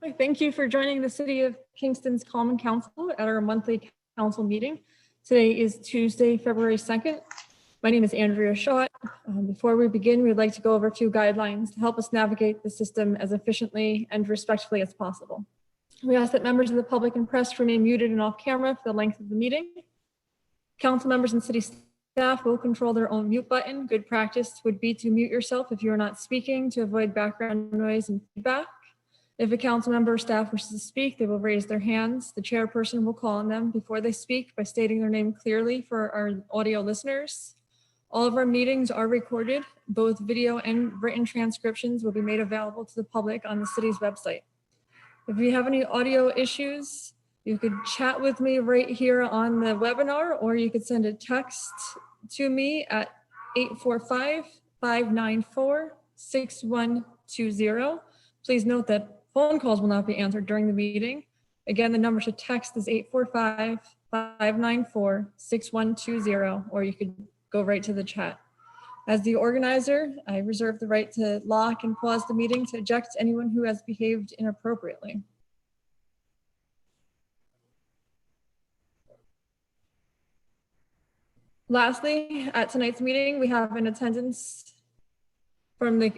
Thank you for joining the City of Kingston's Common Council at our monthly council meeting. Today is Tuesday, February 2nd. My name is Andrea Schott. Before we begin, we'd like to go over a few guidelines to help us navigate the system as efficiently and respectfully as possible. We ask that members of the public and press remain muted and off camera for the length of the meeting. Council members and city staff will control their own mute button. Good practice would be to mute yourself if you are not speaking to avoid background noise and feedback. If a council member or staff wishes to speak, they will raise their hands. The chairperson will call on them before they speak by stating their name clearly for our audio listeners. All of our meetings are recorded. Both video and written transcriptions will be made available to the public on the city's website. If you have any audio issues, you could chat with me right here on the webinar, or you could send a text to me at 845-594-6120. Please note that phone calls will not be answered during the meeting. Again, the number to text is 845-594-6120, or you could go right to the chat. As the organizer, I reserve the right to lock and pause the meeting to eject anyone who has behaved inappropriately. Lastly, at tonight's meeting, we have in attendance from the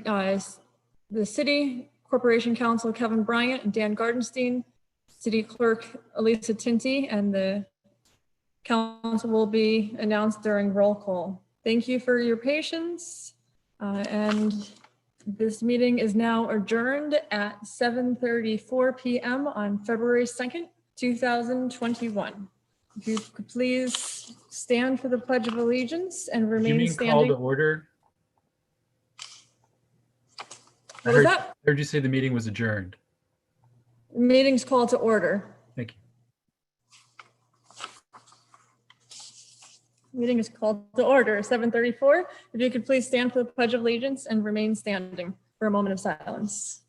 City Corporation Counsel Kevin Bryant and Dan Gardenstein, City Clerk Elisa Tinty, and the council will be announced during roll call. Thank you for your patience, and this meeting is now adjourned at 7:34 p.m. on February 2nd, 2021. If you could please stand for the Pledge of Allegiance and remain standing. Call to order? What was that? I heard you say the meeting was adjourned. Meeting's called to order. Thank you. Meeting is called to order, 7:34. If you could please stand for the Pledge of Allegiance and remain standing for a moment of silence.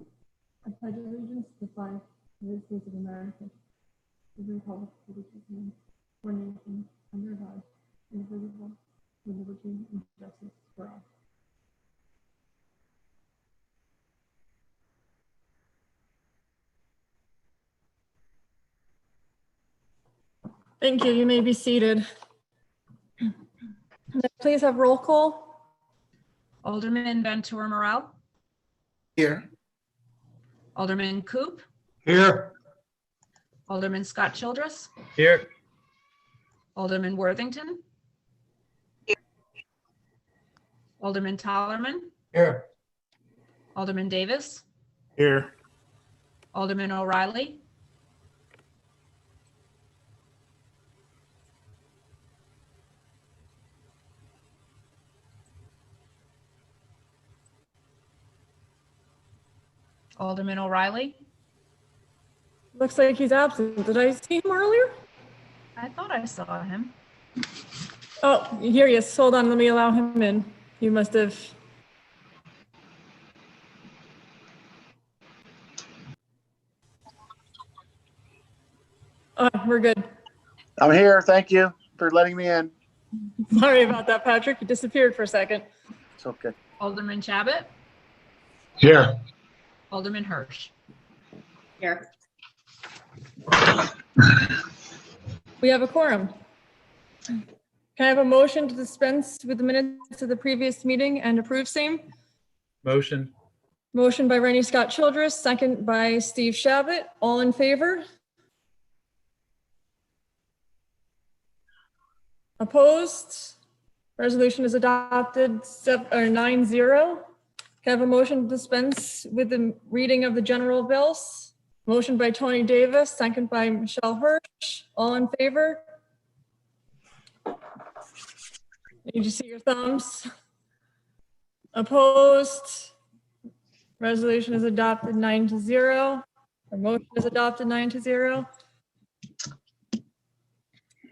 I pledge allegiance to the flag of the United States of America, to the republic for which it stands, one nation, under God, indivisible, with liberty and justice for all. Thank you. You may be seated. Please have roll call. Alderman Ventura Morel. Here. Alderman Coop. Here. Alderman Scott Childress. Here. Alderman Worthington. Here. Alderman Tollerman. Here. Alderman Davis. Here. Alderman O'Reilly. Alderman O'Reilly. Looks like he's absent. Did I see him earlier? I thought I saw him. Oh, here he is. Hold on, let me allow him in. You must have. Oh, we're good. I'm here. Thank you for letting me in. Sorry about that, Patrick. You disappeared for a second. It's okay. Alderman Chabot. Here. Alderman Hirsch. Here. We have a quorum. Can I have a motion to dispense with the minutes of the previous meeting and approve same? Motion. Motion by Rennie Scott Childress, second by Steve Chabot. All in favor? Opposed? Resolution is adopted 9-0. Can I have a motion to dispense with the reading of the general bills? Motion by Tony Davis, second by Michelle Hirsch. All in favor? Need to see your thumbs. Opposed? Resolution is adopted 9-0. Or motion is adopted 9-0.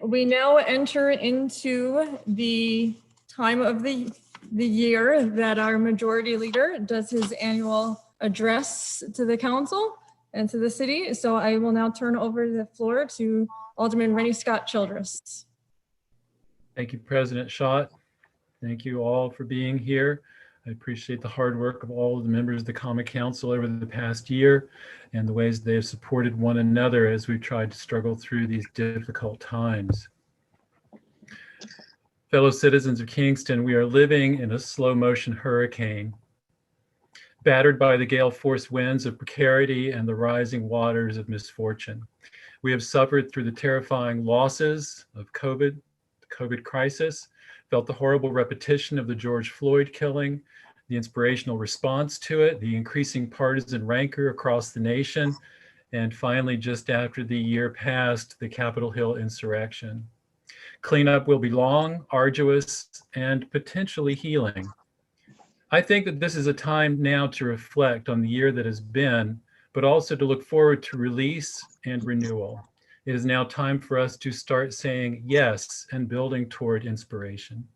We now enter into the time of the year that our majority leader does his annual address to the council and to the city. So I will now turn over the floor to Alderman Rennie Scott Childress. Thank you, President Schott. Thank you all for being here. I appreciate the hard work of all of the members of the Common Council over the past year and the ways they have supported one another as we tried to struggle through these difficult times. Fellow citizens of Kingston, we are living in a slow motion hurricane, battered by the gale force winds of precarity and the rising waters of misfortune. We have suffered through the terrifying losses of the COVID crisis, felt the horrible repetition of the George Floyd killing, the inspirational response to it, the increasing partisan rancor across the nation, and finally, just after the year passed, the Capitol Hill insurrection. Cleanup will be long, arduous, and potentially healing. I think that this is a time now to reflect on the year that has been, but also to look forward to release and renewal. It is now time for us to start saying yes and building toward inspiration.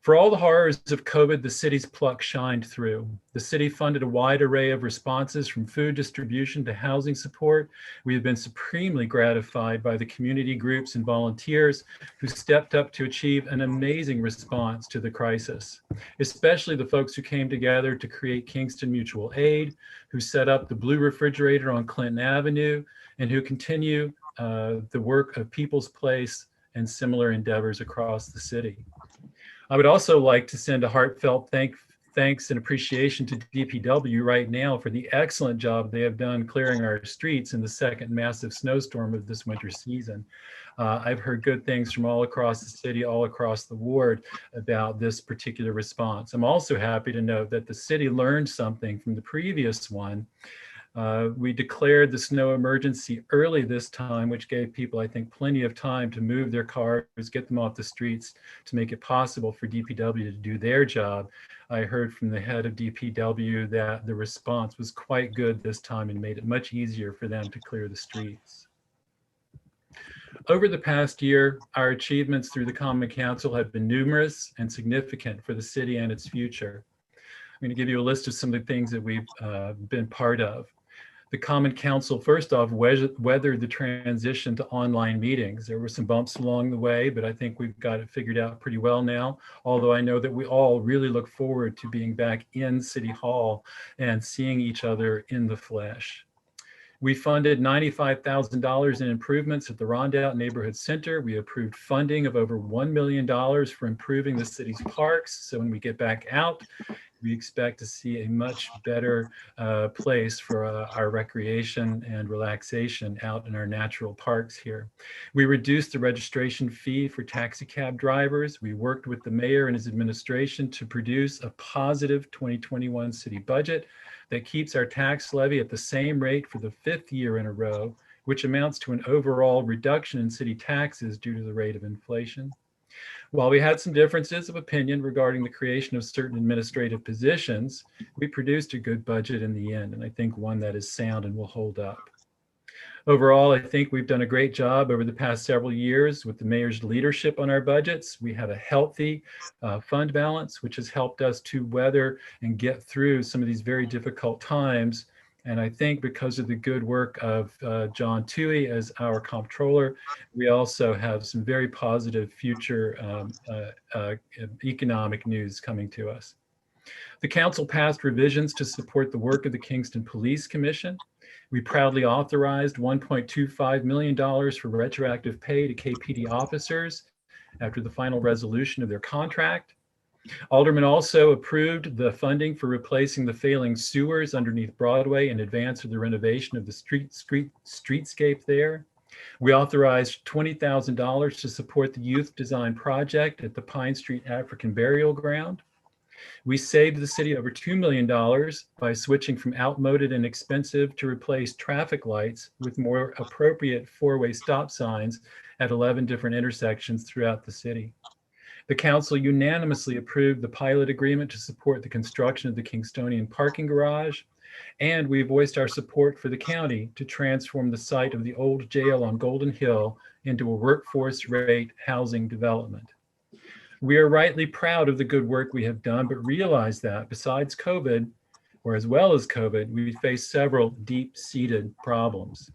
For all the horrors of COVID, the city's pluck shined through. The city funded a wide array of responses from food distribution to housing support. We have been supremely gratified by the community groups and volunteers who stepped up to achieve an amazing response to the crisis, especially the folks who came together to create Kingston Mutual Aid, who set up the Blue Refrigerator on Clinton Avenue, and who continue the work of People's Place and similar endeavors across the city. I would also like to send a heartfelt thanks and appreciation to DPW right now for the excellent job they have done clearing our streets in the second massive snowstorm of this winter season. I've heard good things from all across the city, all across the ward about this particular response. I'm also happy to note that the city learned something from the previous one. We declared the snow emergency early this time, which gave people, I think, plenty of time to move their cars, get them off the streets, to make it possible for DPW to do their job. I heard from the head of DPW that the response was quite good this time and made it much easier for them to clear the streets. Over the past year, our achievements through the Common Council have been numerous and significant for the city and its future. I'm going to give you a list of some of the things that we've been part of. The Common Council, first off, weathered the transition to online meetings. There were some bumps along the way, but I think we've got it figured out pretty well now, although I know that we all really look forward to being back in City Hall and seeing each other in the flesh. We funded $95,000 in improvements at the Rondout Neighborhood Center. We approved funding of over $1 million for improving the city's parks. So when we get back out, we expect to see a much better place for our recreation and relaxation out in our natural parks here. We reduced the registration fee for taxi cab drivers. We worked with the mayor and his administration to produce a positive 2021 city budget that keeps our tax levy at the same rate for the 5th year in a row, which amounts to an overall reduction in city taxes due to the rate of inflation. While we had some differences of opinion regarding the creation of certain administrative positions, we produced a good budget in the end, and I think one that is sound and will hold up. Overall, I think we've done a great job over the past several years with the mayor's leadership on our budgets. We have a healthy fund balance, which has helped us to weather and get through some of these very difficult times. And I think because of the good work of John Toohey as our comptroller, we also have some very positive future economic news coming to us. The council passed revisions to support the work of the Kingston Police Commission. We proudly authorized $1.25 million for retroactive pay to KPD officers after the final resolution of their contract. Alderman also approved the funding for replacing the failing sewers underneath Broadway in advance of the renovation of the streetscape there. We authorized $20,000 to support the youth design project at the Pine Street African Burial Ground. We saved the city over $2 million by switching from outmoded and expensive to replace traffic lights with more appropriate four-way stop signs at 11 different intersections throughout the city. The council unanimously approved the pilot agreement to support the construction of the Kingstonian parking garage, and we voiced our support for the county to transform the site of the old jail on Golden Hill into a workforce rate housing development. We are rightly proud of the good work we have done, but realize that besides COVID, or as well as COVID, we face several deep-seated problems.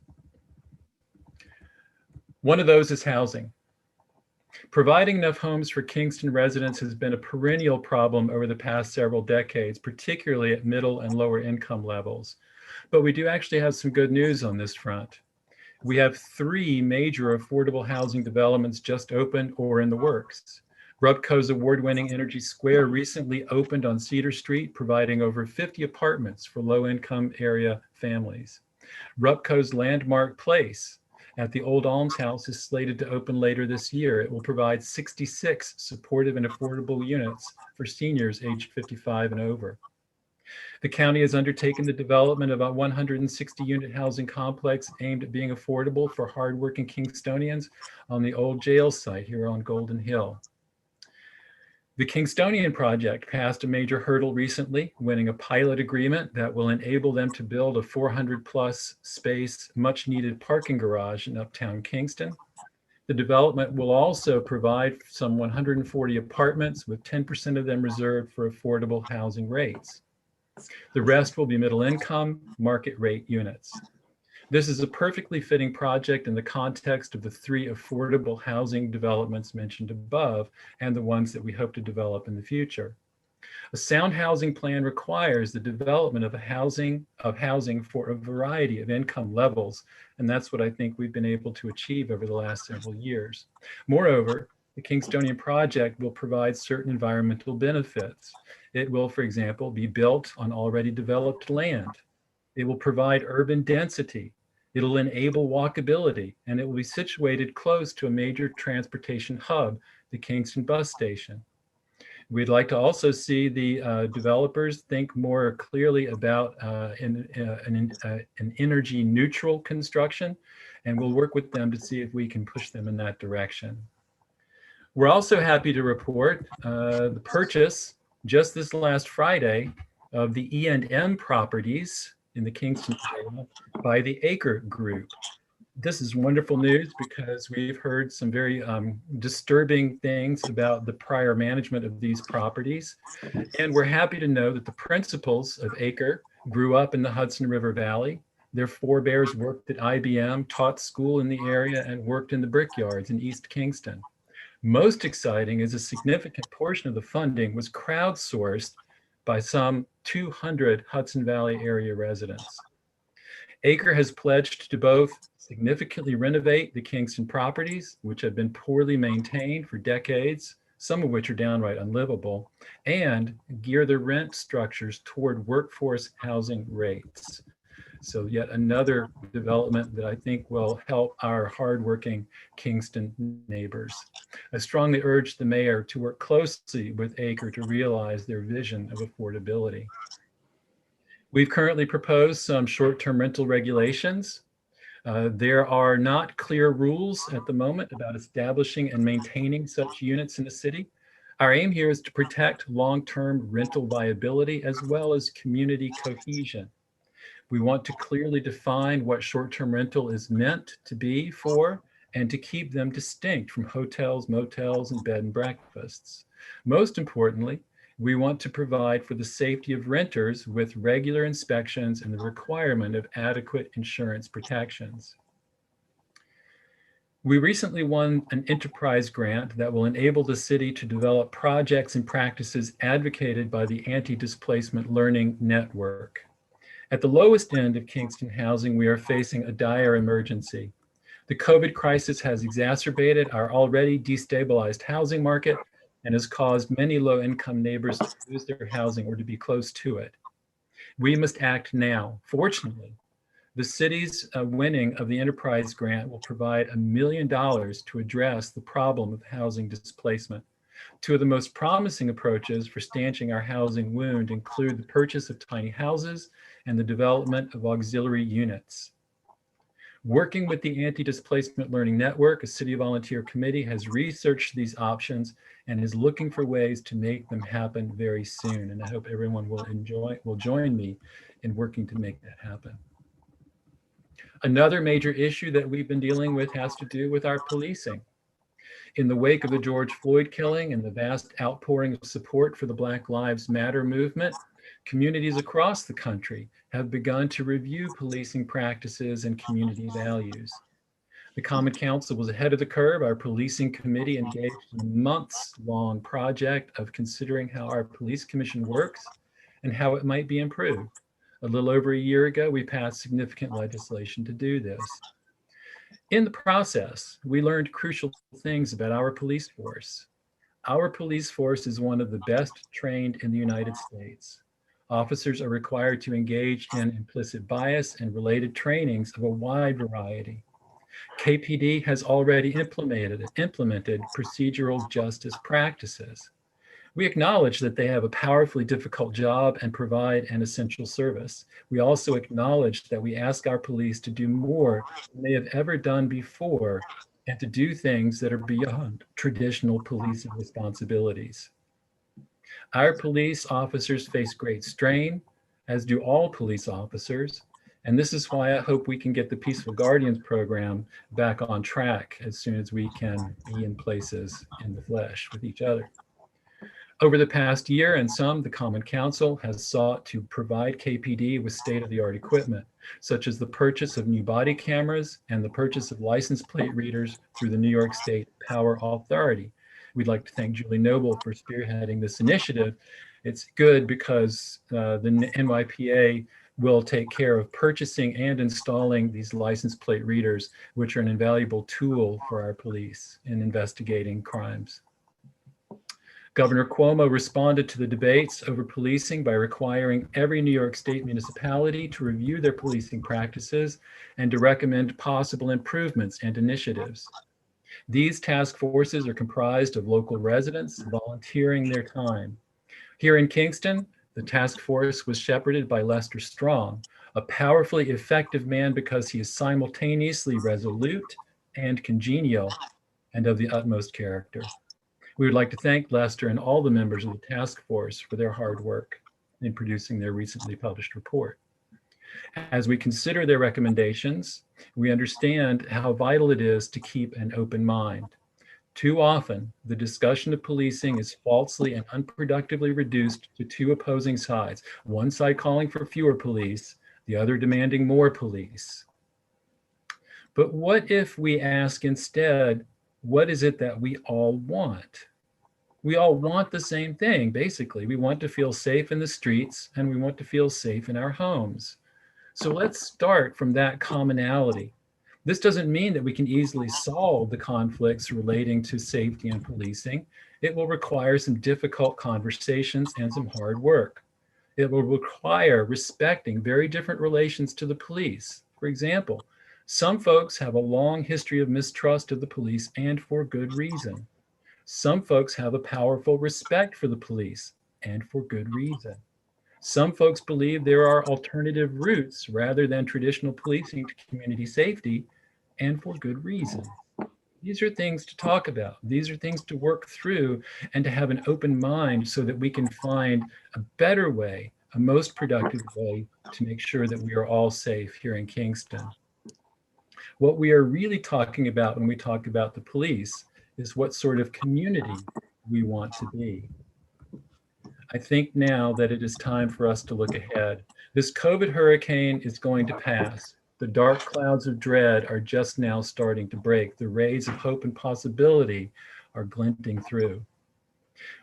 One of those is housing. Providing enough homes for Kingston residents has been a perennial problem over the past several decades, particularly at middle and lower income levels. But we do actually have some good news on this front. We have 3 major affordable housing developments just opened or in the works. Rupco's award-winning Energy Square recently opened on Cedar Street, providing over 50 apartments for low-income area families. Rupco's Landmark Place at the Old Alms House is slated to open later this year. It will provide 66 supportive and affordable units for seniors aged 55 and over. The county has undertaken the development of a 160-unit housing complex aimed at being affordable for hardworking Kingstonians on the old jail site here on Golden Hill. The Kingstonian project passed a major hurdle recently, winning a pilot agreement that will enable them to build a 400-plus space, much-needed parking garage in uptown Kingston. The development will also provide some 140 apartments, with 10% of them reserved for affordable housing rates. The rest will be middle income, market rate units. This is a perfectly fitting project in the context of the 3 affordable housing developments mentioned above and the ones that we hope to develop in the future. A sound housing plan requires the development of housing for a variety of income levels, and that's what I think we've been able to achieve over the last several years. Moreover, the Kingstonian project will provide certain environmental benefits. It will, for example, be built on already developed land. It will provide urban density. It'll enable walkability, and it will be situated close to a major transportation hub, the Kingston bus station. We'd like to also see the developers think more clearly about an energy neutral construction, and we'll work with them to see if we can push them in that direction. We're also happy to report the purchase just this last Friday of the E&M properties in the Kingston area by the Acre Group. This is wonderful news because we've heard some very disturbing things about the prior management of these properties. And we're happy to know that the principals of Acre grew up in the Hudson River Valley. Their forebears worked at IBM, taught school in the area, and worked in the brickyards in East Kingston. Most exciting is a significant portion of the funding was crowdsourced by some 200 Hudson Valley area residents. Acre has pledged to both significantly renovate the Kingston properties, which have been poorly maintained for decades, some of which are downright unlivable, and gear their rent structures toward workforce housing rates. So yet another development that I think will help our hardworking Kingston neighbors. I strongly urge the mayor to work closely with Acre to realize their vision of affordability. We've currently proposed some short-term rental regulations. There are not clear rules at the moment about establishing and maintaining such units in the city. Our aim here is to protect long-term rental viability as well as community cohesion. We want to clearly define what short-term rental is meant to be for and to keep them distinct from hotels, motels, and bed and breakfasts. Most importantly, we want to provide for the safety of renters with regular inspections and the requirement of adequate insurance protections. We recently won an enterprise grant that will enable the city to develop projects and practices advocated by the Anti-Displacement Learning Network. At the lowest end of Kingston housing, we are facing a dire emergency. The COVID crisis has exacerbated our already destabilized housing market and has caused many low-income neighbors to lose their housing or to be close to it. We must act now. Fortunately, the city's winning of the enterprise grant will provide $1 million to address the problem of housing displacement. Two of the most promising approaches for stanching our housing wound include the purchase of tiny houses and the development of auxiliary units. Working with the Anti-Displacement Learning Network, a city volunteer committee has researched these options and is looking for ways to make them happen very soon. And I hope everyone will join me in working to make that happen. Another major issue that we've been dealing with has to do with our policing. In the wake of the George Floyd killing and the vast outpouring of support for the Black Lives Matter movement, communities across the country have begun to review policing practices and community values. The Common Council was ahead of the curve. Our policing committee engaged in a months-long project of considering how our police commission works and how it might be improved. A little over a year ago, we passed significant legislation to do this. In the process, we learned crucial things about our police force. Our police force is one of the best trained in the United States. Officers are required to engage in implicit bias and related trainings of a wide variety. KPD has already implemented procedural justice practices. We acknowledge that they have a powerfully difficult job and provide an essential service. We also acknowledge that we ask our police to do more than they have ever done before and to do things that are beyond traditional policing responsibilities. Our police officers face great strain, as do all police officers, and this is why I hope we can get the Peaceful Guardians program back on track as soon as we can be in places in the flesh with each other. Over the past year and some, the Common Council has sought to provide KPD with state-of-the-art equipment, such as the purchase of new body cameras and the purchase of license plate readers through the New York State Power Authority. We'd like to thank Julie Noble for spearheading this initiative. It's good because the NYPA will take care of purchasing and installing these license plate readers, which are an invaluable tool for our police in investigating crimes. Governor Cuomo responded to the debates over policing by requiring every New York State municipality to review their policing practices and to recommend possible improvements and initiatives. These task forces are comprised of local residents volunteering their time. Here in Kingston, the task force was shepherded by Lester Strong, a powerfully effective man because he is simultaneously resolute and congenial and of the utmost character. We would like to thank Lester and all the members of the task force for their hard work in producing their recently published report. As we consider their recommendations, we understand how vital it is to keep an open mind. Too often, the discussion of policing is falsely and unproductively reduced to two opposing sides, one side calling for fewer police, the other demanding more police. But what if we ask instead, what is it that we all want? We all want the same thing, basically. We want to feel safe in the streets and we want to feel safe in our homes. So let's start from that commonality. This doesn't mean that we can easily solve the conflicts relating to safety and policing. It will require some difficult conversations and some hard work. It will require respecting very different relations to the police. For example, some folks have a long history of mistrust of the police and for good reason. Some folks have a powerful respect for the police and for good reason. Some folks believe there are alternative routes rather than traditional policing to community safety and for good reason. These are things to talk about. These are things to work through and to have an open mind so that we can find a better way, a most productive way to make sure that we are all safe here in Kingston. What we are really talking about when we talk about the police is what sort of community we want to be. I think now that it is time for us to look ahead. This COVID hurricane is going to pass. The dark clouds of dread are just now starting to break. The rays of hope and possibility are glinting through.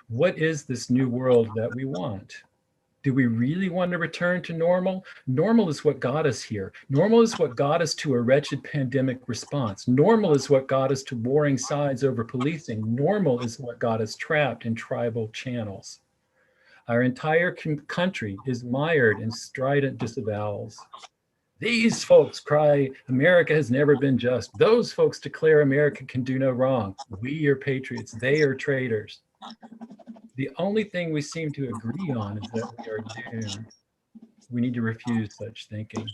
What is this new world that we want? Do we really want to return to normal? Normal is what got us here. Normal is what got us to a wretched pandemic response. Normal is what got us to warring sides over policing. Normal is what got us trapped in tribal channels. Our entire country is mired in strident disavowals. These folks cry, America has never been just. Those folks declare America can do no wrong. We are patriots, they are traitors. The only thing we seem to agree on is that we are doomed. We need to refuse such thinking.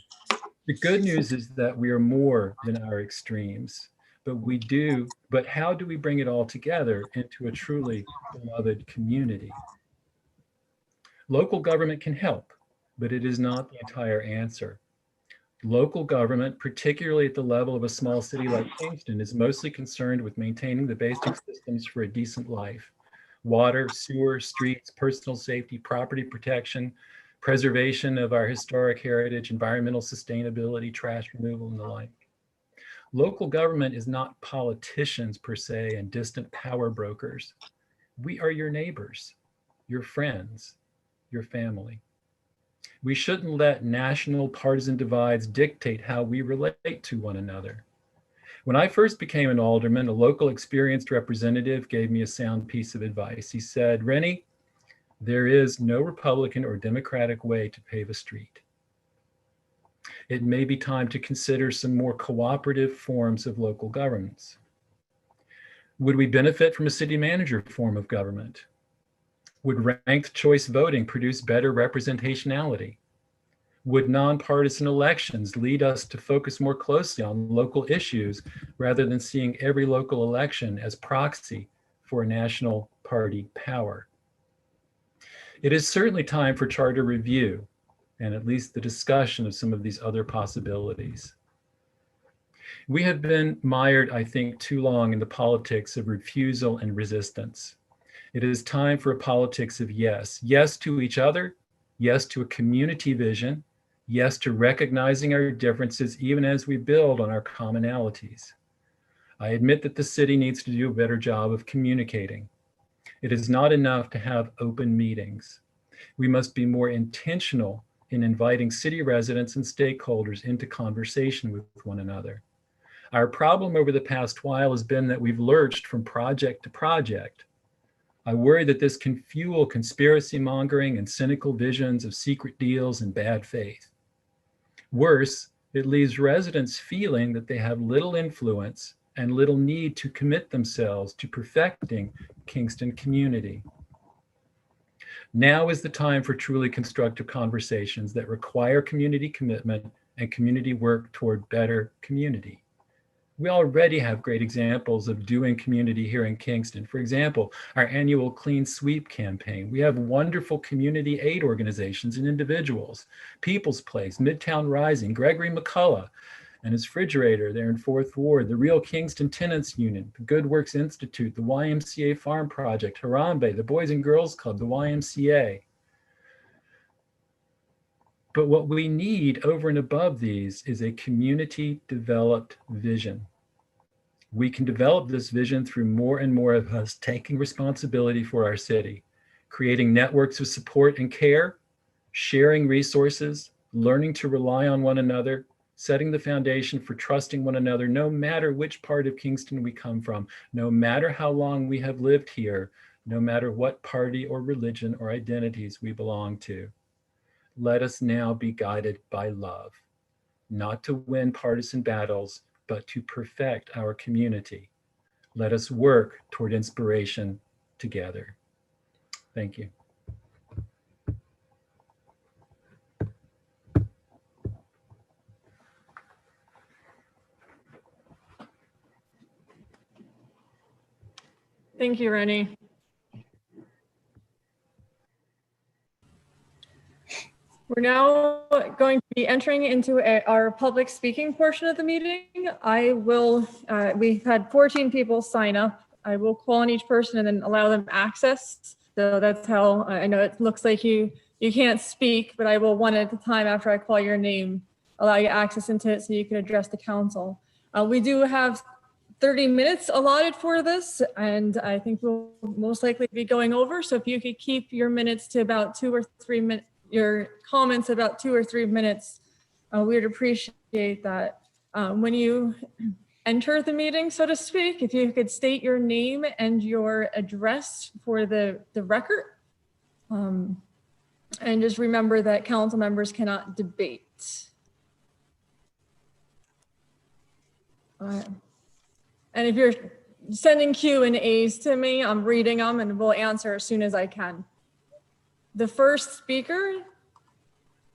The good news is that we are more than our extremes, but how do we bring it all together into a truly beloved community? Local government can help, but it is not the entire answer. Local government, particularly at the level of a small city like Kingston, is mostly concerned with maintaining the basic systems for a decent life. Water, sewer, streets, personal safety, property protection, preservation of our historic heritage, environmental sustainability, trash removal, and the like. Local government is not politicians per se and distant power brokers. We are your neighbors, your friends, your family. We shouldn't let national partisan divides dictate how we relate to one another. When I first became an alderman, a local experienced representative gave me a sound piece of advice. He said, Rennie, there is no Republican or Democratic way to pave a street. It may be time to consider some more cooperative forms of local governance. Would we benefit from a city manager form of government? Would ranked choice voting produce better representationality? Would nonpartisan elections lead us to focus more closely on local issues rather than seeing every local election as proxy for a national party power? It is certainly time for charter review and at least the discussion of some of these other possibilities. We have been mired, I think, too long in the politics of refusal and resistance. It is time for a politics of yes. Yes to each other, yes to a community vision, yes to recognizing our differences even as we build on our commonalities. I admit that the city needs to do a better job of communicating. It is not enough to have open meetings. We must be more intentional in inviting city residents and stakeholders into conversation with one another. Our problem over the past while has been that we've lurched from project to project. I worry that this can fuel conspiracy mongering and cynical visions of secret deals and bad faith. Worse, it leaves residents feeling that they have little influence and little need to commit themselves to perfecting Kingston community. Now is the time for truly constructive conversations that require community commitment and community work toward better community. We already have great examples of doing community here in Kingston. For example, our annual Clean Sweep campaign. We have wonderful community aid organizations and individuals. People's Place, Midtown Rising, Gregory McCullough and his refrigerator there in 4th Ward, the Real Kingston Tenants Union, the Good Works Institute, the YMCA Farm Project, Harambe, the Boys and Girls Club, the YMCA. But what we need over and above these is a community developed vision. We can develop this vision through more and more of us taking responsibility for our city, creating networks of support and care, sharing resources, learning to rely on one another, setting the foundation for trusting one another, no matter which part of Kingston we come from, no matter how long we have lived here, no matter what party or religion or identities we belong to. Let us now be guided by love, not to win partisan battles, but to perfect our community. Let us work toward inspiration together. Thank you. Thank you, Rennie. We're now going to be entering into our public speaking portion of the meeting. We've had 14 people sign up. I will call on each person and then allow them access. So that's how, I know it looks like you can't speak, but I will one at a time after I call your name, allow you access into it so you can address the council. We do have 30 minutes allotted for this, and I think we'll most likely be going over. So if you could keep your minutes to about 2 or 3 minutes, your comments about 2 or 3 minutes, we'd appreciate that. When you enter the meeting, so to speak, if you could state your name and your address for the record. And just remember that council members cannot debate. And if you're sending Q&As to me, I'm reading them and we'll answer as soon as I can. The first speaker,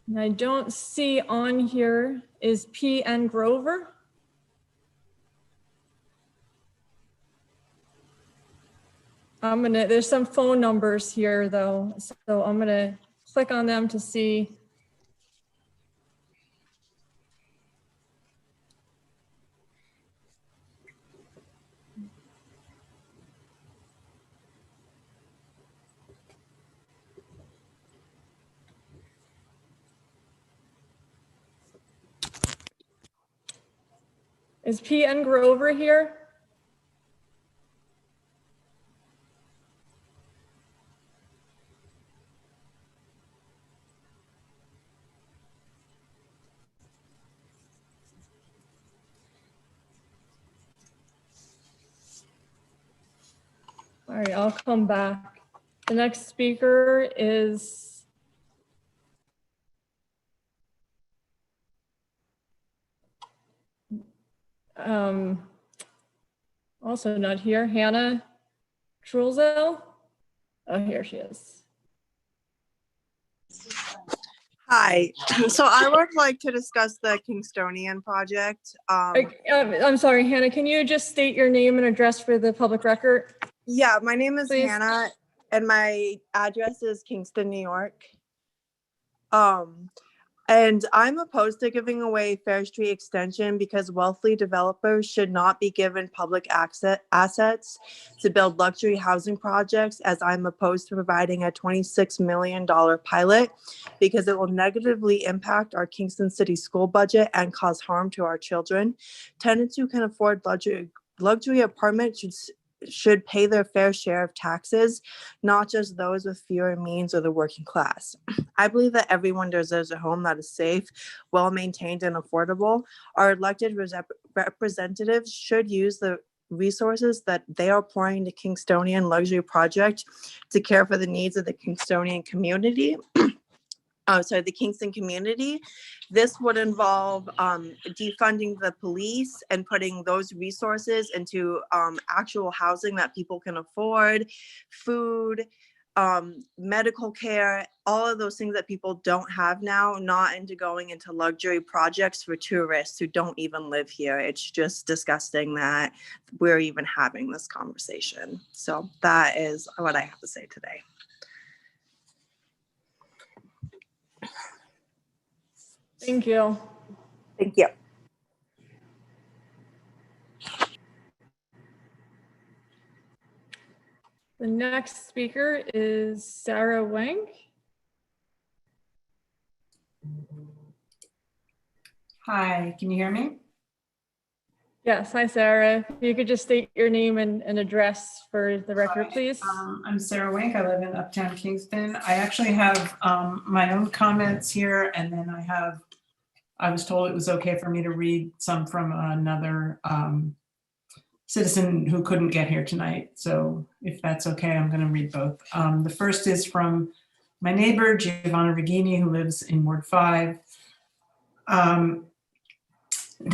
and I don't see on here, is P.N. Grover. There's some phone numbers here though, so I'm gonna click on them to see. Is PN Grover here? All right, I'll come back. The next speaker is also not here, Hannah Trulzel. Oh, here she is. Hi, so I would like to discuss the Kingstonian project. I'm sorry, Hannah, can you just state your name and address for the public record? Yeah, my name is Please. Hannah and my address is Kingston, New York. And I'm opposed to giving away Fair Street Extension because wealthy developers should not be given public assets to build luxury housing projects, as I'm opposed to providing a $26 million pilot because it will negatively impact our Kingston City school budget and cause harm to our children. Tenants who can afford luxury apartments should pay their fair share of taxes, not just those with fewer means or the working class. I believe that everyone deserves a home that is safe, well-maintained, and affordable. Our elected representatives should use the resources that they are pouring into Kingstonian luxury project to care for the needs of the Kingstonian community. The Kingston community. This would involve defunding the police and putting those resources into actual housing that people can afford, food, medical care, all of those things that people don't have now, not into going into luxury projects for tourists who don't even live here. It's just disgusting that we're even having this conversation. So that is what I have to say today. Thank you. Thank you. The next speaker is Sarah Wang. Hi, can you hear me? Yes, hi Sarah. If you could just state your name and address for the record, please. I'm Sarah Wink. I live in Uptown Kingston. I actually have my own comments here, and then I was told it was okay for me to read some from another citizen who couldn't get here tonight. So if that's okay, I'm going to read both. The first is from my neighbor, Giovanna Regini, who lives in Ward 5.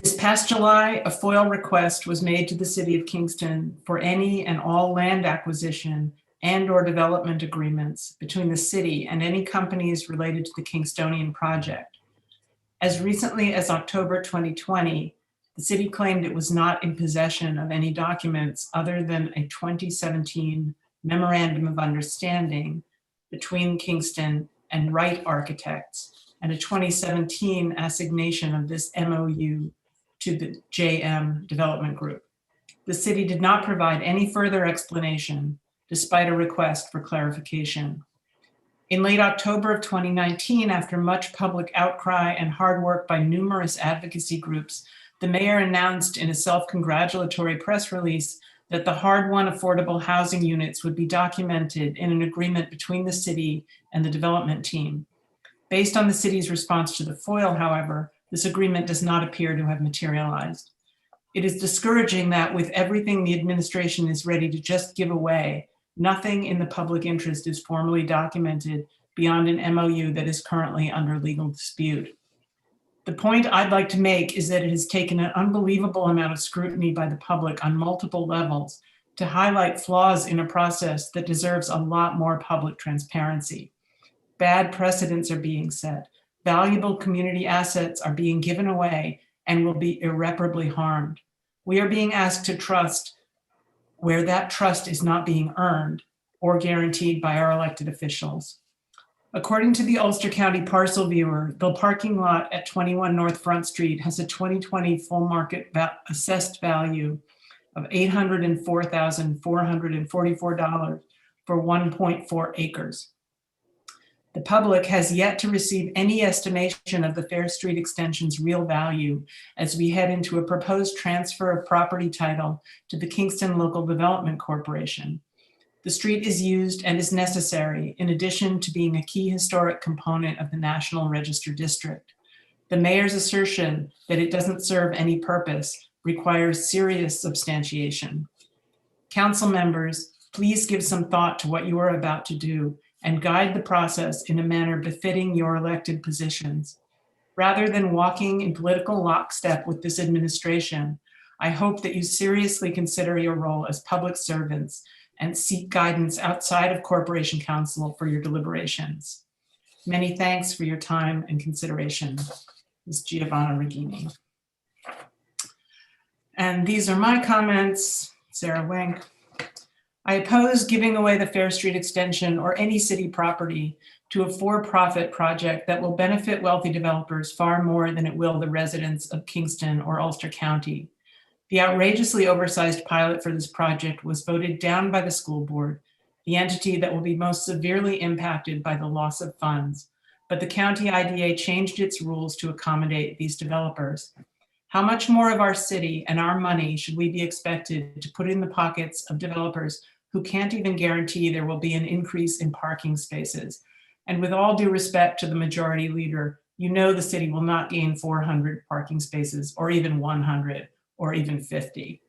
This past July, a FOIL request was made to the City of Kingston for any and all land acquisition and/or development agreements between the city and any companies related to the Kingstonian project. As recently as October 2020, the city claimed it was not in possession of any documents other than a 2017 Memorandum of Understanding between Kingston and Wright Architects and a 2017 assignation of this MOU to the JM Development Group. The city did not provide any further explanation despite a request for clarification. In late October of 2019, after much public outcry and hard work by numerous advocacy groups, the mayor announced in a self-congratulatory press release that the hard-won affordable housing units would be documented in an agreement between the city and the development team. Based on the city's response to the FOIL, however, this agreement does not appear to have materialized. It is discouraging that with everything the administration is ready to just give away, nothing in the public interest is formally documented beyond an MOU that is currently under legal dispute. The point I'd like to make is that it has taken an unbelievable amount of scrutiny by the public on multiple levels to highlight flaws in a process that deserves a lot more public transparency. Bad precedents are being set. Valuable community assets are being given away and will be irreparably harmed. We are being asked to trust where that trust is not being earned or guaranteed by our elected officials. According to the Ulster County Parcel Viewer, the parking lot at 21 North Front Street has a 2020 full market assessed value of $804,444 for 1.4 acres. The public has yet to receive any estimation of the Fair Street extension's real value as we head into a proposed transfer of property title to the Kingston Local Development Corporation. The street is used and is necessary in addition to being a key historic component of the National Register District. The mayor's assertion that it doesn't serve any purpose requires serious substantiation. Council members, please give some thought to what you are about to do and guide the process in a manner befitting your elected positions. Rather than walking in political lockstep with this administration, I hope that you seriously consider your role as public servants and seek guidance outside of Corporation Council for your deliberations. Many thanks for your time and consideration. Ms. Giovanna Regini. And these are my comments. Sarah Wenk. I oppose giving away the Fair Street extension or any city property to a for-profit project that will benefit wealthy developers far more than it will the residents of Kingston or Ulster County. The outrageously oversized pilot for this project was voted down by the school board, the entity that will be most severely impacted by the loss of funds, but the county IDA changed its rules to accommodate these developers. How much more of our city and our money should we be expected to put in the pockets of developers who can't even guarantee there will be an increase in parking spaces? And with all due respect to the majority leader, you know the city will not gain 400 parking spaces or even 100 or even 50.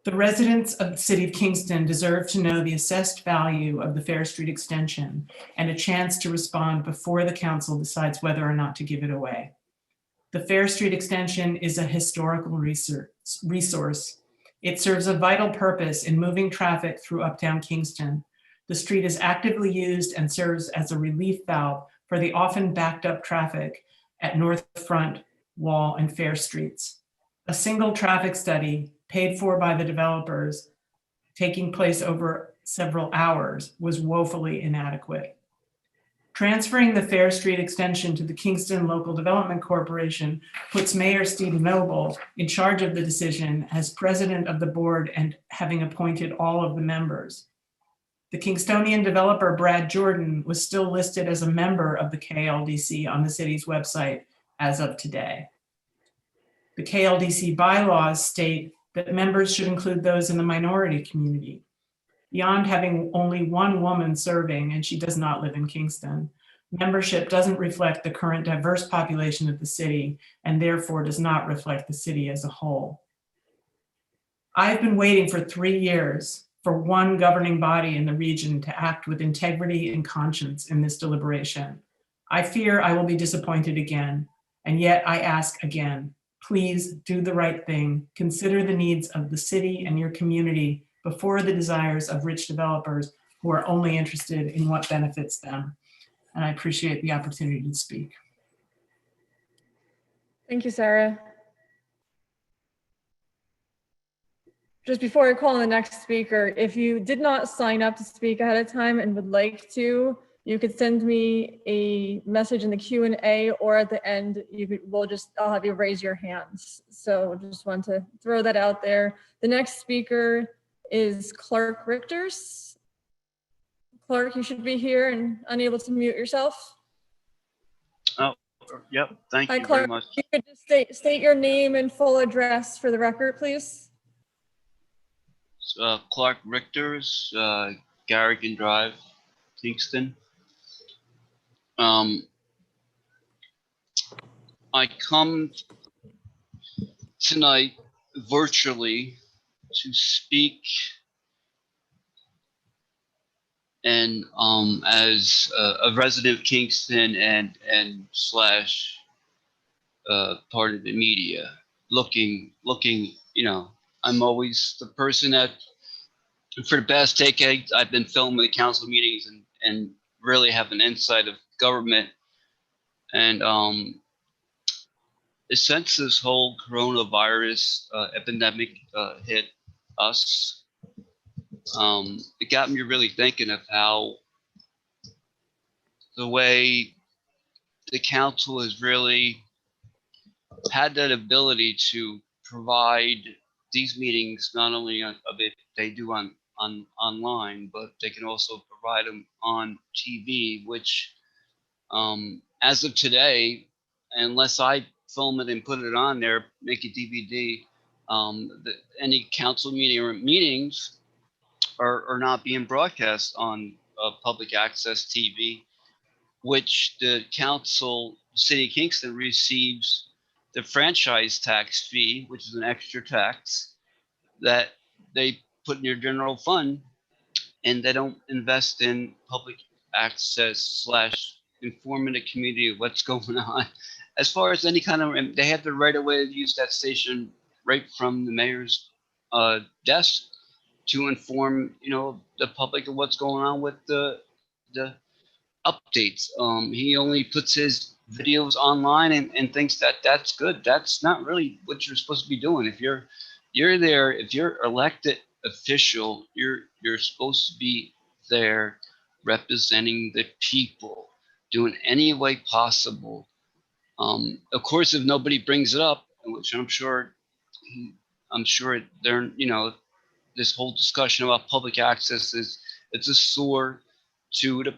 The residents of the city of Kingston deserve to know the assessed value of the Fair Street extension and a chance to respond before the council decides whether or not to give it away. The Fair Street extension is a historical resource. It serves a vital purpose in moving traffic through uptown Kingston. The street is actively used and serves as a relief valve for the often backed up traffic at North Front, Wall, and Fair Streets. A single traffic study paid for by the developers, taking place over several hours, was woefully inadequate. Transferring the Fair Street extension to the Kingston Local Development Corporation puts Mayor Steve Noble in charge of the decision as president of the board and having appointed all of the members. The Kingstonian developer Brad Jordan was still listed as a member of the KLDC on the city's website as of today. The KLDC bylaws state that members should include those in the minority community. Beyond having only one woman serving, and she does not live in Kingston, membership doesn't reflect the current diverse population of the city and therefore does not reflect the city as a whole. I've been waiting for 3 years for one governing body in the region to act with integrity and conscience in this deliberation. I fear I will be disappointed again, and yet I ask again, please do the right thing. Consider the needs of the city and your community before the desires of rich developers who are only interested in what benefits them. And I appreciate the opportunity to speak. Thank you, Sarah. Just before I call on the next speaker, if you did not sign up to speak ahead of time and would like to, you could send me a message in the Q&A, or at the end, I'll have you raise your hands. So just want to throw that out there. The next speaker is Clark Richter. Clark, you should be here and unable to mute yourself. Oh, yep. Thank Hi, you Clark. very much. You could just state your name and full address for the record, please. Clark Richter's, Garrigan Drive, Kingston. I come tonight virtually to speak and as a resident of Kingston and slash part of the media, looking, you know, I'm always the person that for the past decade I've been filming the council meetings and really have an insight of government. And since this whole coronavirus epidemic hit us, it got me really thinking of how the way the council has really had that ability to provide these meetings, not only of it they do on online, but they can also provide them on TV, which as of today, unless I film it and put it on there, make a DVD, any council meeting or meetings are not being broadcast on public access TV, which the council, City of Kingston, receives the franchise tax fee, which is an extra tax that they put in your general fund, and they don't invest in public access slash informing the community of what's going on. As far as any kind of, they have the right of way to use that station right from the mayor's desk to inform, the public of what's going on with the updates. He only puts his videos online and thinks that that's good. That's not really what you're supposed to be doing. If you're there, if you're elected official, you're supposed to be there representing the people, doing any way possible. Of course, if nobody brings it up, which I'm sure they're, this whole discussion about public access it's a sore to the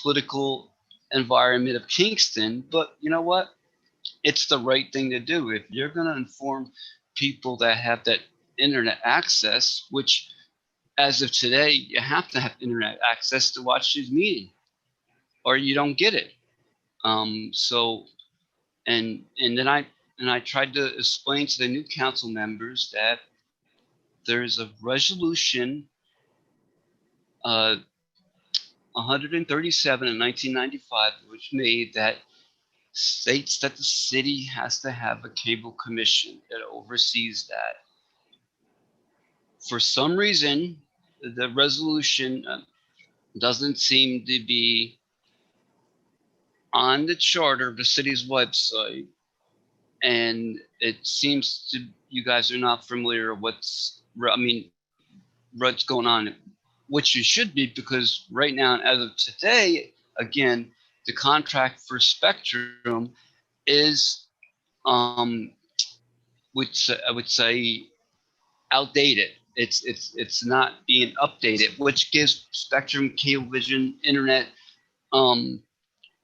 political environment of Kingston. But you know what? It's the right thing to do. If you're going to inform people that have that internet access, which as of today, you have to have internet access to watch this meeting, or you don't get it. So, and then I tried to explain to the new council members that there's a resolution 137 in 1995, which made that states that the city has to have a cable commission that oversees that. For some reason, the resolution doesn't seem to be on the charter of the city's website, and it seems to you guys are not familiar with what's going on, which you should be, because right now, as of today, again, the contract for Spectrum is, which I would say, outdated. It's not being updated, which gives Spectrum Cablevision internet.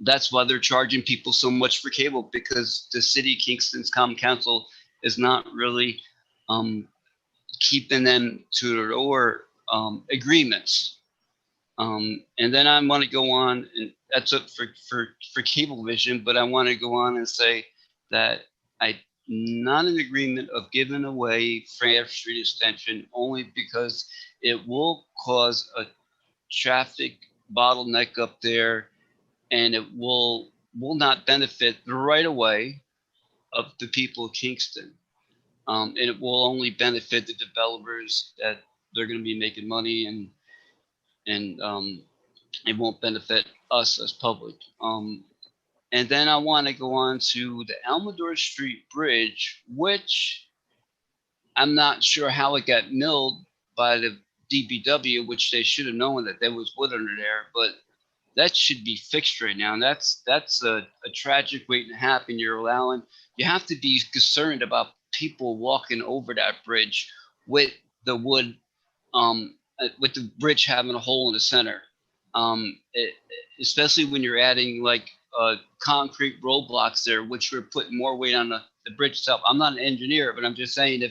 That's why they're charging people so much for cable, because the city of Kingston's Common Council is not really keeping them to their agreements. And then I want to go on, and that's it for Cablevision, but I want to go on and say that I'm not in agreement of giving away Fair Street Extension, only because it will cause a traffic bottleneck up there, and it will not benefit the right of way of the people of Kingston. And it will only benefit the developers that they're going to be making money, and it won't benefit us as public. And then I want to go on to the Almador Street Bridge, which I'm not sure how it got milled by the DPW, which they should have known that there was wood under there, but that should be fixed right now. And that's a tragic waiting to happen. You have to be concerned about people walking over that bridge with the wood, with the bridge having a hole in the center. Especially when you're adding like concrete roadblocks there, which we're putting more weight on the bridge itself. I'm not an engineer, but I'm just saying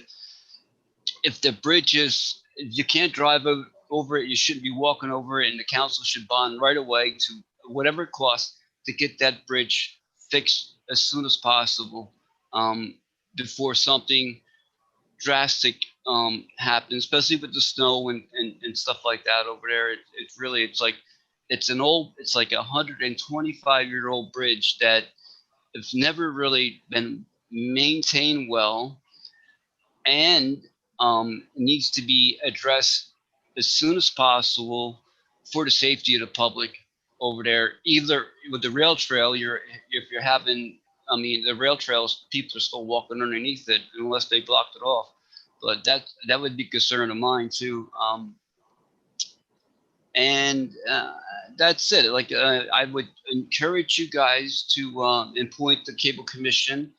if the bridge is, if you can't drive over it, you shouldn't be walking over it, and the council should bond right away to whatever it costs to get that bridge fixed as soon as possible, before something drastic happens, especially with the snow and stuff like that over there. It's like a 125-year-old bridge that it's never really been maintained well, and needs to be addressed as soon as possible for the safety of the public over there. Either with the rail trail, if you're having, the rail trails, people are still walking underneath it unless they blocked it off. But that would be a concern of mine too. And that's it. Like I would encourage you guys to appoint the Cable Commission.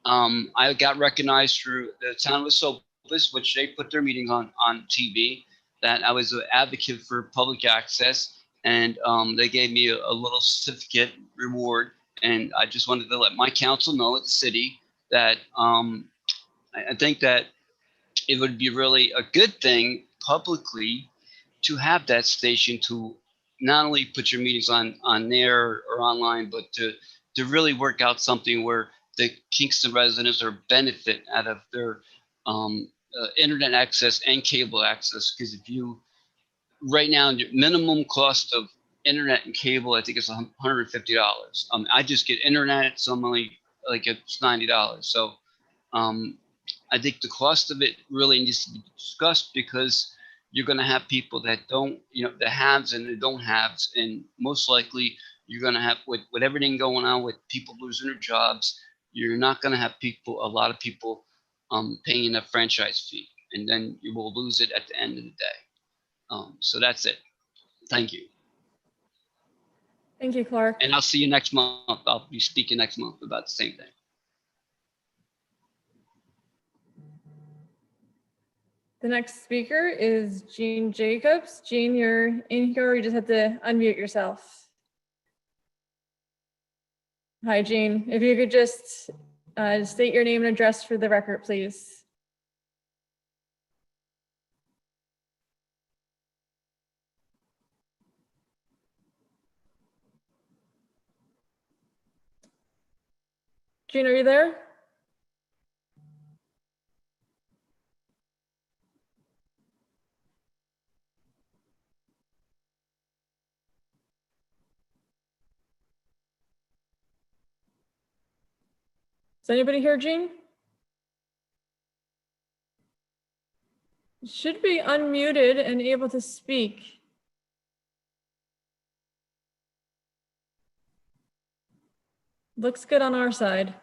I got recognized through the town of Esopus, which they put their meeting on TV, that I was an advocate for public access, and they gave me a little certificate reward. And I just wanted to let my council know at the city that I think that it would be really a good thing publicly to have that station to not only put your meetings on there or online, but to really work out something where the Kingston residents are benefit out of their internet access and cable access. Because if you right now, the minimum cost of internet and cable, I think it's $150. I just get internet, so I'm only like it's $90. So I think the cost of it really needs to be discussed, because you're going to have people that don't, the haves and the don't haves, and most likely you're going to have with everything going on with people losing their jobs, you're not going to have a lot of people paying a franchise fee, and then you will lose it at the end of the day. So that's it. Thank you. Thank you, Clark. And I'll see you next month. I'll be speaking next month about the same thing. The next speaker is Jean Jacobs. Jean, you're in here. You just have to unmute yourself. Hi, Jean. If you could just state your name and address for the record, please. Jean, are you there? Is anybody here, Jean? You should be unmuted and able to speak. Looks good on our side.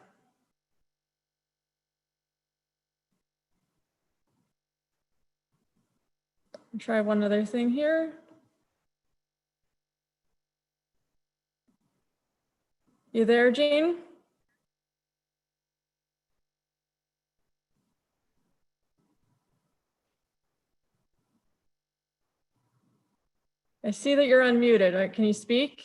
I'll try one other thing here. You there, Jean? I see that you're unmuted. All right, can you speak?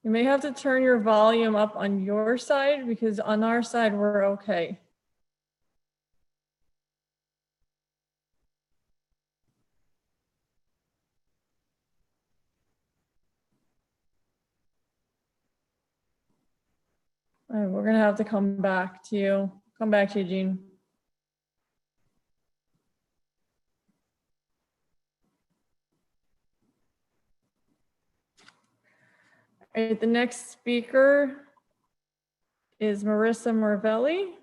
You may have to turn your volume up on your side, because on our side, we're okay. All right, we're gonna have to come back to you. Come back to you, Jean. All right, the next speaker is Marissa Marvelli.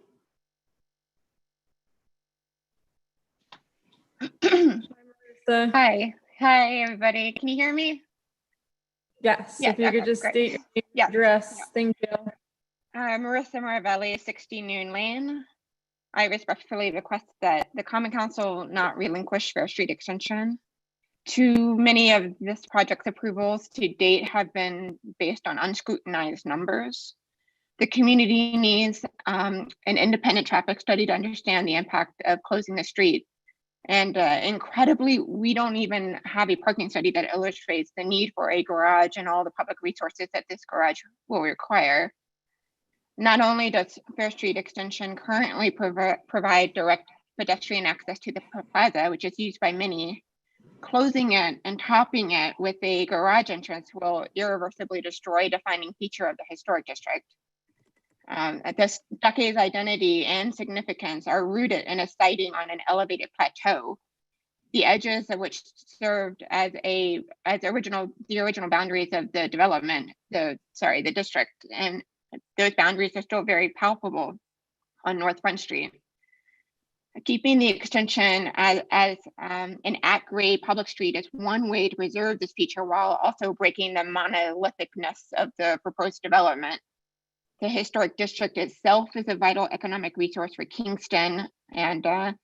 Hi, everybody. Can you hear me? Yes, Yeah, if you could okay, just great. state your name Yeah, and address. Thank you. Marissa Marvelli, 60 Noon Lane. I respectfully request that the Common Council not relinquish Fair Street Extension. Too many of this project's approvals to date have been based on unscrutinized numbers. The community needs an independent traffic study to understand the impact of closing the street. And incredibly, we don't even have a parking study that illustrates the need for a garage and all the public resources that this garage will require. Not only does Fair Street Extension currently provide direct pedestrian access to the plaza, which is used by many, closing it and topping it with a garage entrance will irreversibly destroy a defining feature of the historic district. This decade's identity and significance are rooted in a siting on an elevated plateau, the edges of which served as the original boundaries of the development, the district, and those boundaries are still very palpable on North Front Street. Keeping the extension as an at-grade public street is one way to preserve this feature while also breaking the monolithicness of the proposed development. The historic district itself is a vital economic resource for Kingston, and a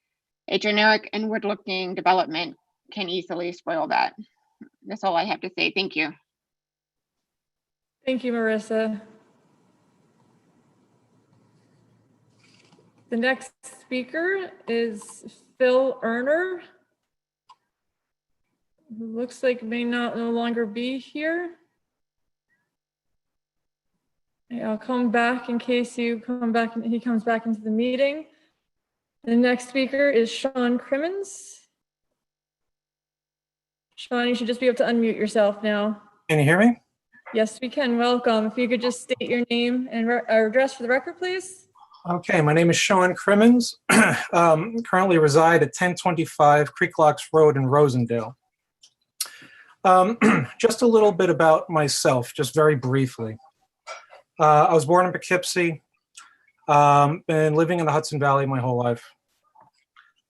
generic inward-looking development can easily spoil that. That's all I have to say. Thank you. Thank you, Marissa. The next speaker is Phil Erner, who looks like may no longer be here. I'll come back in case you come back and he comes back into the meeting. The next speaker is Sean Crimmins. Sean, you should just be able to unmute yourself now. Can you hear me? Yes, we can. Welcome. If you could just state your name and address for the record, please. Okay, my name is Sean Crimmins. Currently reside at 1025 Creek Locks Road in Rosendale. Just a little bit about myself, just very briefly. I was born in Poughkeepsie, been living in the Hudson Valley my whole life.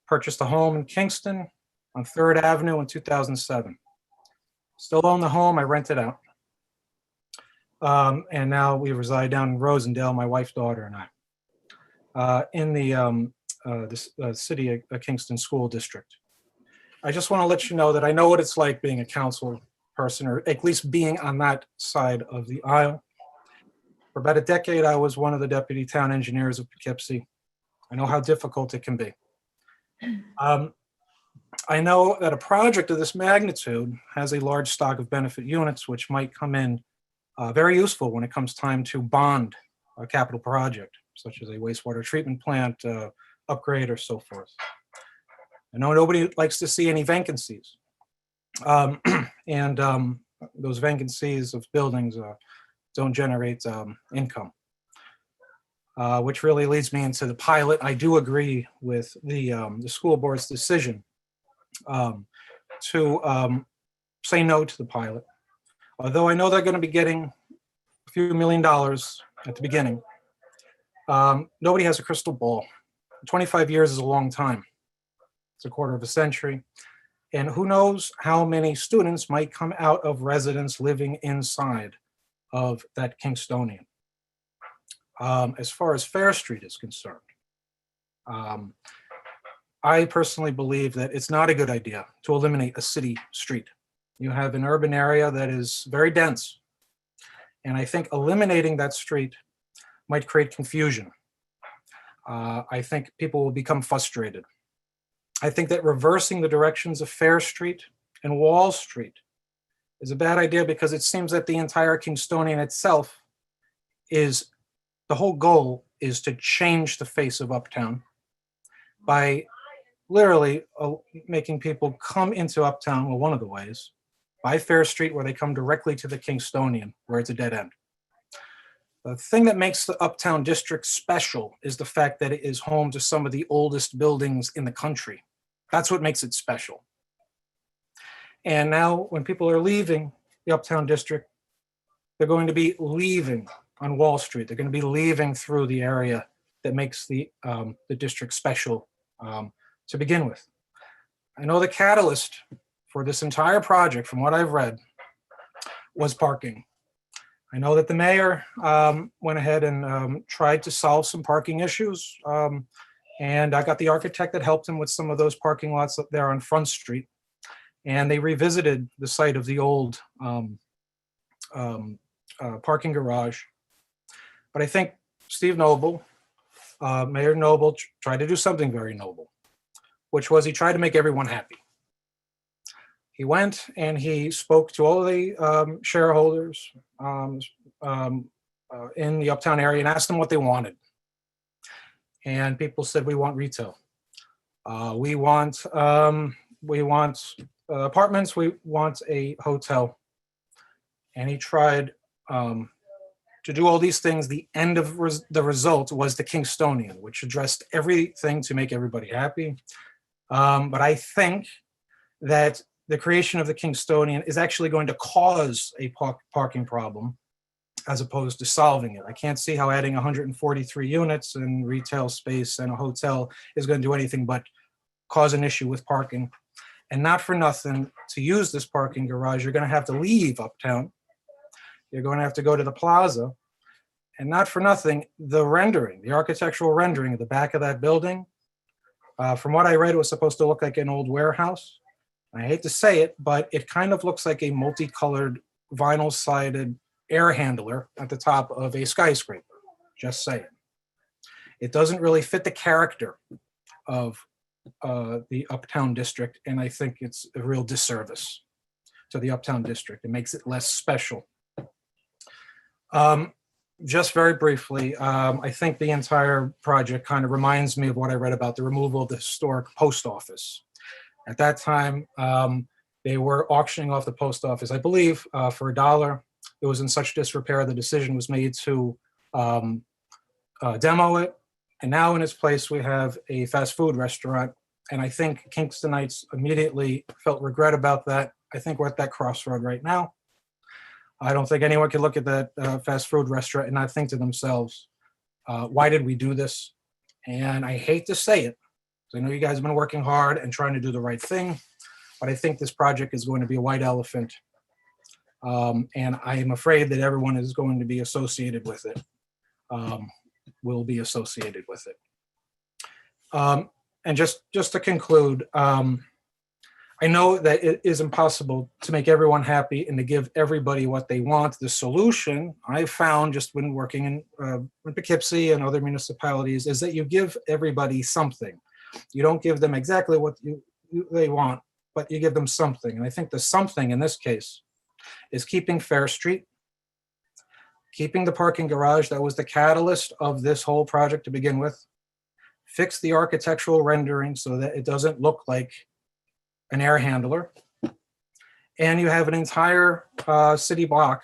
Purchased a home in Kingston on 3rd Avenue in 2007. Still own the home, I rent it out. And now we reside down in Rosendale, my wife, daughter, and I, in the city of Kingston School District. I just want to let you know that I know what it's like being a council person, or at least being on that side of the aisle. For about a decade, I was one of the deputy town engineers of Poughkeepsie. I know how difficult it can be. I know that a project of this magnitude has a large stock of benefit units, which might come in very useful when it comes time to bond a capital project, such as a wastewater treatment plant upgrade or so forth. I know nobody likes to see any vacancies. Those vacancies of buildings don't generate income, which really leads me into the pilot. I do agree with the school board's decision to say no to the pilot. Although I know they're going to be getting a few $1 million at the beginning, nobody has a crystal ball. 25 years is a long time. It's a quarter of a century. And who knows how many students might come out of residence living inside of that Kingstonian. As far as Fair Street is concerned, I personally believe that it's not a good idea to eliminate a city street. You have an urban area that is very dense. And I think eliminating that street might create confusion. I think people will become frustrated. I think that reversing the directions of Fair Street and Wall Street is a bad idea, because it seems that the entire Kingstonian itself is, the whole goal is to change the face of Uptown by literally making people come into Uptown, well, one of the ways, by Fair Street, where they come directly to the Kingstonian, where it's a dead end. The thing that makes the Uptown district special is the fact that it is home to some of the oldest buildings in the country. That's what makes it special. And now when people are leaving the Uptown district, they're going to be leaving on Wall Street. They're going to be leaving through the area that makes the district special to begin with. I know the catalyst for this entire project, from what I've read, was parking. I know that the mayor went ahead and tried to solve some parking issues. And I got the architect that helped him with some of those parking lots up there on Front Street. And they revisited the site of the old parking garage. But I think Steve Noble, Mayor Noble, tried to do something very noble, which was he tried to make everyone happy. He went and he spoke to all the shareholders in the Uptown area and asked them what they wanted. And people said, we want retail. We want apartments. We want a hotel. And he tried to do all these things. The end of the result was the Kingstonian, which addressed everything to make everybody happy. But I think that the creation of the Kingstonian is actually going to cause a parking problem as opposed to solving it. I can't see how adding 143 units in retail space and a hotel is going to do anything but cause an issue with parking. And not for nothing, to use this parking garage, you're going to have to leave Uptown. You're going to have to go to the plaza. And not for nothing, the rendering, the architectural rendering at the back of that building, from what I read, it was supposed to look like an old warehouse. I hate to say it, but it kind of looks like a multicolored vinyl-sided air handler at the top of a skyscraper, just saying. It doesn't really fit the character of the Uptown District, and I think it's a real disservice to the Uptown District. It makes it less special. Just very briefly, I think the entire project kind of reminds me of what I read about the removal of the historic post office. At that time, they were auctioning off the post office, I believe, for $1. It was in such disrepair, the decision was made to demo it. And now in its place, we have a fast food restaurant. And I think Kingstonites immediately felt regret about that. I think we're at that crossroad right now. I don't think anyone can look at that fast food restaurant and not think to themselves, why did we do this? And I hate to say it, because I know you guys have been working hard and trying to do the right thing, but I think this project is going to be a white elephant. And I am afraid that everyone is going to be associated with it, will be associated with it. And just to conclude, I know that it is impossible to make everyone happy and to give everybody what they want. The solution I've found just when working in Poughkeepsie and other municipalities is that you give everybody something. You don't give them exactly what they want, but you give them something. And I think the something in this case is keeping Fair Street, keeping the parking garage that was the catalyst of this whole project to begin with, fix the architectural rendering so that it doesn't look like an air handler, and you have an entire city block,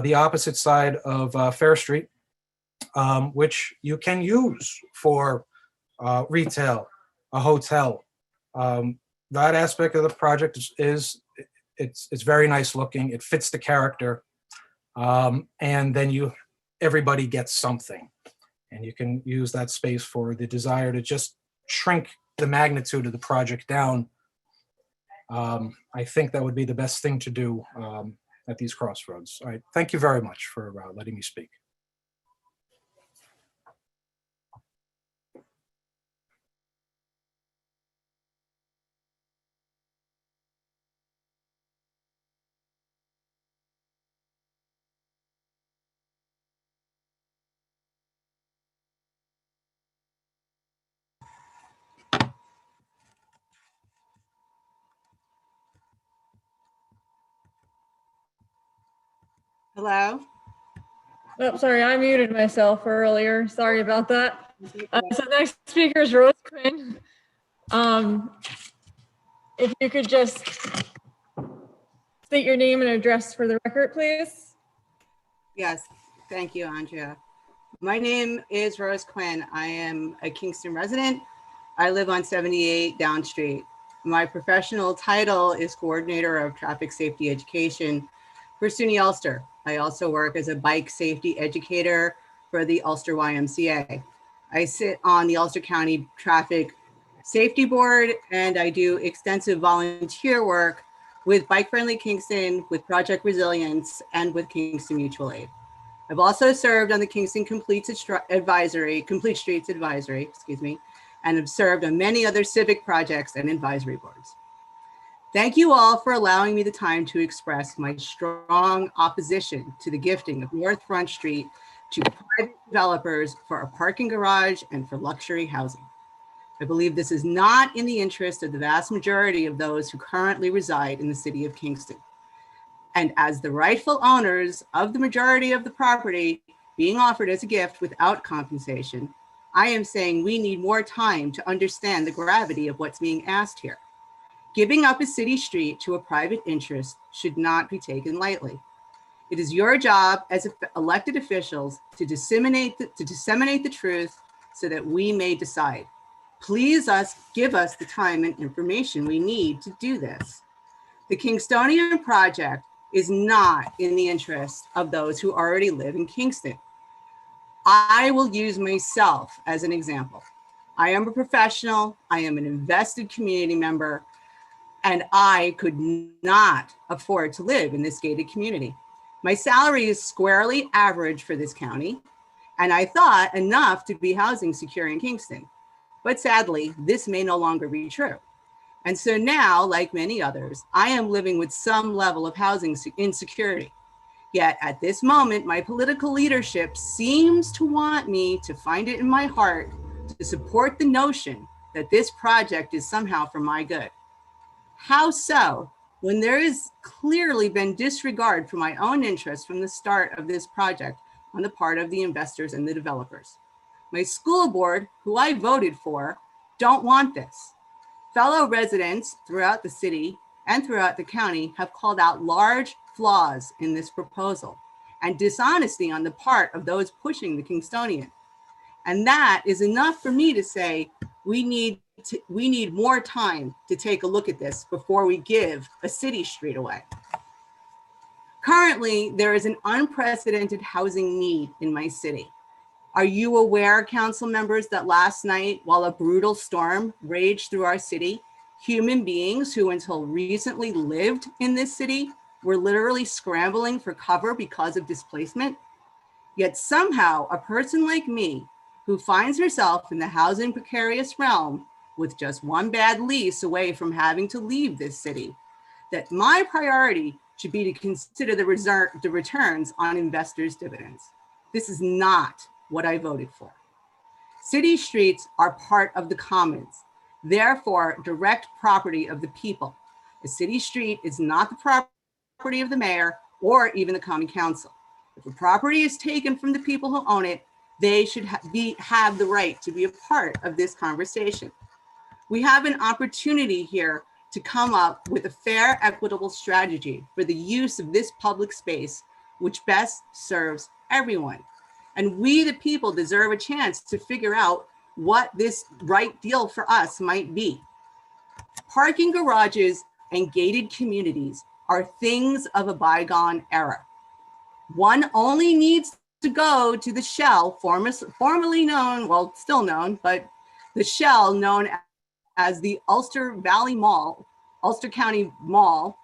the opposite side of Fair Street, which you can use for retail, a hotel. That aspect of the project is it's very nice looking. It fits the character, and then everybody gets something, and you can use that space for the desire to just shrink the magnitude of the project down. I think that would be the best thing to do at these crossroads. All right, thank you very much for letting me speak. Hello? Oh, sorry, I muted myself earlier. Sorry about that. So next speaker is Rose Quinn. If you could just state your name and address for the record, please. Yes, thank you, Andrea. My name is Rose Quinn. I am a Kingston resident. I live on 78 Down Street. My professional title is Coordinator of Traffic Safety Education for SUNY Ulster. I also work as a bike safety educator for the Ulster YMCA. I sit on the Ulster County Traffic Safety Board, and I do extensive volunteer work with Bike Friendly Kingston, with Project Resilience, and with Kingston Mutual Aid. I've also served on the Kingston Complete Streets Advisory, and have served on many other civic projects and advisory boards. Thank you all for allowing me the time to express my strong opposition to the gifting of North Front Street to private developers for a parking garage and for luxury housing. I believe this is not in the interest of the vast majority of those who currently reside in the city of Kingston. And as the rightful owners of the majority of the property being offered as a gift without compensation, I am saying we need more time to understand the gravity of what's being asked here. Giving up a city street to a private interest should not be taken lightly. It is your job as elected officials to disseminate the truth so that we may decide. Please give us the time and information we need to do this. The Kingstonian project is not in the interest of those who already live in Kingston. I will use myself as an example. I am a professional, I am an invested community member, and I could not afford to live in this gated community. My salary is squarely average for this county, and I thought enough to be housing secure in Kingston. But sadly, this may no longer be true. And so now, like many others, I am living with some level of housing insecurity. Yet at this moment, my political leadership seems to want me to find it in my heart to support the notion that this project is somehow for my good. How so, when there has clearly been disregard for my own interests from the start of this project on the part of the investors and the developers? My school board, who I voted for, don't want this. Fellow residents throughout the city and throughout the county have called out large flaws in this proposal and dishonesty on the part of those pushing the Kingstonian. And that is enough for me to say we need more time to take a look at this before we give a city street away. Currently, there is an unprecedented housing need in my city. Are you aware, council members, that last night, while a brutal storm raged through our city, human beings who until recently lived in this city were literally scrambling for cover because of displacement? Yet somehow a person like me, who finds herself in the housing precarious realm with just one bad lease away from having to leave this city, that my priority should be to consider the returns on investors' dividends. This is not what I voted for. City streets are part of the commons, therefore direct property of the people. A city street is not the property of the mayor or even the common council. If a property is taken from the people who own it, they should have the right to be a part of this conversation. We have an opportunity here to come up with a fair, equitable strategy for the use of this public space, which best serves everyone. And we, the people, deserve a chance to figure out what this right deal for us might be. Parking garages and gated communities are things of a bygone era. One only needs to go to the shell, formerly known, well, still known, but the shell known as the Ulster Valley Mall, Ulster County Mall,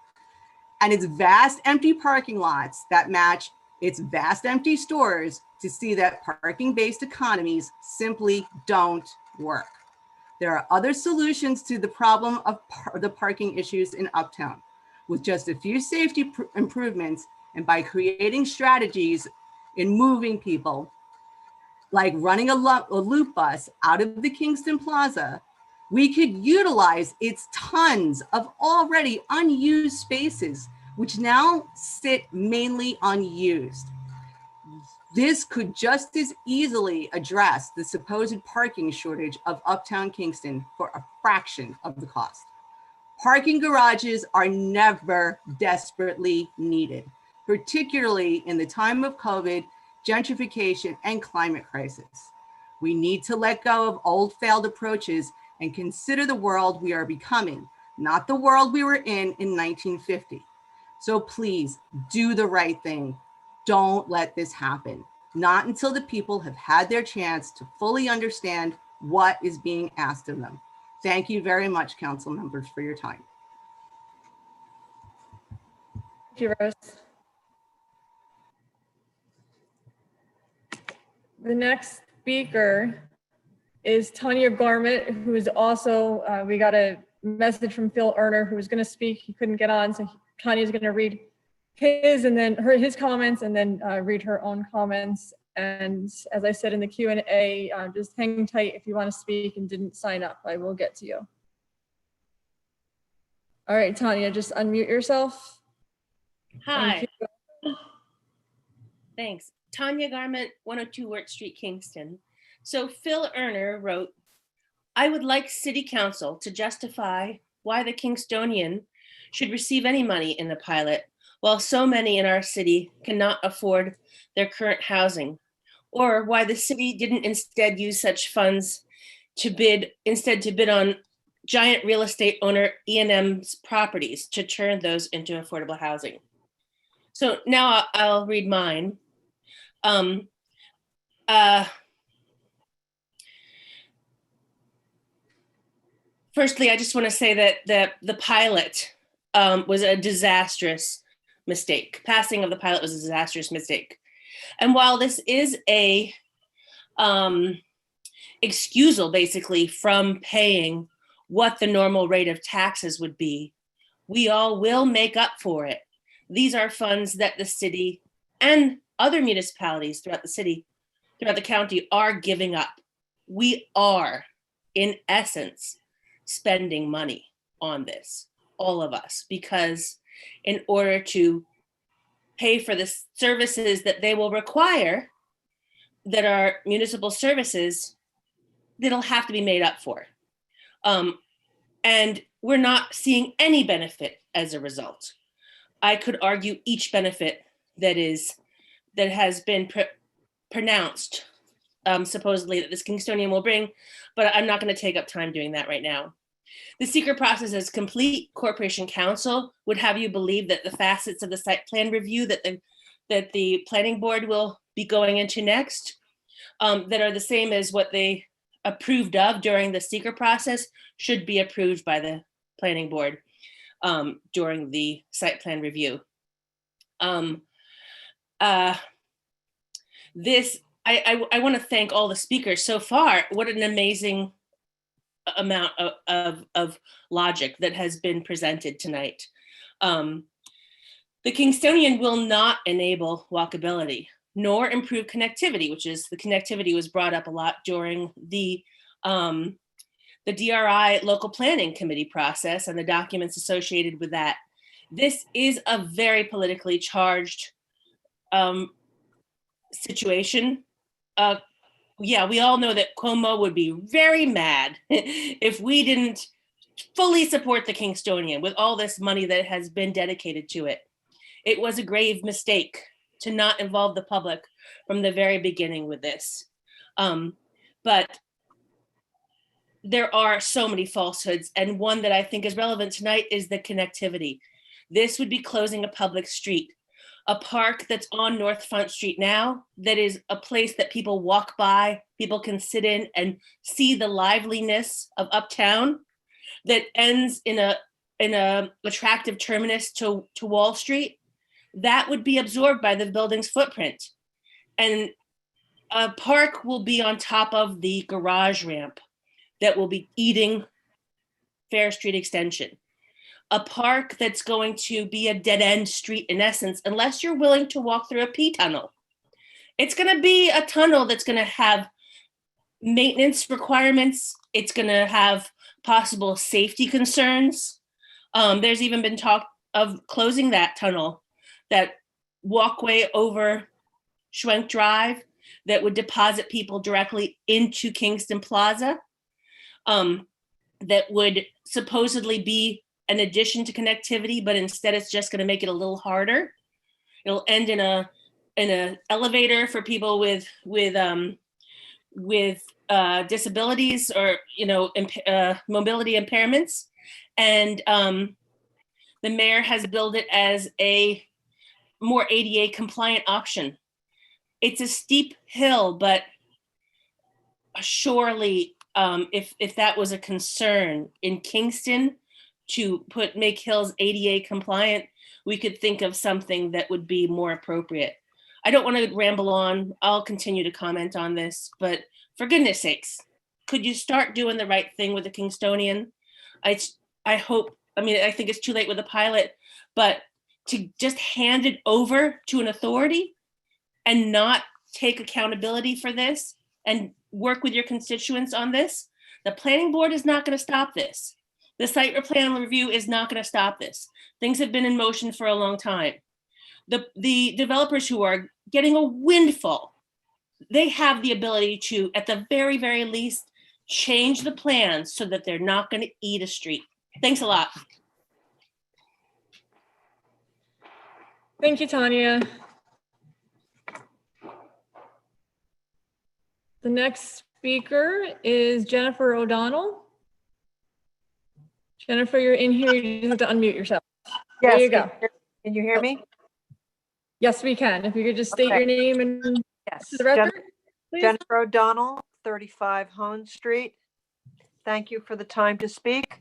and its vast empty parking lots that match its vast empty stores to see that parking-based economies simply don't work. There are other solutions to the problem of the parking issues in Uptown. With just a few safety improvements and by creating strategies in moving people, like running a loop bus out of the Kingston Plaza, we could utilize its tons of already unused spaces, which now sit mainly unused. This could just as easily address the supposed parking shortage of Uptown Kingston for a fraction of the cost. Parking garages are never desperately needed, particularly in the time of COVID, gentrification, and climate crisis. We need to let go of old failed approaches and consider the world we are becoming, not the world we were in 1950. So please do the right thing. Don't let this happen. Not until the people have had their chance to fully understand what is being asked of them. Thank you very much, council members, for your time. Thank you, Rose. The next speaker is Tanya Garment, who is also, we got a message from Phil Erner, who was going to speak. He couldn't get on, so Tanya's going to read his and then his comments and then read her own comments. And as I said in the Q&A, just hang tight if you want to speak and didn't sign up. I will get to you. All right, Tanya, just unmute yourself. Hi. Thanks. Tanya Garment, 102 Wirt Street, Kingston. So Phil Erner wrote, I would like City Council to justify why the Kingstonian should receive any money in the pilot, while so many in our city cannot afford their current housing, or why the city didn't instead use such funds to bid on giant real estate owner E&M's properties to turn those into affordable housing. So now I'll read mine. Firstly, I just want to say that the pilot was a disastrous mistake. Passing of the pilot was a disastrous mistake. And while this is a excusal basically from paying what the normal rate of taxes would be, we all will make up for it. These are funds that the city and other municipalities throughout the city, throughout the county are giving up. We are, in essence, spending money on this, all of us, because in order to pay for the services that they will require, that are municipal services, that'll have to be made up for. And we're not seeing any benefit as a result. I could argue each benefit that has been pronounced, supposedly, that this Kingstonian will bring, but I'm not going to take up time doing that right now. The secret process is complete. Corporation Council would have you believe that the facets of the site plan review that the planning board will be going into next, that are the same as what they approved of during the secret process, should be approved by the planning board during the site plan review. I want to thank all the speakers so far. What an amazing amount of logic that has been presented tonight. The Kingstonian will not enable walkability, nor improve connectivity, which is, the connectivity was brought up a lot during the DRI local planning committee process and the documents associated with that. This is a very politically charged situation. Yeah, we all know that Cuomo would be very mad if we didn't fully support the Kingstonian with all this money that has been dedicated to it. It was a grave mistake to not involve the public from the very beginning with this. But there are so many falsehoods, and one that I think is relevant tonight is the connectivity. This would be closing a public street, a park that's on North Front Street now, that is a place that people walk by, people can sit in and see the liveliness of uptown, that ends in a attractive terminus to Wall Street. That would be absorbed by the building's footprint. And a park will be on top of the garage ramp that will be eating Fair Street Extension. A park that's going to be a dead-end street in essence, unless you're willing to walk through a P-tunnel. It's gonna be a tunnel that's gonna have maintenance requirements. It's gonna have possible safety concerns. There's even been talk of closing that tunnel, that walkway over Schwenk Drive that would deposit people directly into Kingston Plaza, that would supposedly be an addition to connectivity, but instead it's just going to make it a little harder. It'll end in a elevator for people with disabilities or mobility impairments, and the mayor has billed it as a more ADA compliant option. It's a steep hill, but surely if that was a concern in Kingston to make hills ADA compliant, we could think of something that would be more appropriate. I don't want to ramble on. I'll continue to comment on this, but for goodness sakes, could you start doing the right thing with the Kingstonian? I think it's too late with the pilot, but to just hand it over to an authority and not take accountability for this and work with your constituents on this, the planning board is not going to stop this. The site plan review is not going to stop this. Things have been in motion for a long time. The developers who are getting a windfall, they have the ability to, at the very, very least, change the plans so that they're not going to eat a street. Thanks a lot. Thank you, Tanya. The next speaker is Jennifer O'Donnell. Jennifer, you're in here. You just have to unmute yourself. Yes, there you go. Can you hear me? Yes, we can. If you could just state Okay. your name and Yes. the record, please. Jennifer O'Donnell, 35 Hone Street. Thank you for the time to speak.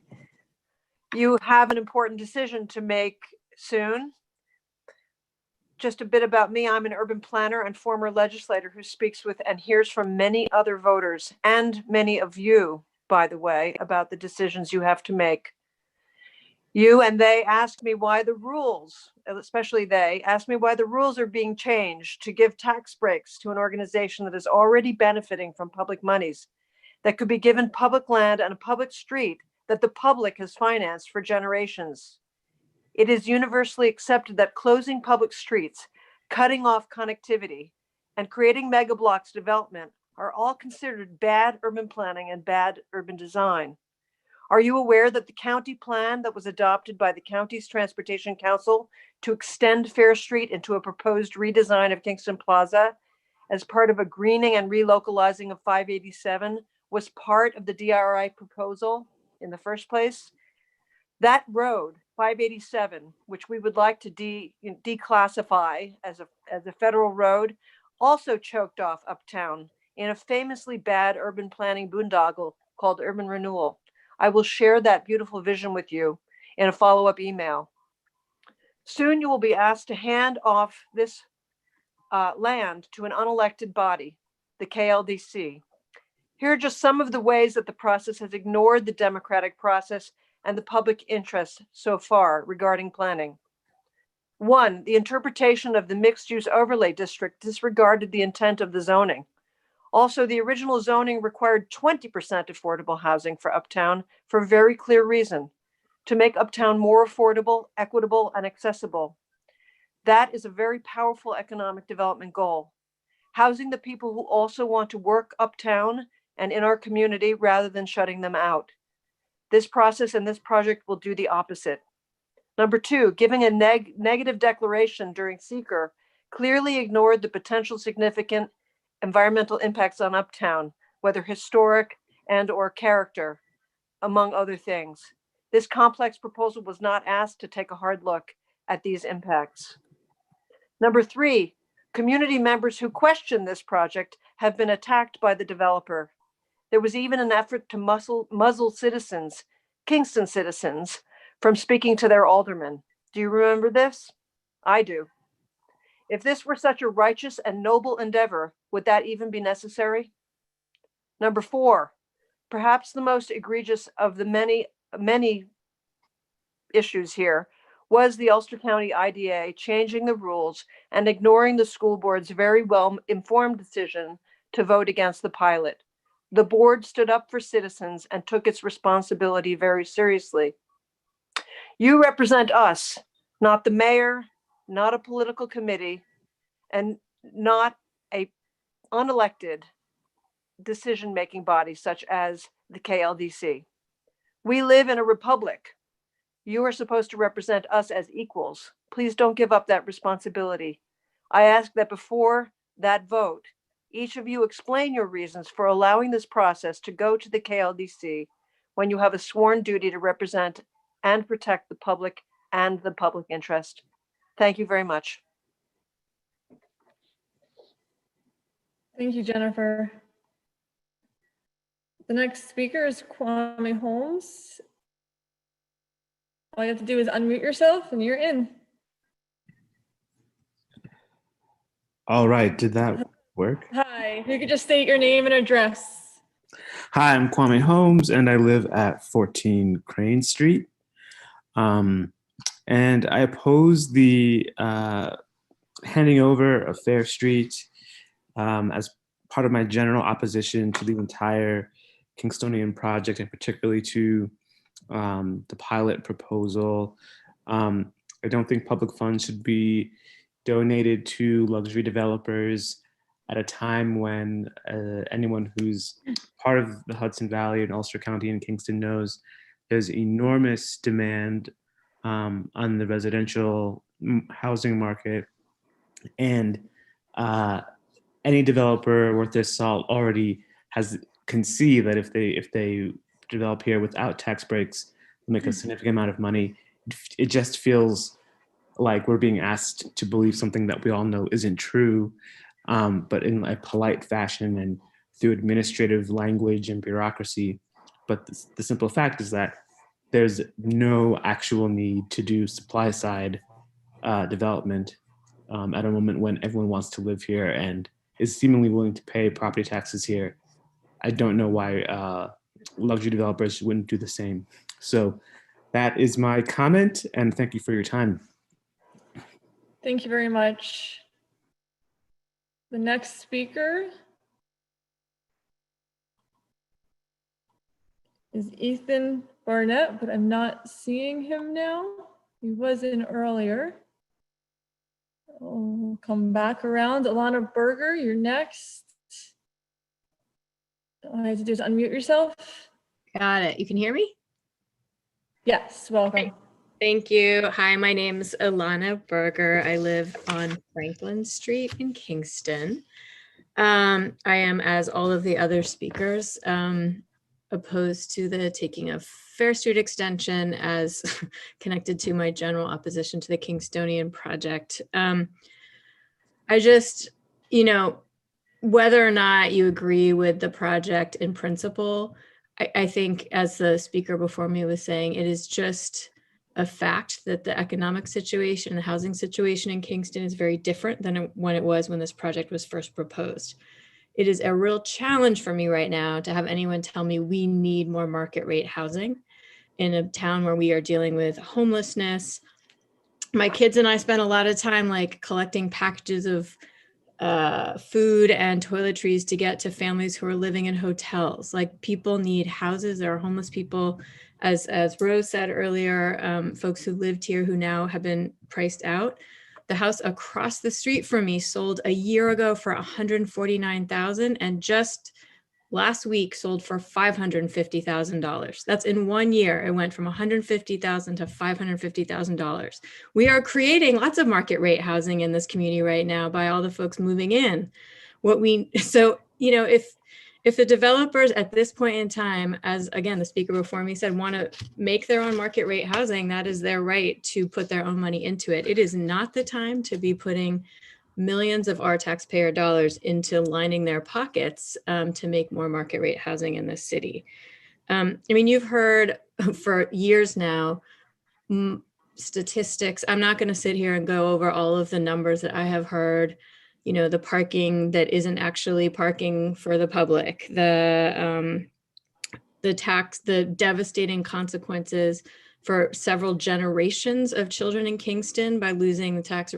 You have an important decision to make soon. Just a bit about me. I'm an urban planner and former legislator who speaks with and hears from many other voters and many of you, by the way, about the decisions you have to make. You and they asked me why the rules, especially they, asked me why the rules are being changed to give tax breaks to an organization that is already benefiting from public monies that could be given public land and a public street that the public has financed for generations. It is universally accepted that closing public streets, cutting off connectivity, and creating mega blocks development are all considered bad urban planning and bad urban design. Are you aware that the county plan that was adopted by the county's Transportation Council to extend Fair Street into a proposed redesign of Kingston Plaza as part of a greening and relocalizing of 587 was part of the DRI proposal in the first place? That road, 587, which we would like to declassify as a federal road, also choked off Uptown in a famously bad urban planning boondoggle called urban renewal. I will share that beautiful vision with you in a follow-up email. Soon you will be asked to hand off this land to an unelected body, the KLDC. Here are just some of the ways that the process has ignored the democratic process and the public interest so far regarding planning. 1, the interpretation of the mixed-use overlay district disregarded the intent of the zoning. Also, the original zoning required 20% affordable housing for Uptown for a very clear reason: to make Uptown more affordable, equitable, and accessible. That is a very powerful economic development goal. Housing the people who also want to work Uptown and in our community rather than shutting them out. This process and this project will do the opposite. Number 2, giving a negative declaration during seeker clearly ignored the potential significant environmental impacts on Uptown, whether historic and or character, among other things. This complex proposal was not asked to take a hard look at these impacts. Number 3, community members who question this project have been attacked by the developer. There was even an effort to muzzle citizens, Kingston citizens, from speaking to their aldermen. Do you remember this? I do. If this were such a righteous and noble endeavor, would that even be necessary? Number 4, perhaps the most egregious of the many issues here was the Ulster County IDA changing the rules and ignoring the school board's very well-informed decision to vote against the pilot. The board stood up for citizens and took its responsibility very seriously. You represent us, not the mayor, not a political committee, and not a unelected decision-making body such as the KLDC. We live in a republic. You are supposed to represent us as equals. Please don't give up that responsibility. I ask that before that vote, each of you explain your reasons for allowing this process to go to the KLDC when you have a sworn duty to represent and protect the public and the public interest. Thank you very much. Thank you, Jennifer. The next speaker is Kwame Holmes. All you have to do is unmute yourself and you're in. All right, did that work? Hi, you could just state your name and address. Hi, I'm Kwame Holmes and I live at 14 Crane Street. And I oppose the handing over of Fair Street as part of my general opposition to the entire Kingstonian project, and particularly to the pilot proposal. I don't think public funds should be donated to luxury developers at a time when anyone who's part of the Hudson Valley and Ulster County and Kingston knows there's enormous demand on the residential housing market, and any developer worth their salt already can see that if they develop here without tax breaks, they'll make a significant amount of money. It just feels like we're being asked to believe something that we all know isn't true, but in a polite fashion and through administrative language and bureaucracy. But the simple fact is that there's no actual need to do supply side development at a moment when everyone wants to live here and is seemingly willing to pay property taxes here. I don't know why luxury developers wouldn't do the same. So That is my comment, and thank you for your time. Thank you very much. The next speaker is Ethan Barnett, but I'm not seeing him now. He was in earlier. I'll come back around. Alana Berger, you're next. All I have to do is unmute yourself. Got it. You can hear me? Yes, welcome. Thank you. Hi, my name's Alana Berger. I live on Franklin Street in Kingston. I am, as all of the other speakers, opposed to the taking of Fair Street extension as connected to my general opposition to the Kingstonian project. I just, whether or not you agree with the project in principle, I think, as the speaker before me was saying, it is just a fact that the economic situation, the housing situation in Kingston is very different than when it was when this project was first proposed. It is a real challenge for me right now to have anyone tell me we need more market rate housing in a town where we are dealing with homelessness. My kids and I spent a lot of time collecting packages of food and toiletries to get to families who are living in hotels. People need houses. There are homeless people, as Rose said earlier, folks who lived here who now have been priced out. The house across the street from me sold a year ago for $149,000 and just last week sold for $550,000. That's in 1 year. It went from $150,000 to $550,000. We are creating lots of market rate housing in this community right now by all the folks moving in. If the developers at this point in time, as again, the speaker before me said, want to make their own market rate housing, that is their right to put their own money into it. It is not the time to be putting millions of our taxpayer dollars into lining their pockets to make more market rate housing in this city. You've heard for years now statistics. I'm not going to sit here and go over all of the numbers that I have heard. The parking that isn't actually parking for the public, the devastating consequences for several generations of children in Kingston by losing the tax,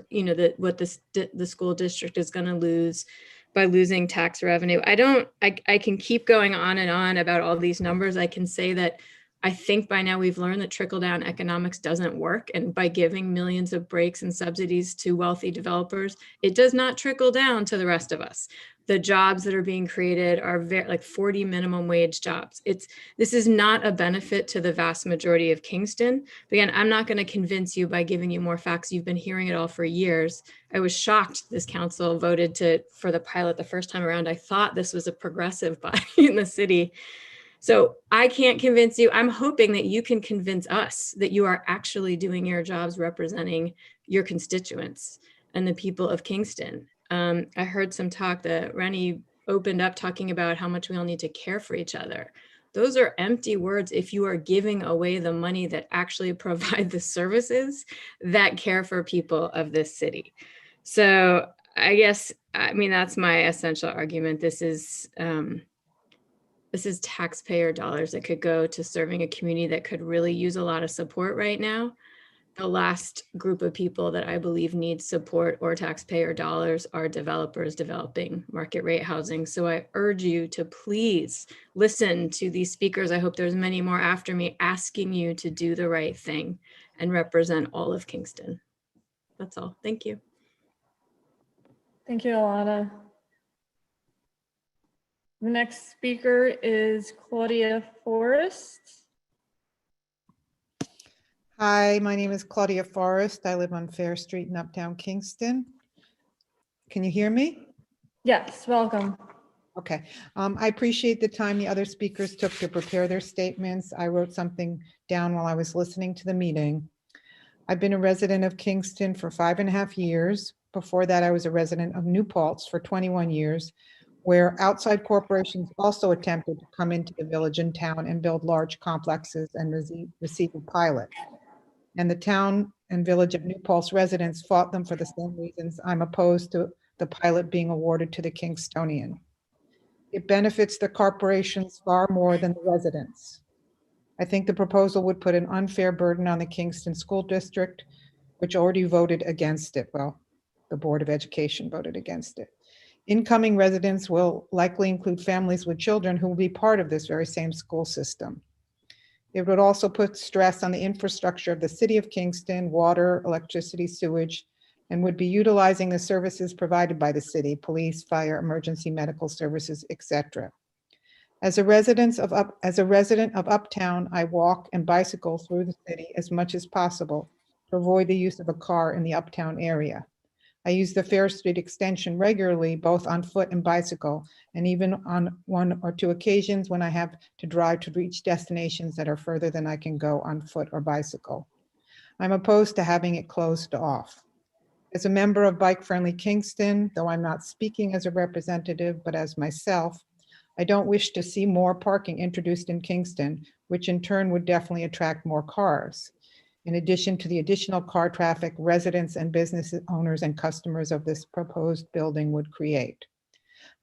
what the school district is going to lose by losing tax revenue. I can keep going on and on about all these numbers. I can say that I think by now we've learned that trickle-down economics doesn't work. And by giving millions of breaks and subsidies to wealthy developers, it does not trickle down to the rest of us. The jobs that are being created are 40 minimum wage jobs. This is not a benefit to the vast majority of Kingston. But again, I'm not going to convince you by giving you more facts. You've been hearing it all for years. I was shocked this council voted for the pilot the first time around. I thought this was a progressive body in the city. So I can't convince you. I'm hoping that you can convince us that you are actually doing your jobs representing your constituents and the people of Kingston. I heard some talk that Rennie opened up talking about how much we all need to care for each other. Those are empty words if you are giving away the money that actually provide the services that care for people of this city. So I guess, that's my essential argument. This is taxpayer dollars that could go to serving a community that could really use a lot of support right now. The last group of people that I believe need support or taxpayer dollars are developers developing market rate housing. So I urge you to please listen to these speakers. I hope there's many more after me asking you to do the right thing and represent all of Kingston. That's all. Thank you. Thank you, Alana. The next speaker is Claudia Forrest. Hi, my name is Claudia Forrest. I live on Fair Street in Uptown Kingston. Can you hear me? Yes, welcome. Okay. I appreciate the time the other speakers took to prepare their statements. I wrote something down while I was listening to the meeting. I've been a resident of Kingston for 5.5 years. Before that, I was a resident of New Paltz for 21 years, where outside corporations also attempted to come into the village and town and build large complexes and receive a pilot. And the town and village of New Paltz residents fought them for the same reasons I'm opposed to the pilot being awarded to the Kingstonian. It benefits the corporations far more than the residents. I think the proposal would put an unfair burden on the Kingston School District, which already voted against it. Well, the Board of Education voted against it. Incoming residents will likely include families with children who will be part of this very same school system. It would also put stress on the infrastructure of the city of Kingston, water, electricity, sewage, and would be utilizing the services provided by the city, police, fire, emergency medical services, etc. As a resident of Uptown, I walk and bicycle through the city as much as possible to avoid the use of a car in the Uptown area. I use the Fair Street extension regularly, both on foot and bicycle, and even on 1 or 2 occasions when I have to drive to reach destinations that are further than I can go on foot or bicycle. I'm opposed to having it closed off. As a member of Bike Friendly Kingston, though I'm not speaking as a representative, but as myself, I don't wish to see more parking introduced in Kingston, which in turn would definitely attract more cars. In addition to the additional car traffic residents and business owners and customers of this proposed building would create.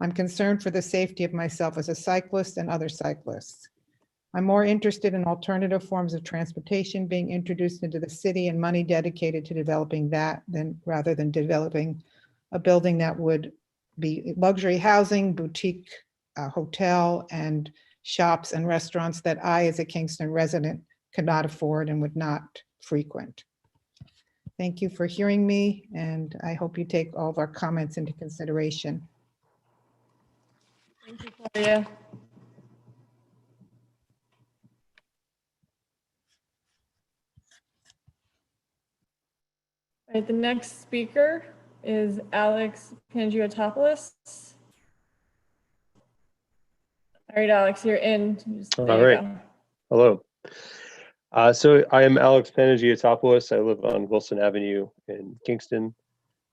I'm concerned for the safety of myself as a cyclist and other cyclists. I'm more interested in alternative forms of transportation being introduced into the city and money dedicated to developing that rather than developing a building that would be luxury housing, boutique hotel, and shops and restaurants that I, as a Kingston resident, could not afford and would not frequent. Thank you for hearing me, and I hope you take all of our comments into consideration. Thank you, Claudia. All right, the next speaker is Alex Pangiotopoulos. All right, Alex, you're in. All right. Hello. So I am Alex Pangiotopoulos. I live on Wilson Avenue in Kingston.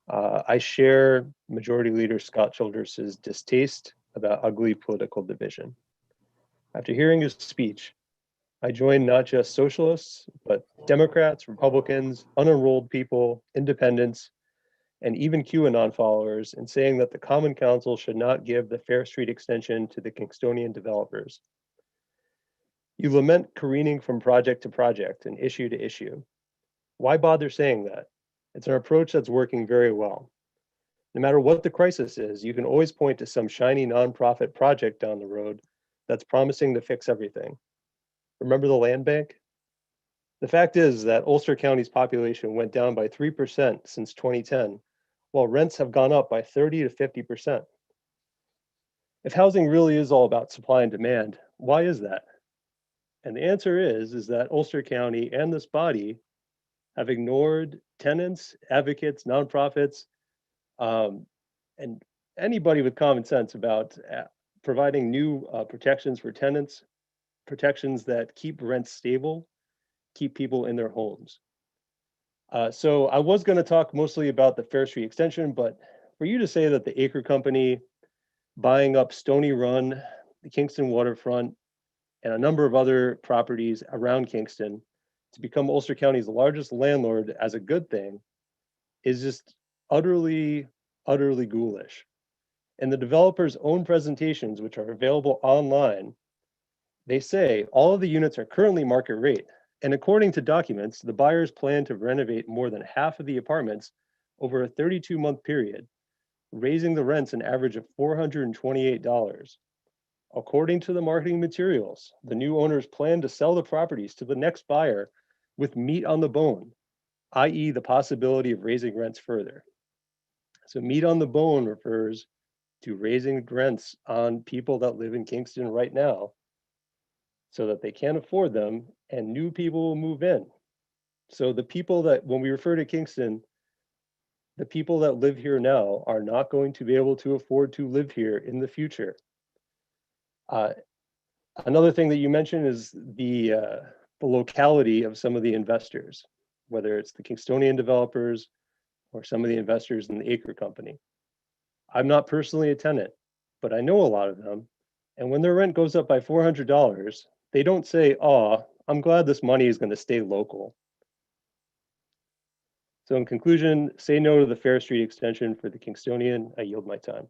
I share Majority Leader Scott Childress's distaste about ugly political division. After hearing his speech, I joined not just socialists, but Democrats, Republicans, unenrolled people, independents, and even QAnon followers in saying that the Common Council should not give the Fair Street extension to the Kingstonian developers. You lament careening from project to project and issue to issue. Why bother saying that? It's an approach that's working very well. No matter what the crisis is, you can always point to some shiny nonprofit project down the road that's promising to fix everything. Remember the land bank? The fact is that Ulster County's population went down by 3% since 2010, while rents have gone up by 30 to 50%. If housing really is all about supply and demand, why is that? And the answer is that Ulster County and this body have ignored tenants, advocates, nonprofits, and anybody with common sense about providing new protections for tenants, protections that keep rents stable, keep people in their homes. So I was going to talk mostly about the Fair Street extension, but for you to say that the Acre Company buying up Stony Run, the Kingston waterfront, and a number of other properties around Kingston to become Ulster County's largest landlord as a good thing is just utterly, utterly ghoulish. In the developer's own presentations, which are available online, they say all of the units are currently market rate. And according to documents, the buyers plan to renovate more than half of the apartments over a 32-month period, raising the rents an average of $428. According to the marketing materials, the new owners plan to sell the properties to the next buyer with meat on the bone, i.e. the possibility of raising rents further. So meat on the bone refers to raising rents on people that live in Kingston right now so that they can't afford them and new people will move in. So the people that, when we refer to Kingston, the people that live here now are not going to be able to afford to live here in the future. Another thing that you mentioned is the locality of some of the investors, whether it's the Kingstonian developers or some of the investors in the Acre Company. I'm not personally a tenant, but I know a lot of them. And when their rent goes up by $400, they don't say, "Oh, I'm glad this money is going to stay local." So in conclusion, say no to the Fair Street extension for the Kingstonian. I yield my time.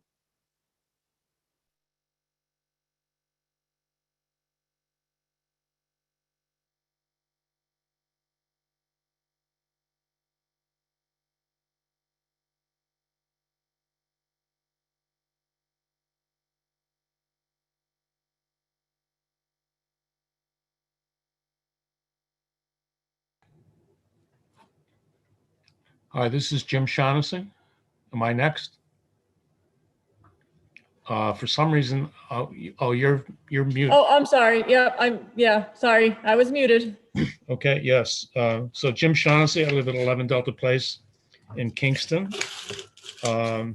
Hi, this is Jim Shaughnessy. Am I next? For some reason, you're muted. Oh, I'm sorry. Yeah, sorry. I was muted. Okay, yes. So Jim Shaughnessy, I live at 11 Delta Place in Kingston. I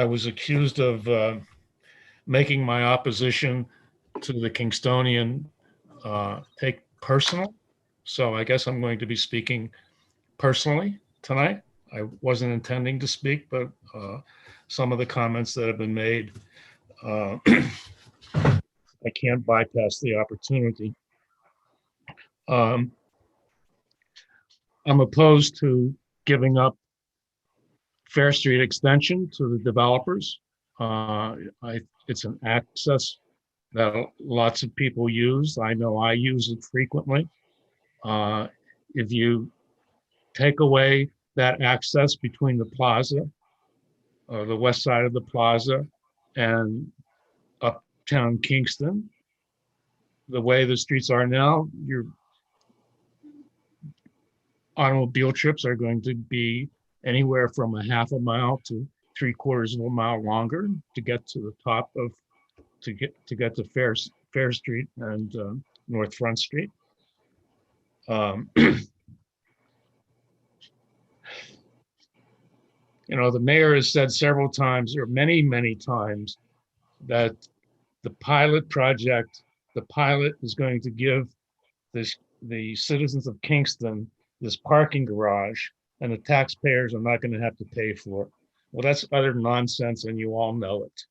was accused of making my opposition to the Kingstonian take personal. So I guess I'm going to be speaking personally tonight. I wasn't intending to speak, but some of the comments that have been made, I can't bypass the opportunity. I'm opposed to giving up Fair Street extension to the developers. It's an access that lots of people use. I know I use it frequently. If you take away that access between the plaza, the west side of the plaza, and uptown Kingston, the way the streets are now, your automobile trips are going to be anywhere from a half a mile to 3/4 of a mile longer to get to the top of to get to Fair Street and North Front Street. You know, the mayor has said several times, or many times, that the pilot is going to give the citizens of Kingston this parking garage, and the taxpayers are not going to have to pay for it. Well, that's utter nonsense, and you all know it.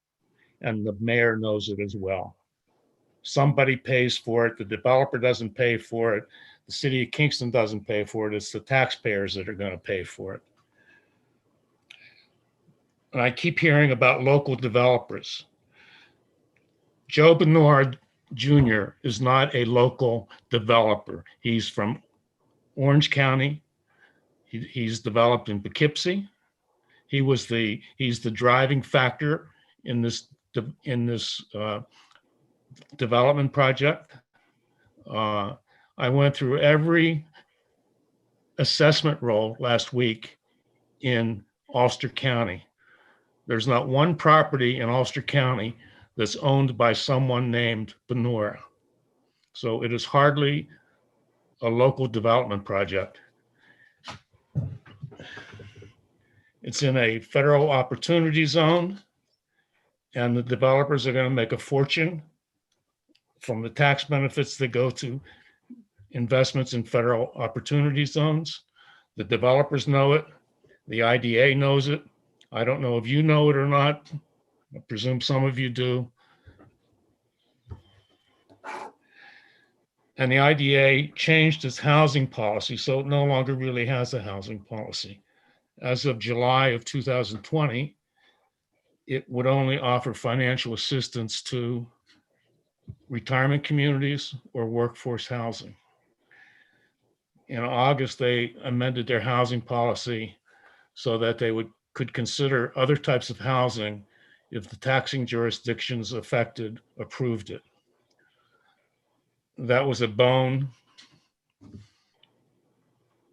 And the mayor knows it as well. Somebody pays for it. The developer doesn't pay for it. The city of Kingston doesn't pay for it. It's the taxpayers that are going to pay for it. And I keep hearing about local developers. Joe Bernard Jr. is not a local developer. He's from Orange County. He's developed in Poughkeepsie. He's the driving factor in this development project. I went through every assessment roll last week in Ulster County. There's not one property in Ulster County that's owned by someone named Benora. So it is hardly a local development project. It's in a federal opportunity zone, and the developers are going to make a fortune from the tax benefits that go to investments in federal opportunity zones. The developers know it. The IDA knows it. I don't know if you know it or not. I presume some of you do. And the IDA changed its housing policy, so it no longer really has a housing policy. As of July of 2020, it would only offer financial assistance to retirement communities or workforce housing. In August, they amended their housing policy so that they could consider other types of housing if the taxing jurisdictions affected approved it. That was a bone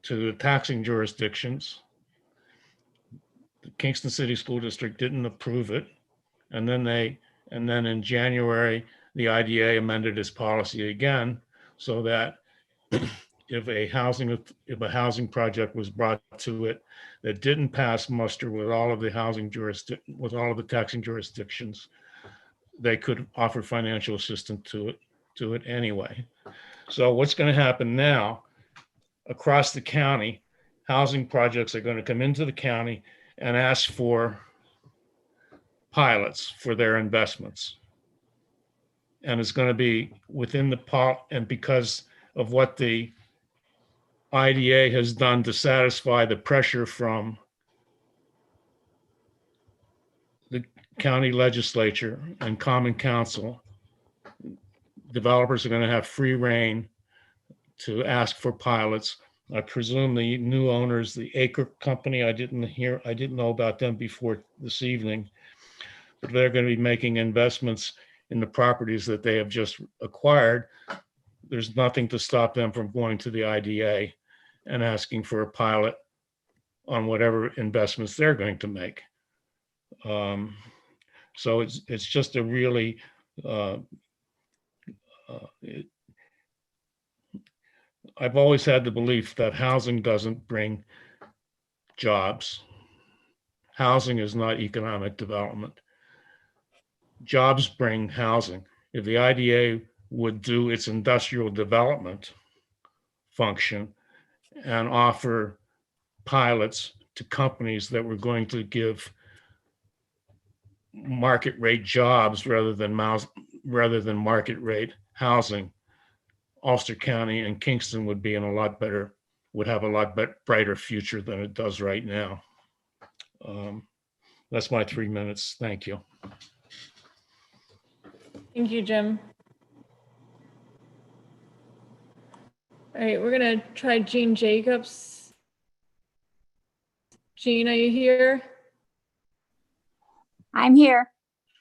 to the taxing jurisdictions. The Kingston City School District didn't approve it. And then in January, the IDA amended its policy again so that if a housing project was brought to it that didn't pass muster with all of the taxing jurisdictions, they could offer financial assistance to it anyway. So what's going to happen now across the county, housing projects are going to come into the county and ask for pilots for their investments. And it's going to be within the pot, and because of what the IDA has done to satisfy the pressure from the county legislature and common council, developers are going to have free rein to ask for pilots. I presume the new owners, the Acre Company, I didn't know about them before this evening, but they're going to be making investments in the properties that they have just acquired. There's nothing to stop them from going to the IDA and asking for a pilot on whatever investments they're going to make. So it's just a really, I've always had the belief that housing doesn't bring jobs. Housing is not economic development. Jobs bring housing. If the IDA would do its industrial development function and offer pilots to companies that were going to give market rate jobs rather than market rate housing, Ulster County and Kingston would be in a lot better, would have a lot brighter future than it does right now. That's my 3 minutes. Thank you. Thank you, Jim. All right, we're gonna try Jean Jacobs. Jean, are you here? I'm here.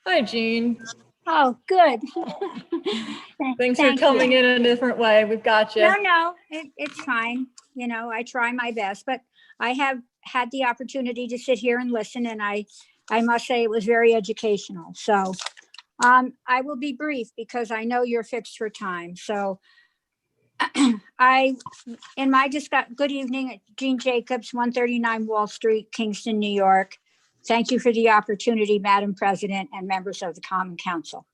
Hi, Jean. Oh, good. Thanks for Thank coming you. in a different way. We've got you. No, it's fine. You know, I try my best, but I have had the opportunity to sit here and listen, and I must say it was very educational. So I will be brief because I know you're fixed for time. So good evening, Jean Jacobs, 139 Wall Street, Kingston, New York. Thank you for the opportunity, Madam President and members of the Common Council.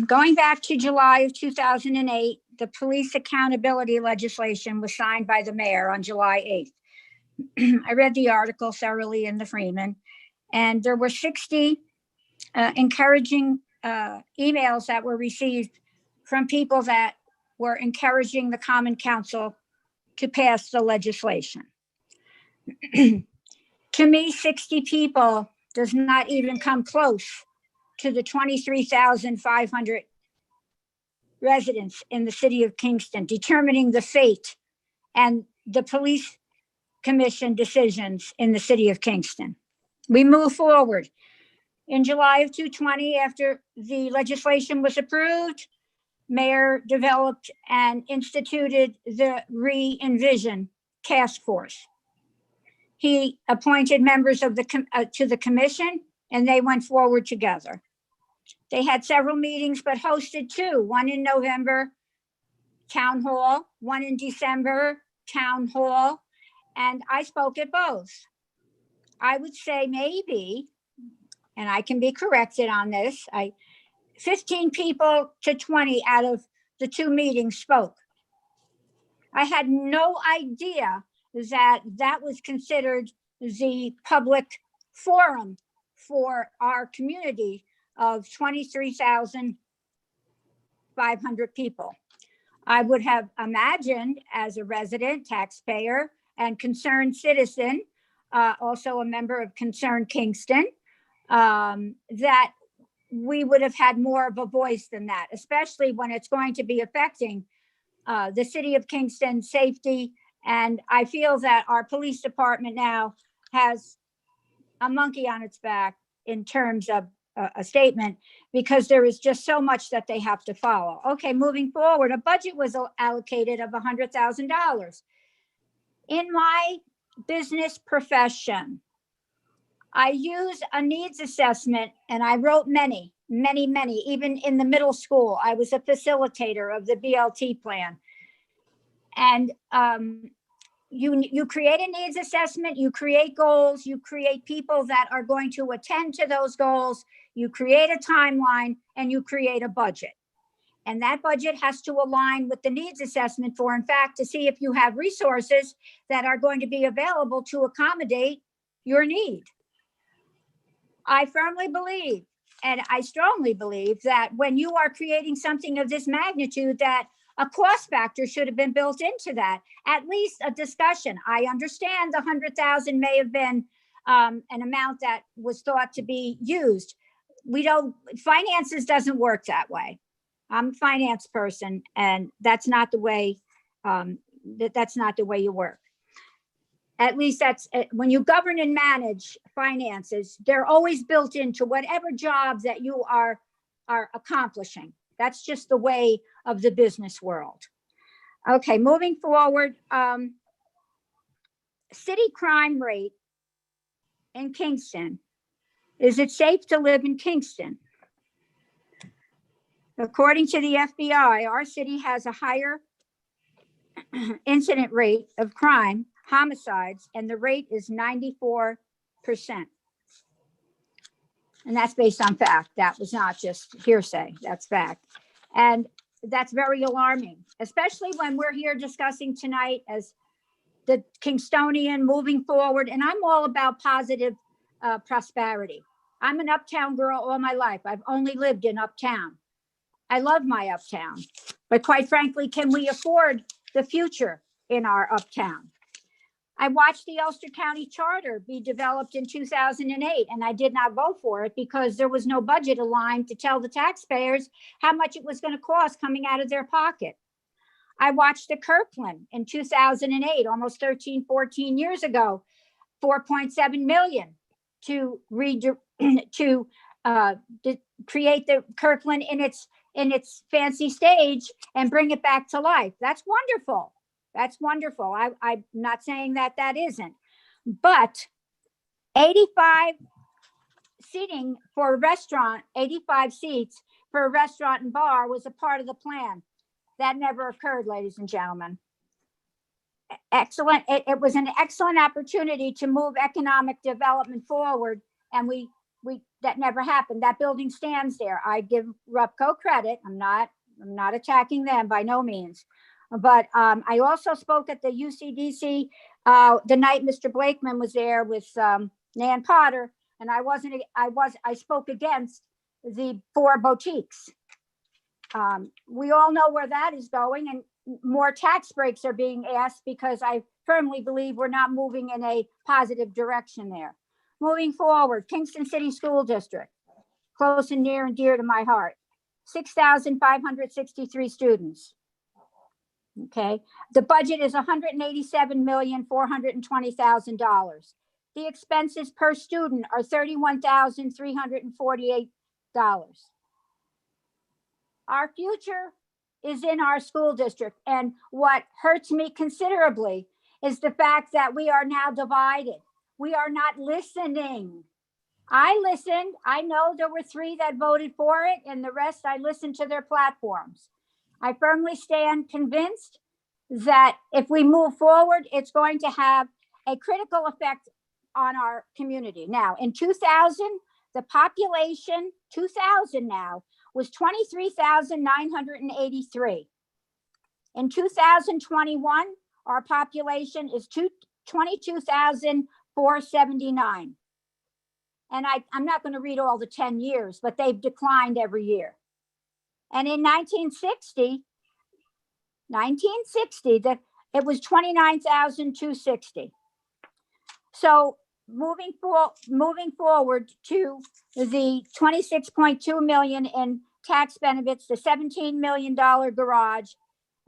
Going back to July of 2008, the police accountability legislation was signed by the mayor on July 8th. I read the article thoroughly in the Freeman, and there were 60 encouraging emails that were received from people that were encouraging the Common Council to pass the legislation. To me, 60 people does not even come close to the 23,500 residents in the city of Kingston, determining the fate and the police commission decisions in the city of Kingston. We move forward. In July of 2020, after the legislation was approved, Mayor developed and instituted the Re-Envision Task Force. He appointed members of to the commission, and they went forward together. They had several meetings, but hosted two, one in November, town hall, one in December, town hall, and I spoke at both. I would say maybe, and I can be corrected on this, 15 people to 20 out of the two meetings spoke. I had no idea that was considered the public forum for our community of 23,500 people. I would have imagined as a resident, taxpayer, and concerned citizen, also a member of Concerned Kingston, that we would have had more of a voice than that, especially when it's going to be affecting the city of Kingston safety. And I feel that our police department now has a monkey on its back in terms of a statement, because there is just so much that they have to follow. Okay, moving forward, a budget was allocated of $100,000. In my business profession, I use a needs assessment, and I wrote many, even in the middle school. I was a facilitator of the BLT plan. And you create a needs assessment, you create goals, you create people that are going to attend to those goals, you create a timeline, and you create a budget. And that budget has to align with the needs assessment for, in fact, to see if you have resources that are going to be available to accommodate your need. I firmly believe, and I strongly believe, that when you are creating something of this magnitude, that a cost factor should have been built into that, at least a discussion. I understand the 100,000 may have been an amount that was thought to be used. Finances doesn't work that way. I'm a finance person, and that's not the way, that's not the way you work. At least that's when you govern and manage finances, they're always built into whatever jobs that you are accomplishing. That's just the way of the business world. Okay, moving forward, city crime rate in Kingston. Is it safe to live in Kingston? According to the FBI, our city has a higher incident rate of crime, homicides, and the rate is 94%. And that's based on fact. That was not just hearsay, that's fact. And that's very alarming, especially when we're here discussing tonight as the Kingstonian moving forward. And I'm all about positive prosperity. I'm an uptown girl all my life. I've only lived in uptown. I love my uptown, but quite frankly, can we afford the future in our uptown? I watched the Ulster County Charter be developed in 2008, and I did not vote for it because there was no budget aligned to tell the taxpayers how much it was going to cost coming out of their pocket. I watched the Kirkland in 2008, almost 13, 14 years ago, 4.7 million to create the Kirkland in its fancy stage and bring it back to life. That's wonderful. That's wonderful. I'm not saying that isn't, but 85 seating for a restaurant, 85 seats for a restaurant and bar was a part of the plan. That never occurred, ladies and gentlemen. Excellent. It was an excellent opportunity to move economic development forward, and that never happened. That building stands there. I give Rupco credit. I'm not attacking them by no means. But I also spoke at the UCDC the night Mr. Blakeman was there with Nan Potter, and I spoke against the 4 boutiques. We all know where that is going, and more tax breaks are being asked because I firmly believe we're not moving in a positive direction there. Moving forward, Kingston City School District, close and near and dear to my heart, 6,563 students. Okay, the budget is $187,420,000. The expenses per student are $31,348. Our future is in our school district, and what hurts me considerably is the fact that we are now divided. We are not listening. I listened. I know there were 3 that voted for it, and the rest I listened to their platforms. I firmly stand convinced that if we move forward, it's going to have a critical effect on our community. Now, in 2000, the population, 2000 now, was 23,983. In 2021, our population is 22,479. And I'm not going to read all the 10 years, but they've declined every year. And in 1960, it was 29,260. So moving forward to the 26.2 million in tax benefits, the $17 million garage,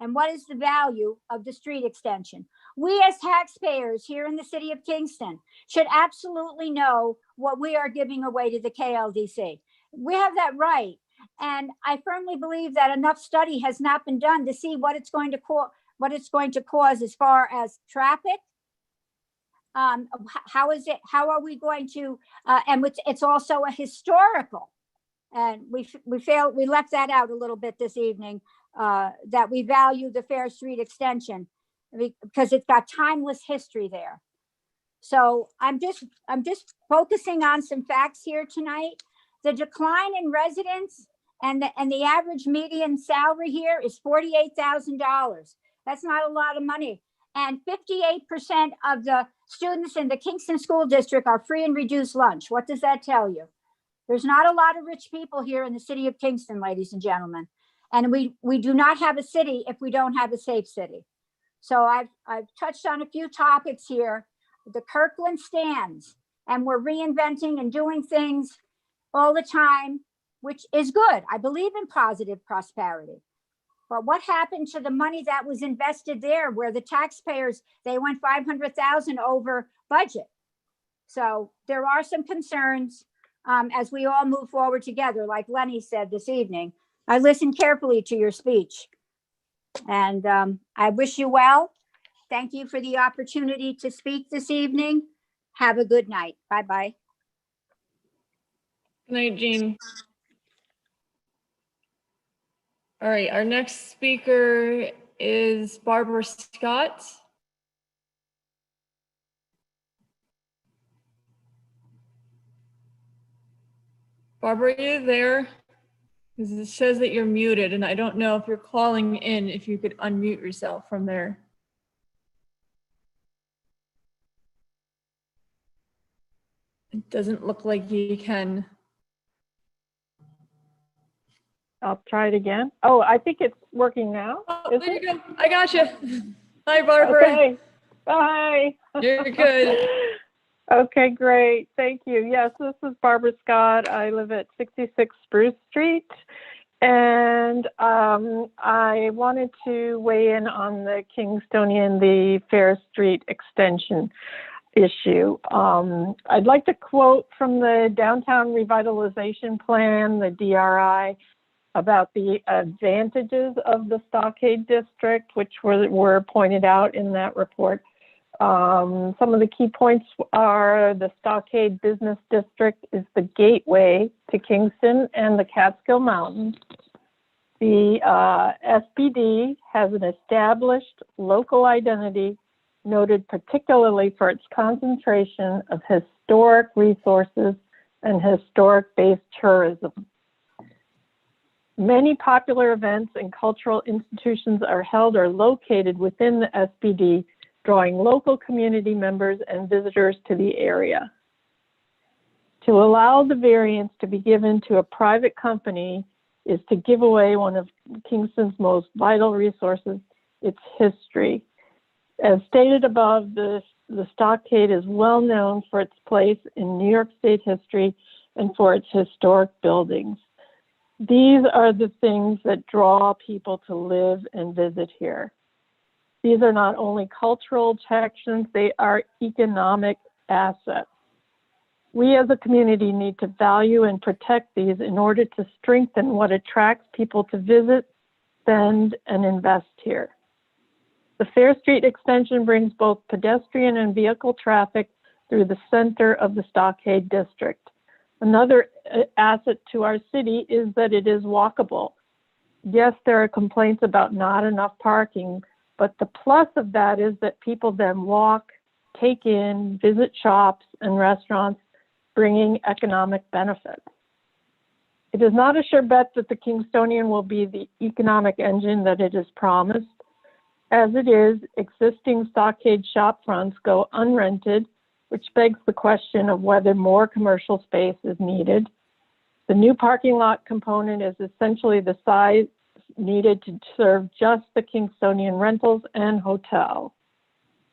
and what is the value of the street extension? We as taxpayers here in the city of Kingston should absolutely know what we are giving away to the KLDC. We have that right. And I firmly believe that enough study has not been done to see what it's going to cause as far as traffic. How are we going to, and it's also a historical, and we left that out a little bit this evening, that we value the Fair Street extension because it's got timeless history there. So I'm just focusing on some facts here tonight. The decline in residents and the average median salary here is $48,000. That's not a lot of money. And 58% of the students in the Kingston School District are free and reduced lunch. What does that tell you? There's not a lot of rich people here in the city of Kingston, ladies and gentlemen. And we do not have a city if we don't have a safe city. So I've touched on a few topics here. The Kirkland stands, and we're reinventing and doing things all the time, which is good. I believe in positive prosperity. But what happened to the money that was invested there where the taxpayers, they went 500,000 over budget? So there are some concerns as we all move forward together, like Lenny said this evening. I listened carefully to your speech. And I wish you well. Thank you for the opportunity to speak this evening. Have a good night. Bye-bye. Good night, Jean. All right, our next speaker is Barbara Scott. Barbara, are you there? Because it says that you're muted, and I don't know if you're calling in, if you could unmute yourself from there. It doesn't look like you can. I'll try it again. Oh, I think it's working now. Oh, there you go. I got you. Hi, Barbara. Okay. Bye. You're good. Okay, great. Thank you. Yes, this is Barbara Scott. I live at 66 Spruce Street. And I wanted to weigh in on the Kingstonian, the Fair Street extension issue. I'd like to quote from the Downtown Revitalization Plan, the DRI, about the advantages of the Stockade District, which were pointed out in that report. Some of the key points are the Stockade Business District is the gateway to Kingston and the Catskill Mountains. The SBD has an established local identity noted particularly for its concentration of historic resources and historic-based tourism. Many popular events and cultural institutions are held or located within the SBD, drawing local community members and visitors to the area. To allow the variance to be given to a private company is to give away one of Kingston's most vital resources, its history. As stated above, the Stockade is well known for its place in New York State history and for its historic buildings. These are the things that draw people to live and visit here. These are not only cultural attractions, they are economic assets. We as a community need to value and protect these in order to strengthen what attracts people to visit, spend, and invest here. The Fair Street extension brings both pedestrian and vehicle traffic through the center of the Stockade District. Another asset to our city is that it is walkable. Yes, there are complaints about not enough parking, but the plus of that is that people then walk, take in, visit shops and restaurants, bringing economic benefits. It is not a sure bet that the Kingstonian will be the economic engine that it is promised. As it is, existing Stockade shop fronts go unrented, which begs the question of whether more commercial space is needed. The new parking lot component is essentially the size needed to serve just the Kingstonian rentals and hotel.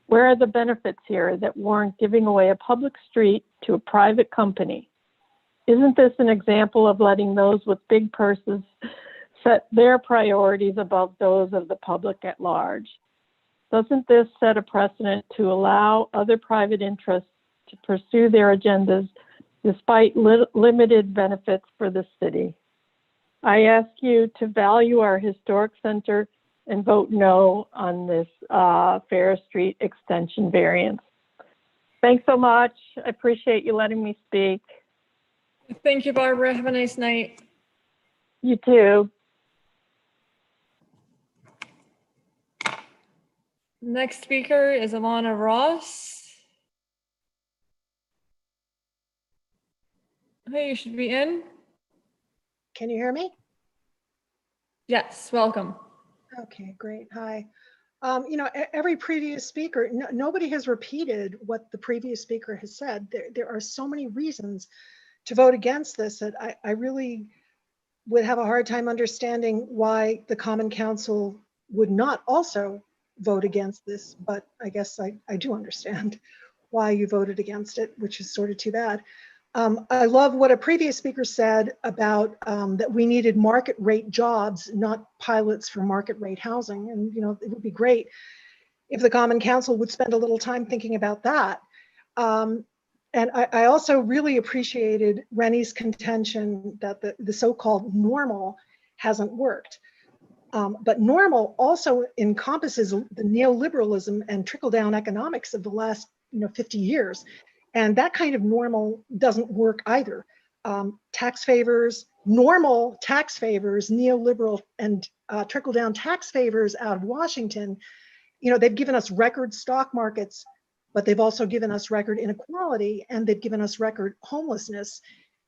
Where are the benefits here that warrant giving away a public street to a private company? Isn't this an example of letting those with big purses set their priorities above those of the public at large? Doesn't this set a precedent to allow other private interests to pursue their agendas despite limited benefits for the city? I ask you to value our historic center and vote no on this Fair Street extension variance. Thanks so much. I appreciate you letting me speak. Thank you, Barbara. Have a nice night. You too. Next speaker is Alana Ross. Hey, you should be in. Can you hear me? Yes, welcome. Okay, great. Hi. Every previous speaker, nobody has repeated what the previous speaker has said. There are so many reasons to vote against this that I really would have a hard time understanding why the Common Council would not also vote against this, but I guess I do understand why you voted against it, which is sort of too bad. I love what a previous speaker said about that we needed market rate jobs, not pilots for market rate housing. And, it would be great if the Common Council would spend a little time thinking about that. And I also really appreciated Rennie's contention that the so-called normal hasn't worked. But normal also encompasses the neoliberalism and trickle-down economics of the last 50 years. And that kind of normal doesn't work either. Tax favors, normal tax favors, neoliberal and trickle-down tax favors out of Washington, they've given us record stock markets, but they've also given us record inequality, and they've given us record homelessness.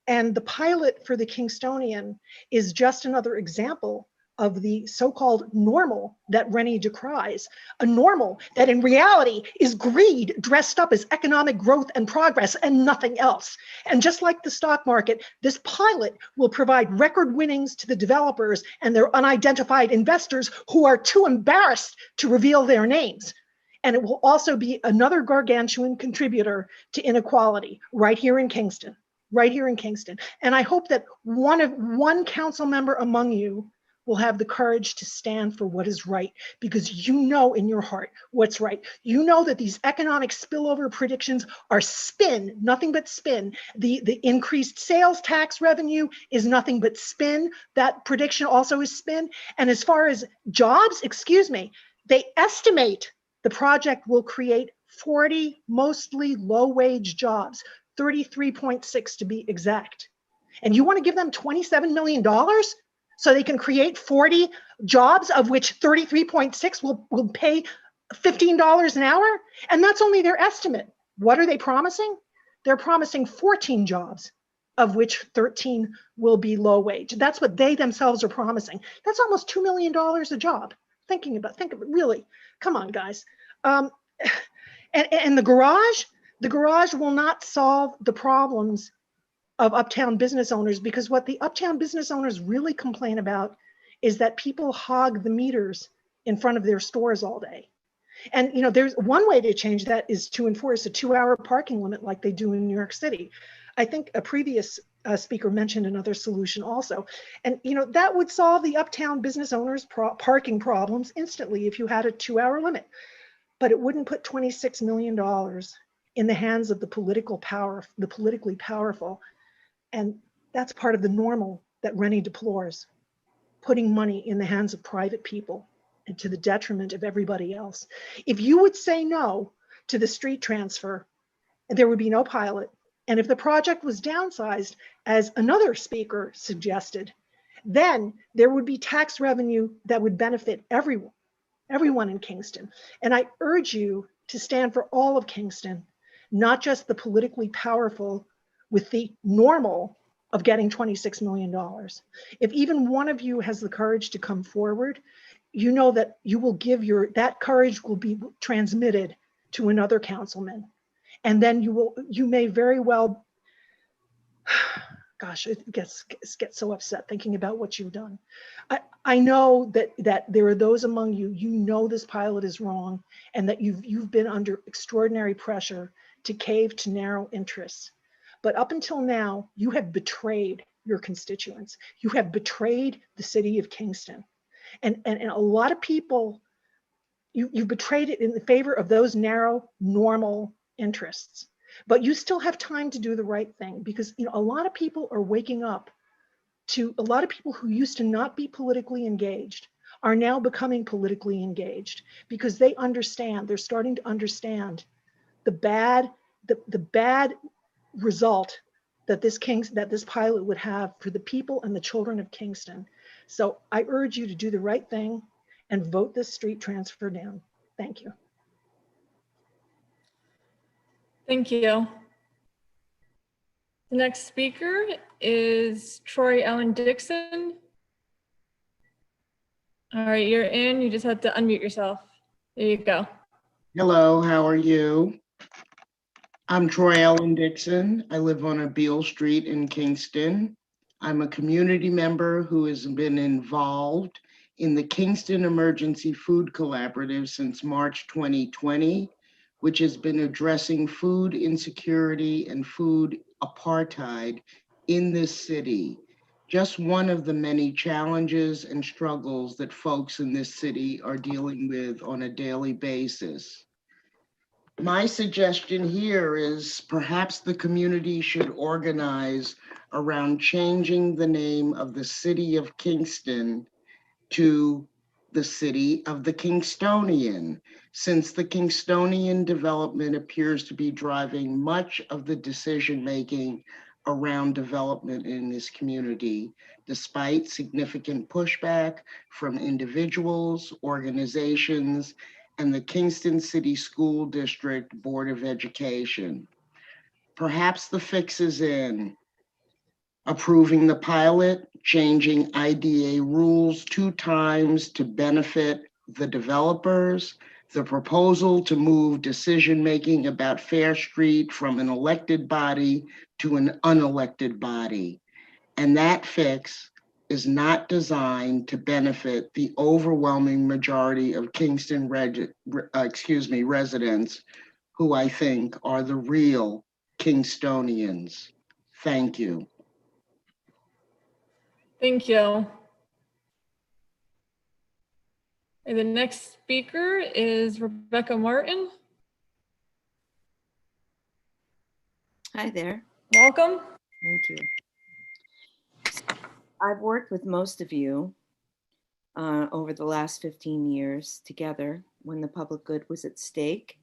And the pilot for the Kingstonian is just another example of the so-called normal that Rennie decries, a normal that in reality is greed dressed up as economic growth and progress and nothing else. And just like the stock market, this pilot will provide record winnings to the developers and their unidentified investors who are too embarrassed to reveal their names. And it will also be another gargantuan contributor to inequality right here in Kingston, right here in Kingston. And I hope that one council member among you will have the courage to stand for what is right, because you know in your heart what's right. You know that these economic spillover predictions are spin, nothing but spin. The increased sales tax revenue is nothing but spin. That prediction also is spin. And as far as jobs, excuse me, they estimate the project will create 40 mostly low-wage jobs, 33.6 to be exact. And you want to give them $27 million? So they can create 40 jobs, of which 33.6 will pay $15 an hour? And that's only their estimate. What are they promising? They're promising 14 jobs, of which 13 will be low wage. That's what they themselves are promising. That's almost $2 million a job. Think of it, really. Come on, guys. And the garage will not solve the problems of uptown business owners, because what the uptown business owners really complain about is that people hog the meters in front of their stores all day. And there's one way to change that is to enforce a 2-hour parking limit like they do in New York City. I think a previous speaker mentioned another solution also. And that would solve the uptown business owners' parking problems instantly if you had a 2-hour limit. But it wouldn't put $26 million in the hands of the politically powerful. And that's part of the normal that Rennie deplores, putting money in the hands of private people and to the detriment of everybody else. If you would say no to the street transfer, there would be no pilot. And if the project was downsized, as another speaker suggested, then there would be tax revenue that would benefit everyone in Kingston. And I urge you to stand for all of Kingston, not just the politically powerful with the normal of getting $26 million. If even one of you has the courage to come forward, you know that you will that courage will be transmitted to another councilman. And then you may very well, gosh, it gets so upset thinking about what you've done. I know that there are those among you, this pilot is wrong, and that you've been under extraordinary pressure to cave to narrow interests. But up until now, you have betrayed your constituents. You have betrayed the city of Kingston. And a lot of people, you've betrayed it in the favor of those narrow, normal interests. But you still have time to do the right thing, because a lot of people are waking up to, a lot of people who used to not be politically engaged are now becoming politically engaged, because they understand, they're starting to understand the bad result that this pilot would have for the people and the children of Kingston. So I urge you to do the right thing and vote this street transfer down. Thank you. Thank you. The next speaker is Troy Ellen Dixon. All right, you're in. You just have to unmute yourself. There you go. Hello, how are you? I'm Troy Ellen Dixon. I live on Beale Street in Kingston. I'm a community member who has been involved in the Kingston Emergency Food Collaborative since March 2020, which has been addressing food insecurity and food apartheid in this city. Just one of the many challenges and struggles that folks in this city are dealing with on a daily basis. My suggestion here is perhaps the community should organize around changing the name of the city of Kingston to the city of the Kingstonian, since the Kingstonian development appears to be driving much of the decision-making around development in this community, despite significant pushback from individuals, organizations, and the Kingston City School District Board of Education. Perhaps the fix is in approving the pilot, changing IDA rules 2 times to benefit the developers, the proposal to move decision-making about Fair Street from an elected body to an unelected body. And that fix is not designed to benefit the overwhelming majority of Kingston residents, who I think are the real Kingstonians. Thank you. Thank you. And the next speaker is Rebecca Martin. Hi there. Welcome. Thank you. I've worked with most of you over the last 15 years together when the public good was at stake,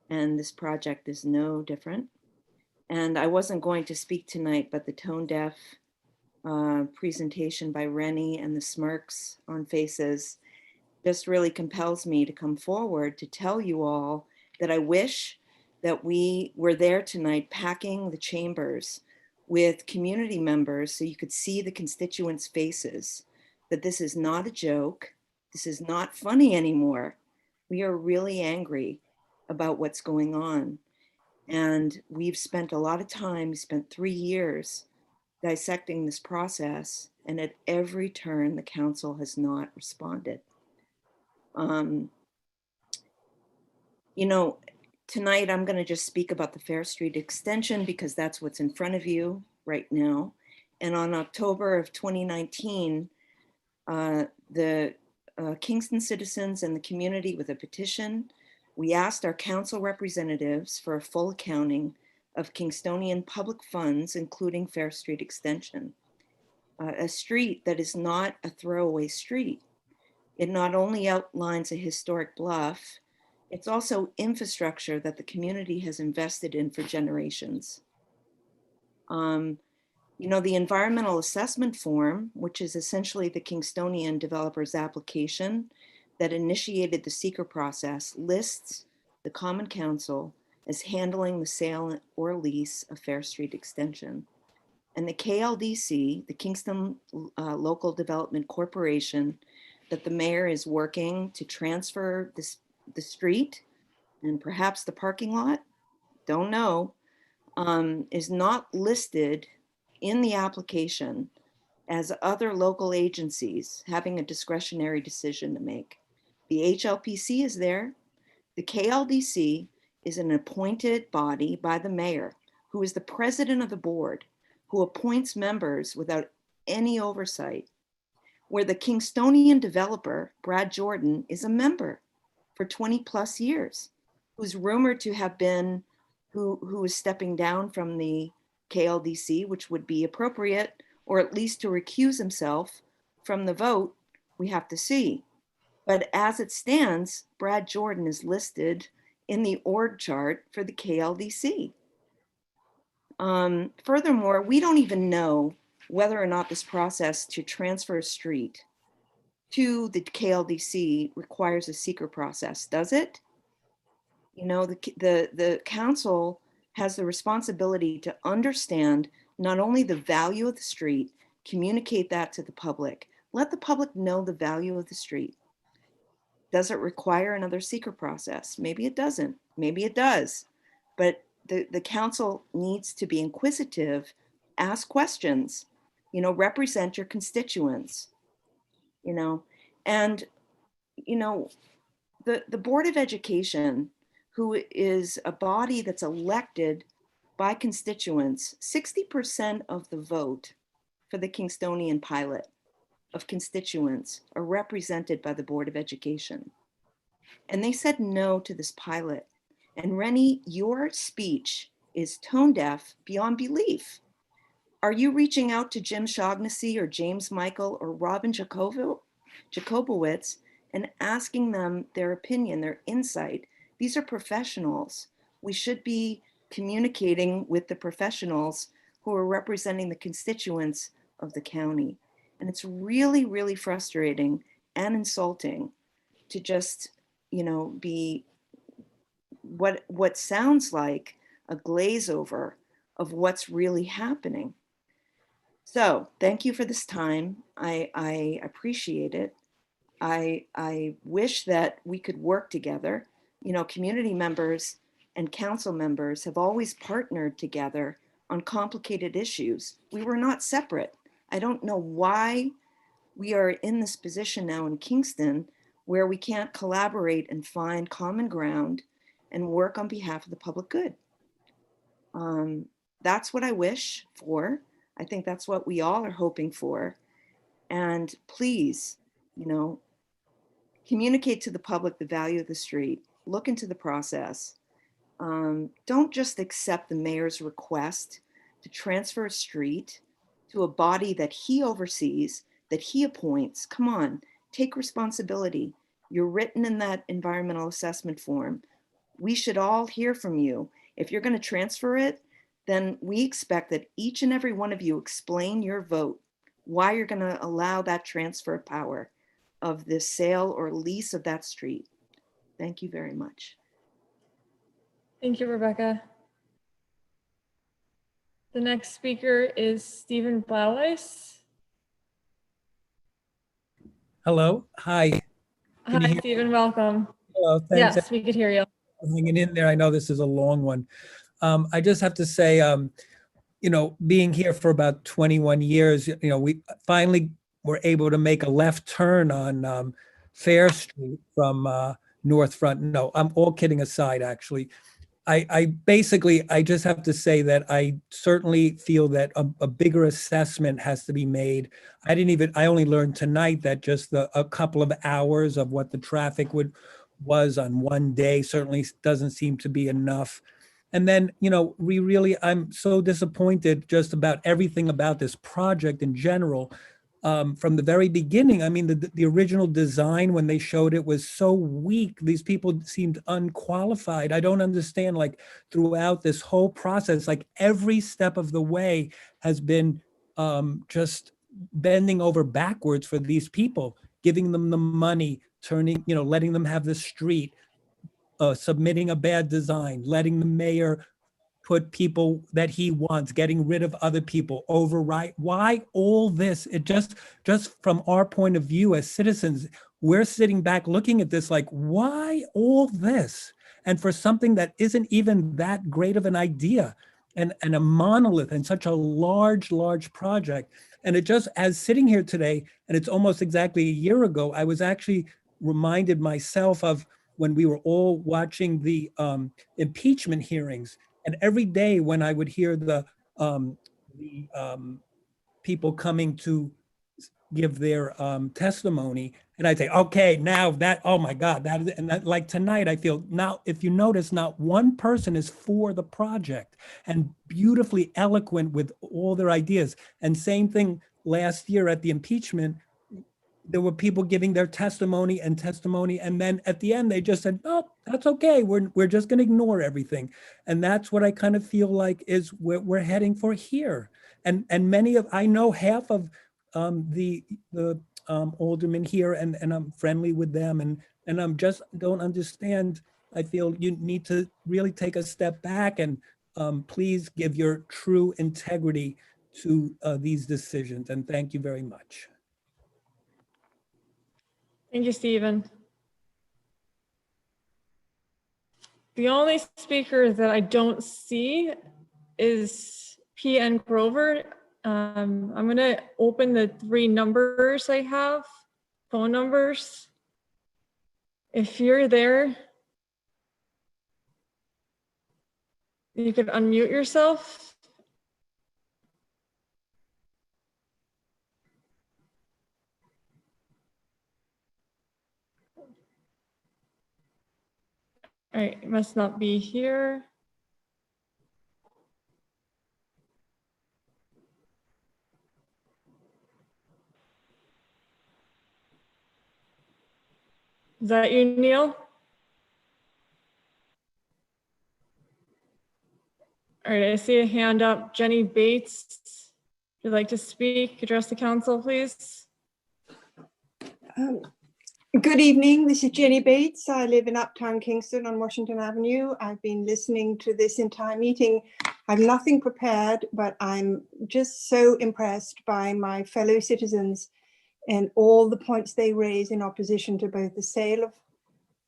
and this project is no different. And I wasn't going to speak tonight, but the tone deaf presentation by Rennie and the smirks on faces just really compels me to come forward to tell you all that I wish that we were there tonight packing the chambers with community members so you could see the constituents' faces, that this is not a joke, this is not funny anymore. We are really angry about what's going on. And we've spent a lot of time, spent 3 years dissecting this process, and at every turn, the council has not responded. You know, tonight I'm going to just speak about the Fair Street extension because that's what's in front of you right now. And on October of 2019, the Kingston citizens and the community with a petition, we asked our council representatives for a full accounting of Kingstonian public funds, including Fair Street extension, a street that is not a throwaway street. It not only outlines a historic bluff, it's also infrastructure that the community has invested in for generations. You know, the environmental assessment form, which is essentially the Kingstonian developer's application that initiated the seeker process, lists the Common Council as handling the sale or lease of Fair Street extension. And the KLDC, the Kingston Local Development Corporation, that the mayor is working to transfer the street and perhaps the parking lot, don't know, is not listed in the application as other local agencies having a discretionary decision to make. The HLPC is there. The KLDC is an appointed body by the mayor, who is the president of the board, who appoints members without any oversight, where the Kingstonian developer, Brad Jordan, is a member for 20 plus years, who's rumored to have been, who is stepping down from the KLDC, which would be appropriate, or at least to recuse himself from the vote, we have to see. But as it stands, Brad Jordan is listed in the org chart for the KLDC. Furthermore, we don't even know whether or not this process to transfer a street to the KLDC requires a seeker process, does it? You know, the council has the responsibility to understand not only the value of the street, communicate that to the public, let the public know the value of the street. Does it require another seeker process? Maybe it doesn't, maybe it does, but the council needs to be inquisitive, ask questions, you know, represent your constituents, you know, and, you know, the Board of Education, who is a body that's elected by constituents, 60% of the vote for the Kingstonian pilot of constituents are represented by the Board of Education. And they said no to this pilot. And Rennie, your speech is tone deaf beyond belief. Are you reaching out to Jim Shaughnessy or James Michael or Robin Jacovo Jacobowitz and asking them their opinion, their insight. These are professionals. We should be communicating with the professionals who are representing the constituents of the county. And it's really, really frustrating and insulting to just, be what sounds like a glaze over of what's really happening. So thank you for this time. I appreciate it. I wish that we could work together. Community members and council members have always partnered together on complicated issues. We were not separate. I don't know why we are in this position now in Kingston where we can't collaborate and find common ground and work on behalf of the public good. That's what I wish for. I think that's what we all are hoping for. And please, communicate to the public the value of the street, look into the process. Don't just accept the mayor's request to transfer a street to a body that he oversees, that he appoints. Come on, take responsibility. You're written in that environmental assessment form. We should all hear from you. If you're going to transfer it, then we expect that each and every one of you explain your vote, why you're going to allow that transfer of power of the sale or lease of that street. Thank you very much. Thank you, Rebecca. The next speaker is Stephen Blauweis. Hello. Hi. Can you Hi, hear? Stephen. Welcome. Hello. Thanks. Yes, we could hear you. For hanging in there. I know this is a long one. I just have to say, being here for about 21 years, we finally were able to make a left turn on Fair Street from North Front. No, I'm all kidding aside, actually. I just have to say that I certainly feel that a bigger assessment has to be made. I only learned tonight that just a couple of hours of what the traffic was on one day certainly doesn't seem to be enough. And then, I'm so disappointed just about everything about this project in general. From the very beginning, I mean, the original design, when they showed it, was so weak. These people seemed unqualified. I don't understand, like, throughout this whole process, like every step of the way has been just bending over backwards for these people, giving them the money, letting them have the street, submitting a bad design, letting the mayor put people that he wants, getting rid of other people, override. Why all this? It just from our point of view as citizens, we're sitting back looking at this like, why all this? And for something that isn't even that great of an idea, and a monolith and such a large project. And it just, as sitting here today, and it's almost exactly a year ago, I was actually reminded myself of when we were all watching the impeachment hearings. And every day when I would hear the people coming to give their testimony, and I'd say, okay, now that, oh my God, that is, and that, like tonight, I feel now, if you notice, not one person is for the project and beautifully eloquent with all their ideas. And same thing last year at the impeachment, there were people giving their testimony, and then at the end they just said, "No, that's okay. We're just going to ignore everything," and that's what I kind of feel like is where we're heading for here. And I know half of the aldermen here, and I'm friendly with them, and I'm just don't understand. I feel you need to really take a step back and please give your true integrity to these decisions. And thank you very much. Thank you, Stephen. The only speaker that I don't see is P.N. Grover. I'm going to open the 3 numbers I have, phone numbers. If you're there, you could unmute yourself. All right, it must not be here. Is that you, Neil? All right, I see a hand up. Jenny Bates, if you'd like to speak, address the council, please. Good evening, this is Jenny Bates. I live in Uptown Kingston on Washington Avenue. I've been listening to this entire meeting. I have nothing prepared, but I'm just so impressed by my fellow citizens and all the points they raise in opposition to both the sale of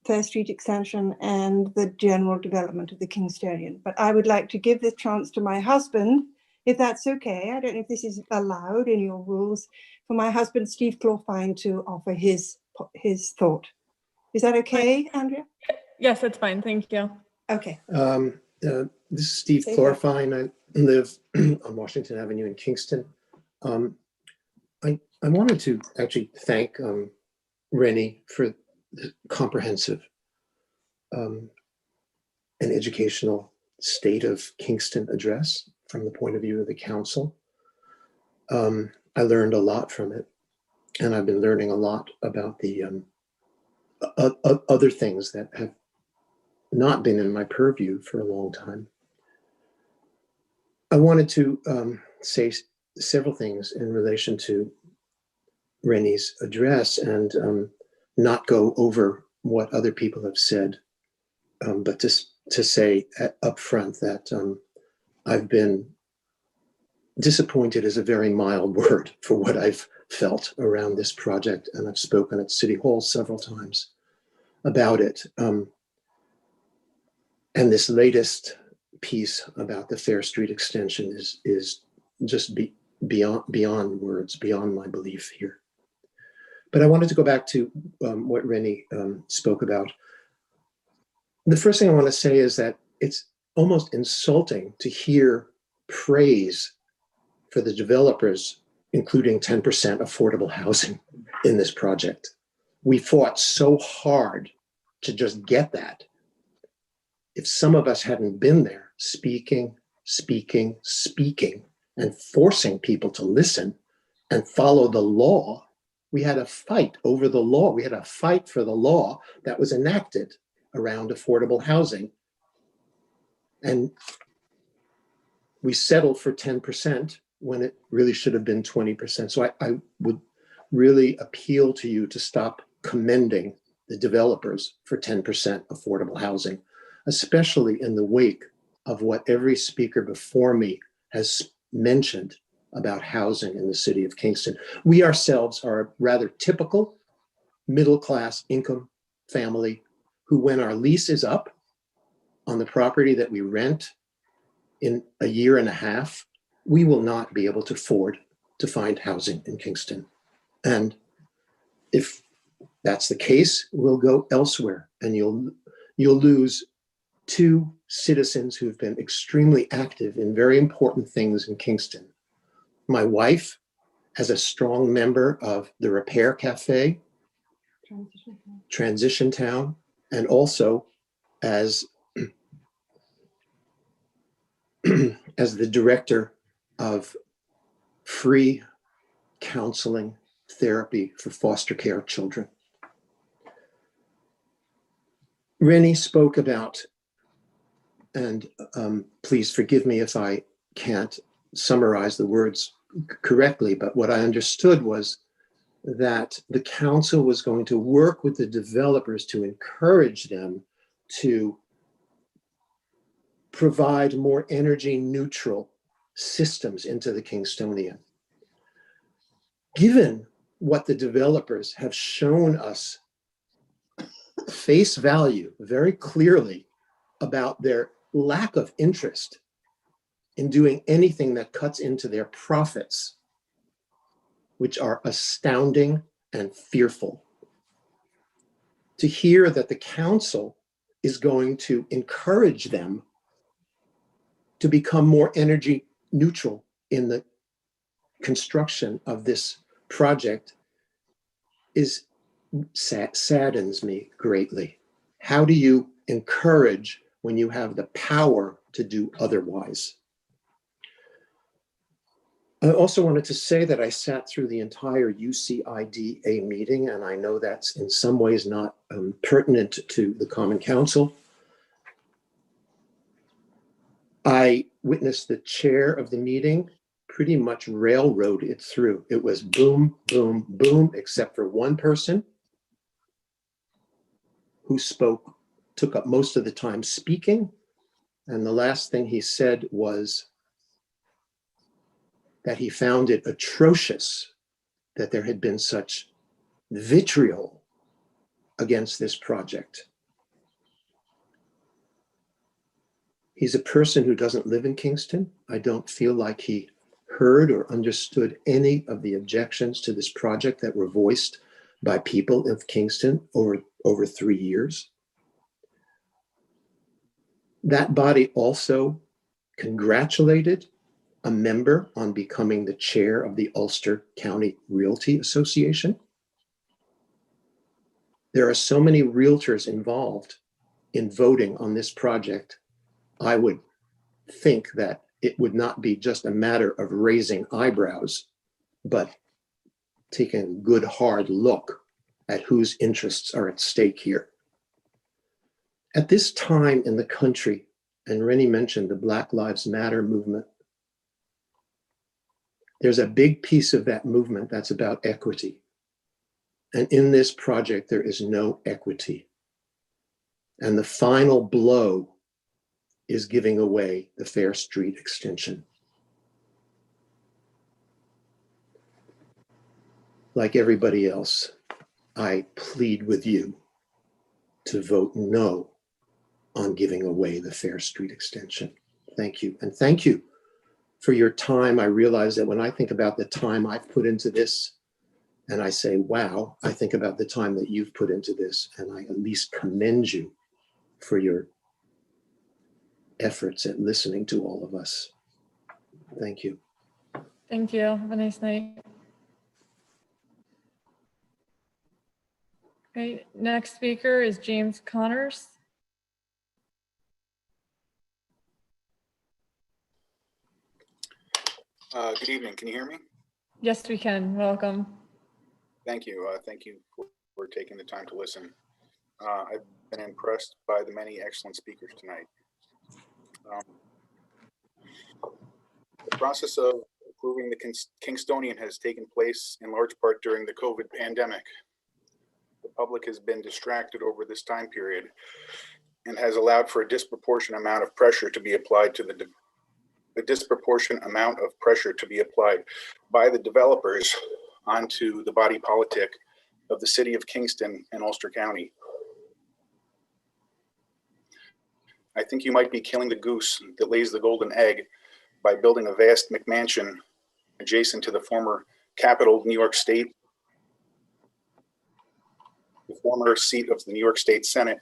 First Street Extension and the general development of the Kingstonian. But I would like to give this chance to my husband, if that's okay. I don't know if this is allowed in your rules, for my husband, Steve Clorfine, to offer his thought. Is that okay, Andrea? Yes, that's fine. Thank you. Okay. This is Steve Say Clorfine. I live on Washington Avenue in Kingston. I wanted to actually thank Rennie for the comprehensive and educational state of Kingston address from the point of view of the council. I learned a lot from it, and I've been learning a lot about the other things that have not been in my purview for a long time. I wanted to say several things in relation to Rennie's address and not go over what other people have said, but to say up front that I've been disappointed is a very mild word for what I've felt around this project, and I've spoken at City Hall several times about it. And this latest piece about the Fair Street extension is just beyond words, beyond my belief here. But I wanted to go back to what Rennie spoke about. The first thing I want to say is that it's almost insulting to hear praise for the developers, including 10% affordable housing in this project. We fought so hard to just get that. If some of us hadn't been there speaking, and forcing people to listen and follow the law, we had a fight over the law. We had a fight for the law that was enacted around affordable housing. And we settled for 10% when it really should have been 20%. So I would really appeal to you to stop commending the developers for 10% affordable housing, especially in the wake of what every speaker before me has mentioned about housing in the city of Kingston. We ourselves are a rather typical middle-class income family who, when our lease is up on the property that we rent in a year and a half, we will not be able to afford to find housing in Kingston. And if that's the case, we'll go elsewhere, and you'll lose two citizens who've been extremely active in very important things in Kingston. My wife, as a strong member of the Repair Cafe, Transition Town, and also as as the director of free counseling therapy for foster care children. Rennie spoke about, and please forgive me if I can't summarize the words correctly, but what I understood was that the council was going to work with the developers to encourage them to provide more energy neutral systems into the Kingstonian. Given what the developers have shown us face value very clearly about their lack of interest in doing anything that cuts into their profits, which are astounding and fearful. To hear that the council is going to encourage them to become more energy neutral in the construction of this project saddens me greatly. How do you encourage when you have the power to do otherwise? I also wanted to say that I sat through the entire UCIDA meeting, and I know that's in some ways not pertinent to the Common Council. I witnessed the chair of the meeting pretty much railroad it through. It was boom, boom, boom, except for one person who took up most of the time speaking. And the last thing he said was that he found it atrocious that there had been such vitriol against this project. He's a person who doesn't live in Kingston. I don't feel like he heard or understood any of the objections to this project that were voiced by people of Kingston over 3 years. That body also congratulated a member on becoming the chair of the Ulster County Realty Association. There are so many realtors involved in voting on this project. I would think that it would not be just a matter of raising eyebrows, but taking a good hard look at whose interests are at stake here. At this time in the country, and Rennie mentioned the Black Lives Matter movement, there's a big piece of that movement that's about equity. And in this project, there is no equity. And the final blow is giving away the Fair Street extension. Like everybody else, I plead with you to vote no on giving away the Fair Street extension. Thank you. And thank you for your time. I realize that when I think about the time I've put into this, and I say, wow, I think about the time that you've put into this, and I at least commend you for your efforts at listening to all of us. Thank you. Thank you. Have a nice night. Okay, next speaker is James Connors. Good evening. Can you hear me? Yes, we can. Welcome. Thank you. Thank you for taking the time to listen. I've been impressed by the many excellent speakers tonight. The process of approving the Kingstonian has taken place in large part during the COVID pandemic. The public has been distracted over this time period and has allowed for a disproportionate amount of pressure to be applied to by the developers onto the body politic of the city of Kingston and Ulster County. I think you might be killing the goose that lays the golden egg by building a vast McMansion adjacent to the former capital of New York State, the former seat of the New York State Senate,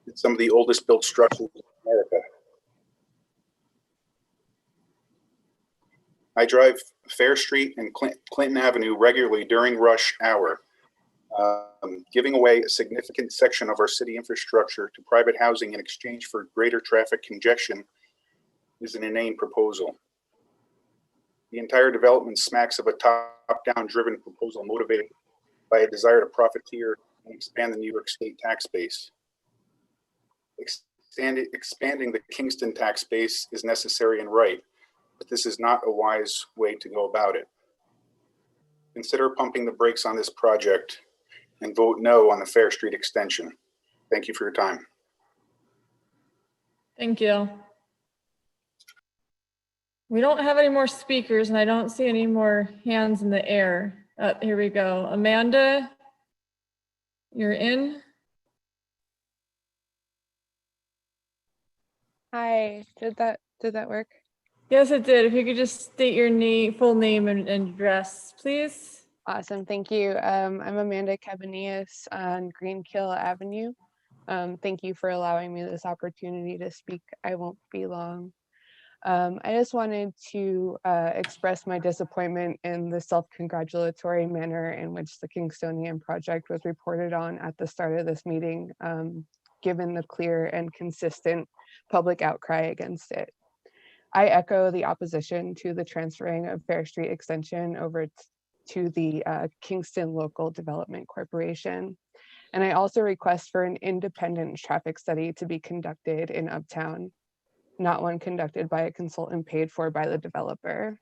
and some of the oldest built structures in America. I drive Fair Street and Clinton Avenue regularly during rush hour. Giving away a significant section of our city infrastructure to private housing in exchange for greater traffic congestion is an inane proposal. The entire development smacks of a top-down driven proposal motivated by a desire to profiteer and expand the New York State tax base. Expanding the Kingston tax base is necessary and right, but this is not a wise way to go about it. Consider pumping the brakes on this project and vote no on the Fair Street extension. Thank you for your time. Thank you. We don't have any more speakers and I don't see any more hands in the air. Here we go. Amanda, you're in. Hi, did that work? Yes, it did. If you could just state your name, full name and address, please. Awesome, thank you. I'm Amanda Cabanillas on Greenkill Avenue. Thank you for allowing me this opportunity to speak. I won't be long. I just wanted to express my disappointment in the self-congratulatory manner in which the Kingstonian project was reported on at the start of this meeting, given the clear and consistent public outcry against it. I echo the opposition to the transferring of Fair Street Extension over to the Kingston Local Development Corporation. And I also request for an independent traffic study to be conducted in Uptown, not one conducted by a consultant paid for by the developer.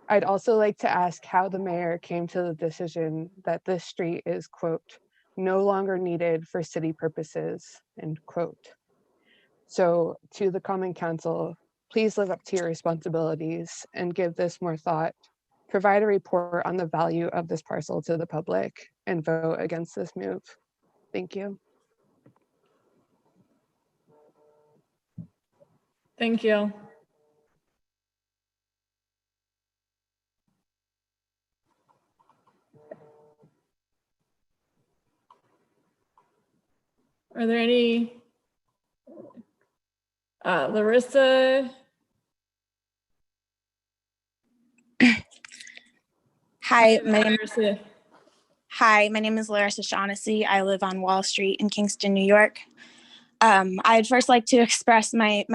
I'd also like to ask how the mayor came to the decision that this street is, quote, no longer needed for city purposes, end quote. So to the Common Council, please live up to your responsibilities and give this more thought. Provide a report on the value of this parcel to the public and vote against this move. Thank you. Thank you. Are there any, Larissa? Hi, my name is Larissa Shaughnessy. I live on Wall Street in Kingston, New York. I'd first like to express my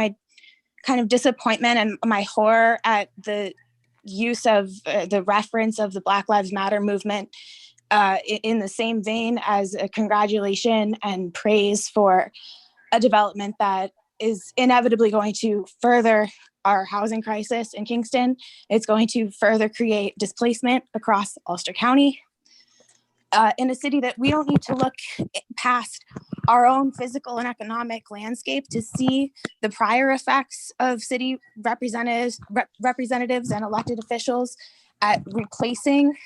kind of disappointment and my horror at the use of the reference of the Black Lives Matter movement in the same vein as a congratulation and praise for a development that is inevitably going to further our housing crisis in Kingston. It's going to further create displacement across Ulster County. In a city that we don't need to look past our own physical and economic landscape to see the prior effects of city representatives and elected officials at replacing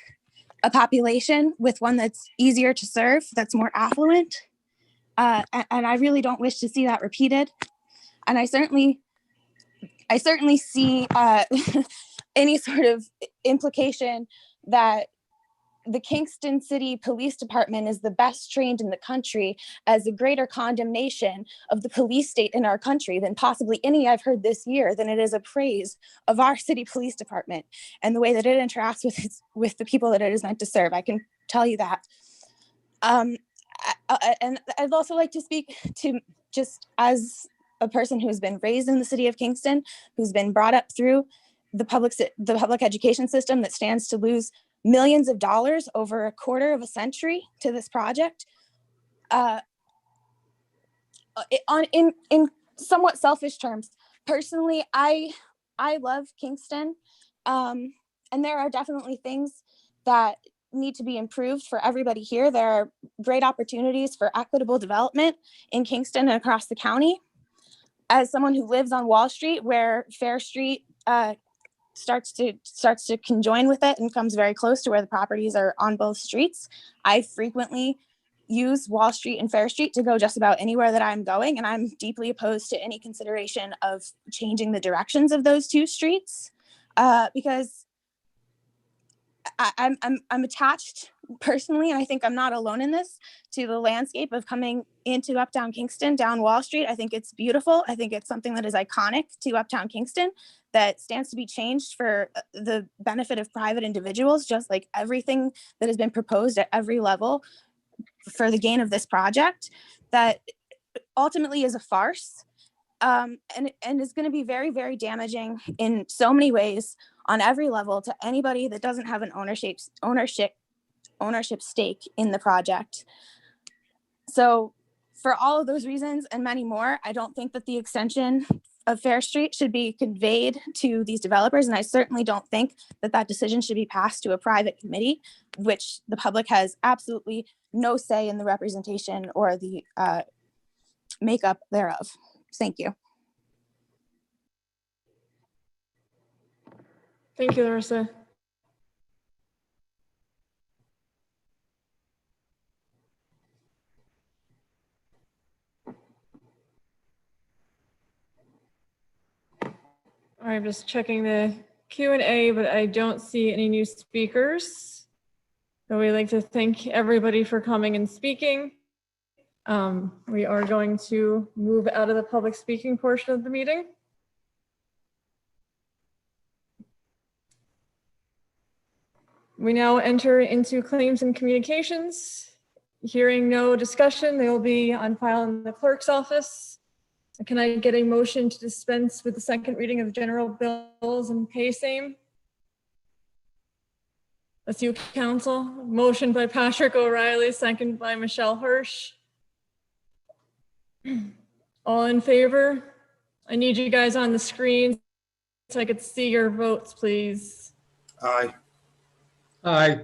a population with one that's easier to serve, that's more affluent. And I really don't wish to see that repeated. And I certainly see any sort of implication that the Kingston City Police Department is the best trained in the country as a greater condemnation of the police state in our country than possibly any I've heard this year, than it is a praise of our city police department and the way that it interacts with the people that it is meant to serve. I can tell you that. And I'd also like to speak to, just as a person who's been raised in the city of Kingston, who's been brought up through the public education system that stands to lose millions of dollars over a quarter of a century to this project. In somewhat selfish terms, personally, I love Kingston, and there are definitely things that need to be improved for everybody here. There are great opportunities for equitable development in Kingston and across the county. As someone who lives on Wall Street, where Fair Street starts to conjoin with it and comes very close to where the properties are on both streets, I frequently use Wall Street and Fair Street to go just about anywhere that I'm going, and I'm deeply opposed to any consideration of changing the directions of those two streets because I'm attached personally, and I think I'm not alone in this, to the landscape of coming into Uptown Kingston down Wall Street. I think it's beautiful. I think it's something that is iconic to Uptown Kingston that stands to be changed for the benefit of private individuals, just like everything that has been proposed at every level for the gain of this project, that ultimately is a farce and is going to be very, very damaging in so many ways on every level to anybody that doesn't have an ownership stake in the project. So for all of those reasons and many more, I don't think that the extension of Fair Street should be conveyed to these developers. And I certainly don't think that that decision should be passed to a private committee, which the public has absolutely no say in the representation or the makeup thereof. Thank you. Thank you, Larissa. All right, I'm just checking the Q&A, but I don't see any new speakers. So we'd like to thank everybody for coming and speaking. We are going to move out of the public speaking portion of the meeting. We now enter into claims and communications. Hearing no discussion, they will be on file in the clerk's office. Can I get a motion to dispense with the second reading of the general bills and pay same? That's you, council. Motion by Patrick O'Reilly, second by Michelle Hirsch. All in favor? I need you guys on the screen so I could see your votes, please. Aye. Aye.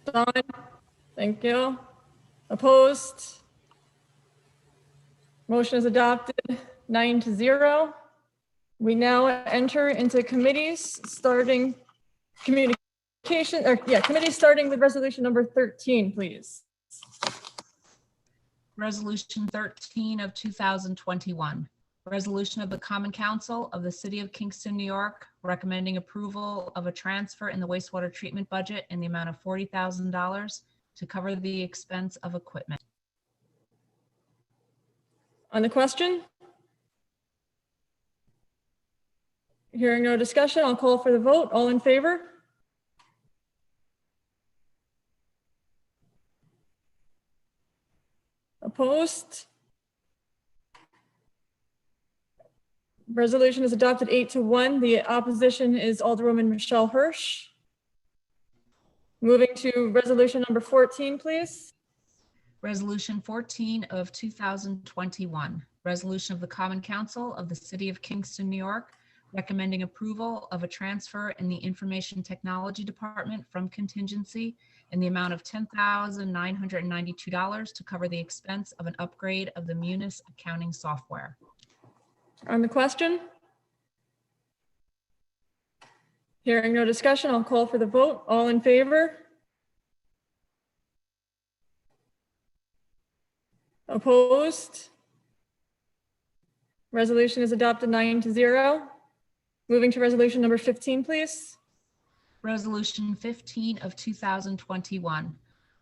Don, thank you. Opposed? Motion is adopted 9-0. We now enter into committees, starting communication, or yeah, committees starting with resolution number 13, please. Resolution 13 of 2021. Resolution of the Common Council of the City of Kingston, New York, recommending approval of a transfer in the wastewater treatment budget in the amount of $40,000 to cover the expense of equipment. On the question? Hearing no discussion, I'll call for the vote. All in favor? Opposed? Resolution is adopted 8-1. The opposition is Alderwoman Michelle Hirsch. Moving to resolution number 14, please. Resolution 14 of 2021. Resolution of the Common Council of the City of Kingston, New York, recommending approval of a transfer in the Information Technology Department from contingency in the amount of $10,992 to cover the expense of an upgrade of the Munis accounting software. On the question? Hearing no discussion, I'll call for the vote. All in favor? Opposed? Resolution is adopted 9-0. Moving to resolution number 15, please. Resolution 15 of 2021.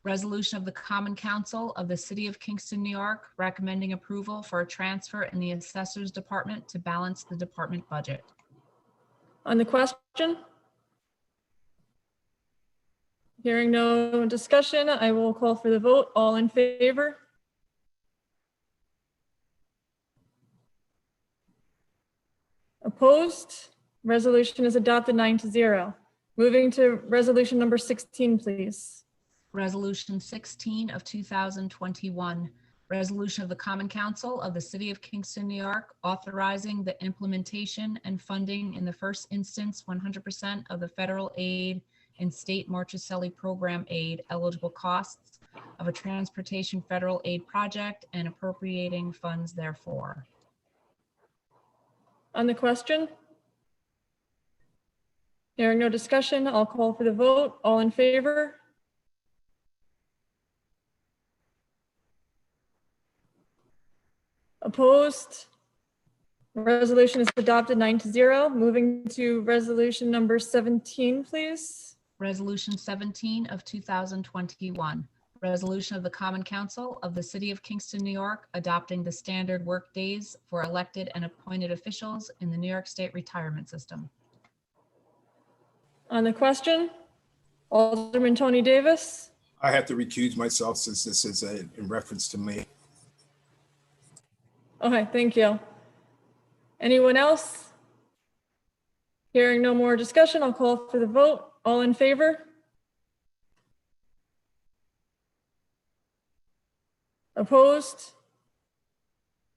Resolution of the Common Council of the City of Kingston, New York, recommending approval for a transfer in the Assessor's Department to balance the department budget. On the question? Hearing no discussion, I will call for the vote. All in favor? Opposed? Resolution is adopted 9-0. Moving to resolution number 16, please. Resolution 16 of 2021. Resolution of the Common Council of the City of Kingston, New York, authorizing the implementation and funding in the first instance 100% of the federal aid and state Marchicelli program aid eligible costs of a transportation federal aid project and appropriating funds therefore. On the question? Hearing no discussion, I'll call for the vote. All in favor? Opposed? Resolution is adopted 9-0. Moving to resolution number 17, please. Resolution 17 of 2021. Resolution of the Common Council of the City of Kingston, New York, adopting the standard work days for elected and appointed officials in the New York State retirement system. On the question, Alderman Tony Davis. I have to recuse myself since this is in reference to me. Okay, thank you. Anyone else? Hearing no more discussion, I'll call for the vote. All in favor? Opposed?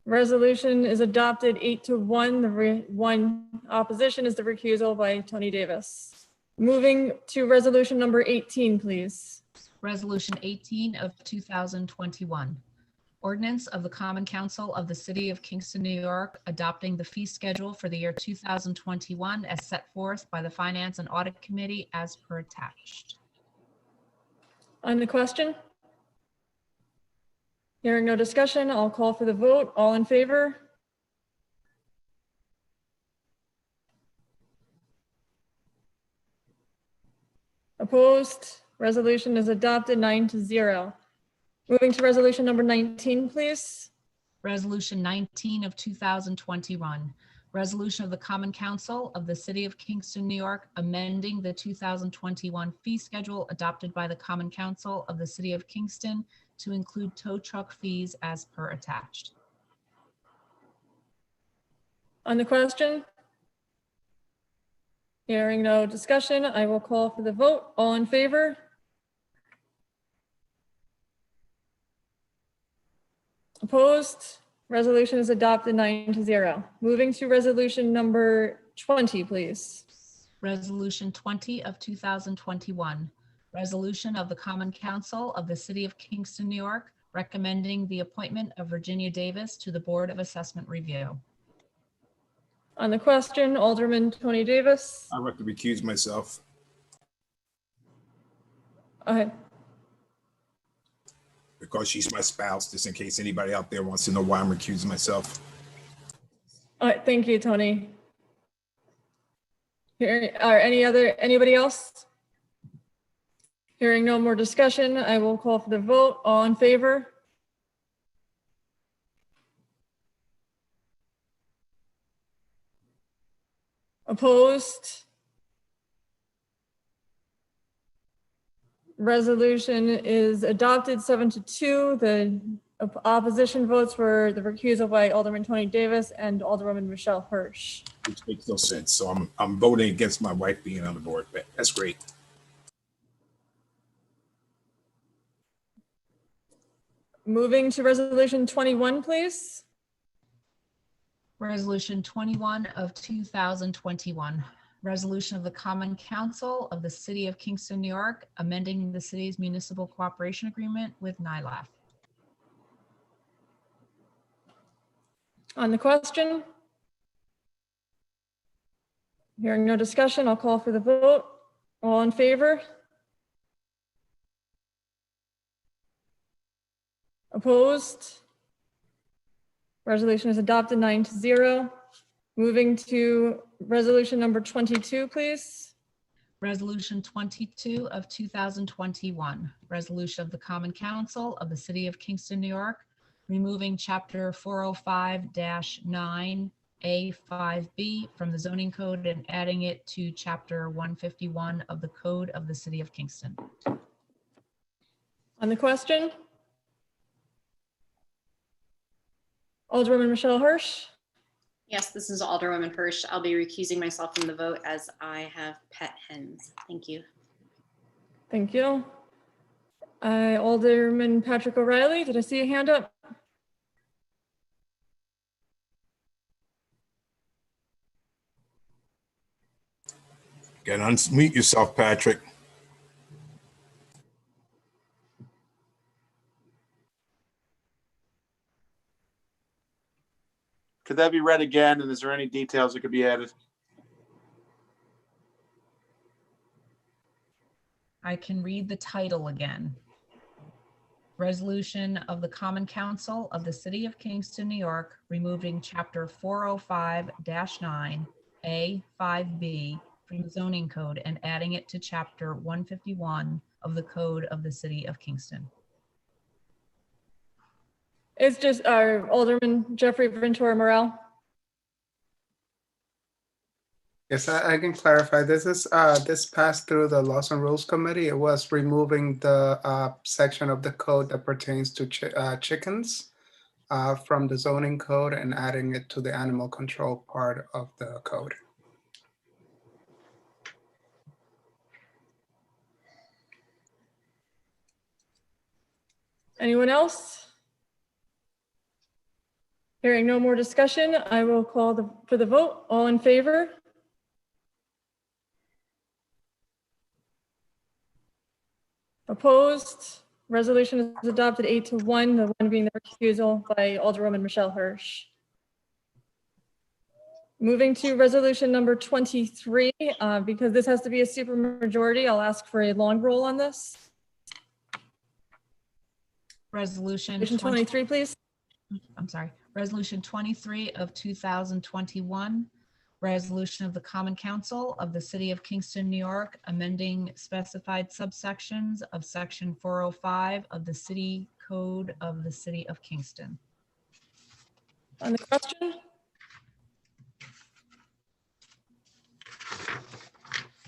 Resolution is adopted 8-1. The one opposition is the recusal by Tony Davis. Moving to resolution number 18, please. Resolution 18 of 2021. Ordinance of the Common Council of the City of Kingston, New York, adopting the fee schedule for the year 2021 as set forth by the Finance and Audit Committee as per attached. On the question? Hearing no discussion, I'll call for the vote. All in favor? Opposed? Resolution is adopted 9-0. Moving to resolution number 19, please. Resolution 19 of 2021. Resolution of the Common Council of the City of Kingston, New York, amending the 2021 fee schedule adopted by the Common Council of the City of Kingston to include tow truck fees as per attached. On the question? Hearing no discussion, I will call for the vote. All in favor? Opposed? Resolution is adopted 9-0. Moving to resolution number 20, please. Resolution 20 of 2021. Resolution of the Common Council of the City of Kingston, New York, recommending the appointment of Virginia Davis to the Board of Assessment Review. On the question, Alderman Tony Davis. I would have to recuse myself. Go ahead. Because she's my spouse, just in case anybody out there wants to know why I'm recusing myself. All right, thank you, Tony. Anybody else? Hearing no more discussion, I will call for the vote. All in favor? Opposed? Resolution is adopted 7-2. The opposition votes were the recusal by Alderman Tony Davis and Alderwoman Michelle Hirsch. Which makes no sense. So I'm voting against my wife being on the board, but that's great. Moving to resolution 21, please. Resolution 21 of 2021. Resolution of the Common Council of the City of Kingston, New York, amending the city's municipal cooperation agreement with NILAF. On the question? Hearing no discussion, I'll call for the vote. All in favor? Opposed? Resolution is adopted 9-0. Moving to resolution number 22, please. Resolution 22 of 2021. Resolution of the Common Council of the City of Kingston, New York, removing Chapter 405-9A5B from the zoning code and adding it to Chapter 151 of the Code of the City of Kingston. On the question? Alderwoman Michelle Hirsch. Yes, this is Alderwoman Hirsch. I'll be recusing myself from the vote as I have pet hens. Thank you. Thank you. Alderman Patrick O'Reilly, did I see a hand up? You can unmute yourself, Patrick. Could that be read again? And is there any details that could be added? I can read the title again. Resolution of the Common Council of the City of Kingston, New York, removing Chapter 405-9A5B from the zoning code and adding it to Chapter 151 of the Code of the City of Kingston. It's just our Alderman Jeffrey Ventura Morel. Yes, I can clarify. This passed through the Laws and Rules Committee. It was removing the section of the code that pertains to chickens from the zoning code and adding it to the animal control part of the code. Anyone else? Hearing no more discussion, I will call for the vote. All in favor? Opposed? Resolution is adopted 8-1, the one being the recusal by Alderwoman Michelle Hirsch. Moving to resolution number 23, because this has to be a supermajority, I'll ask for a long roll on this. Resolution 23, please. I'm sorry. Resolution 23 of 2021. Resolution of the Common Council of the City of Kingston, New York, amending specified subsections of Section 405 of the City Code of the City of Kingston. On the question?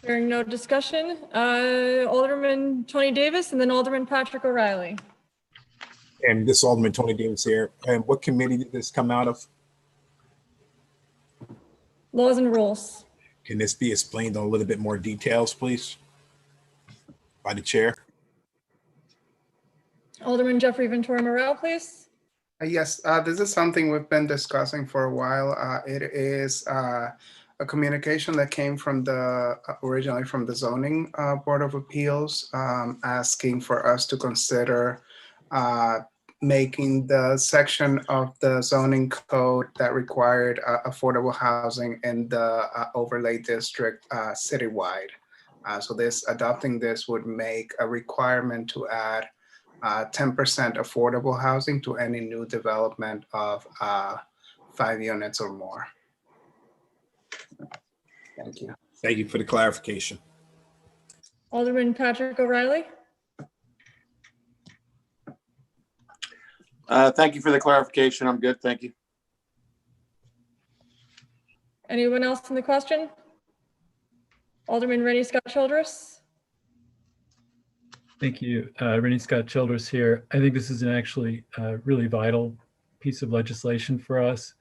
Hearing no discussion, Alderman Tony Davis and then Alderman Patrick O'Reilly. And this is Alderman Tony Davis here. And what committee did this come out of? Laws and Rules. Can this be explained in a little bit more details, please? By the chair. Alderman Jeffrey Ventura Morel, please. Yes, this is something we've been discussing for a while. It is a communication that came from the originally from the Zoning Board of Appeals, asking for us to consider making the section of the zoning code that required affordable housing in the overlay district citywide. So adopting this would make a requirement to add 10% affordable housing to any new development of 5 units or more. Thank you. Thank you for the clarification. Alderman Patrick O'Reilly. Thank you for the clarification. I'm good. Thank you. Anyone else in the question? Alderman Rennie Scott Childress. Thank you. Rennie Scott Childress here. I think this is an actually really vital piece of legislation for us.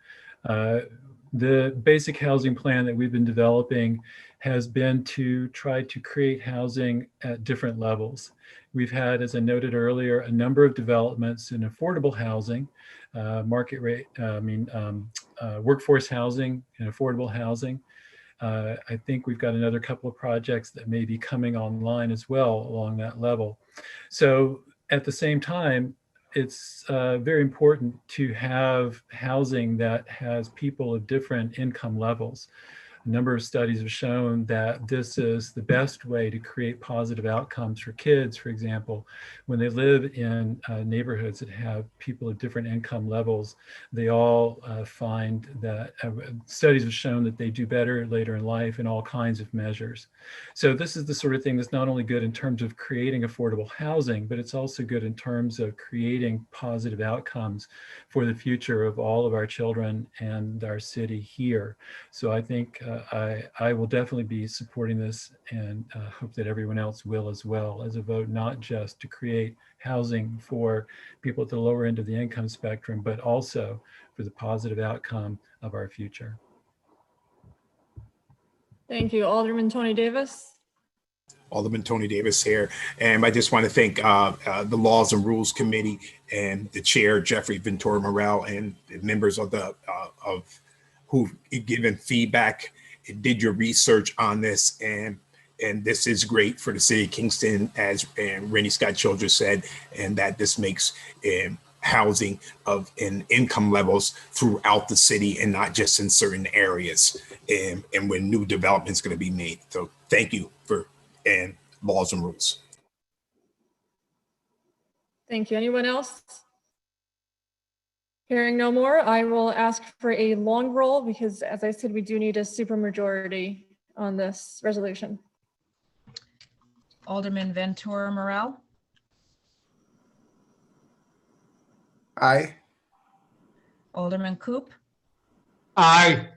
The basic housing plan that we've been developing has been to try to create housing at different levels. We've had, as I noted earlier, a number of developments in affordable housing, market rate, workforce housing and affordable housing. I think we've got another couple of projects that may be coming online as well along that level. So at the same time, it's very important to have housing that has people of different income levels. A number of studies have shown that this is the best way to create positive outcomes for kids, for example. When they live in neighborhoods that have people of different income levels, they all find that studies have shown that they do better later in life in all kinds of measures. So this is the sort of thing that's not only good in terms of creating affordable housing, but it's also good in terms of creating positive outcomes for the future of all of our children and our city here. So I think I will definitely be supporting this and hope that everyone else will as well, as a vote not just to create housing for people at the lower end of the income spectrum, but also for the positive outcome of our future. Thank you. Alderman Tony Davis. Alderman Tony Davis here. And I just want to thank the Laws and Rules Committee and the chair, Jeffrey Ventura Morel, and the members of the who've given feedback and did your research on this. And this is great for the city of Kingston, as Rennie Scott Childress said, and that this makes housing in income levels throughout the city and not just in certain areas, and when new development is going to be made. So thank you for Laws and Rules. Thank you. Anyone else? Hearing no more, I will ask for a long roll because, as I said, we do need a supermajority on this resolution. Alderman Ventura Morel. Aye. Alderman Coop. Aye.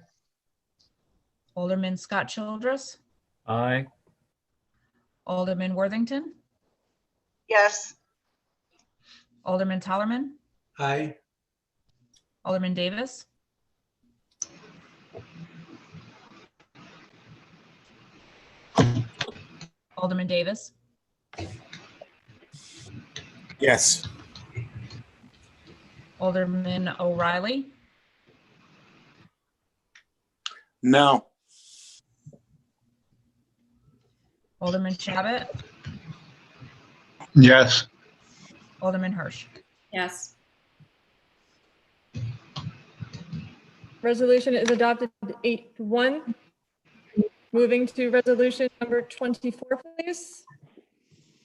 Alderman Scott Childress. Aye. Alderman Worthington. Yes. Alderman Tollerman. Aye. Alderman Davis. Alderman Davis. Yes. Alderman O'Reilly. No. Alderman Shabbat. Yes. Alderman Hirsch. Yes. Resolution is adopted 8-1. Moving to resolution number 24, please.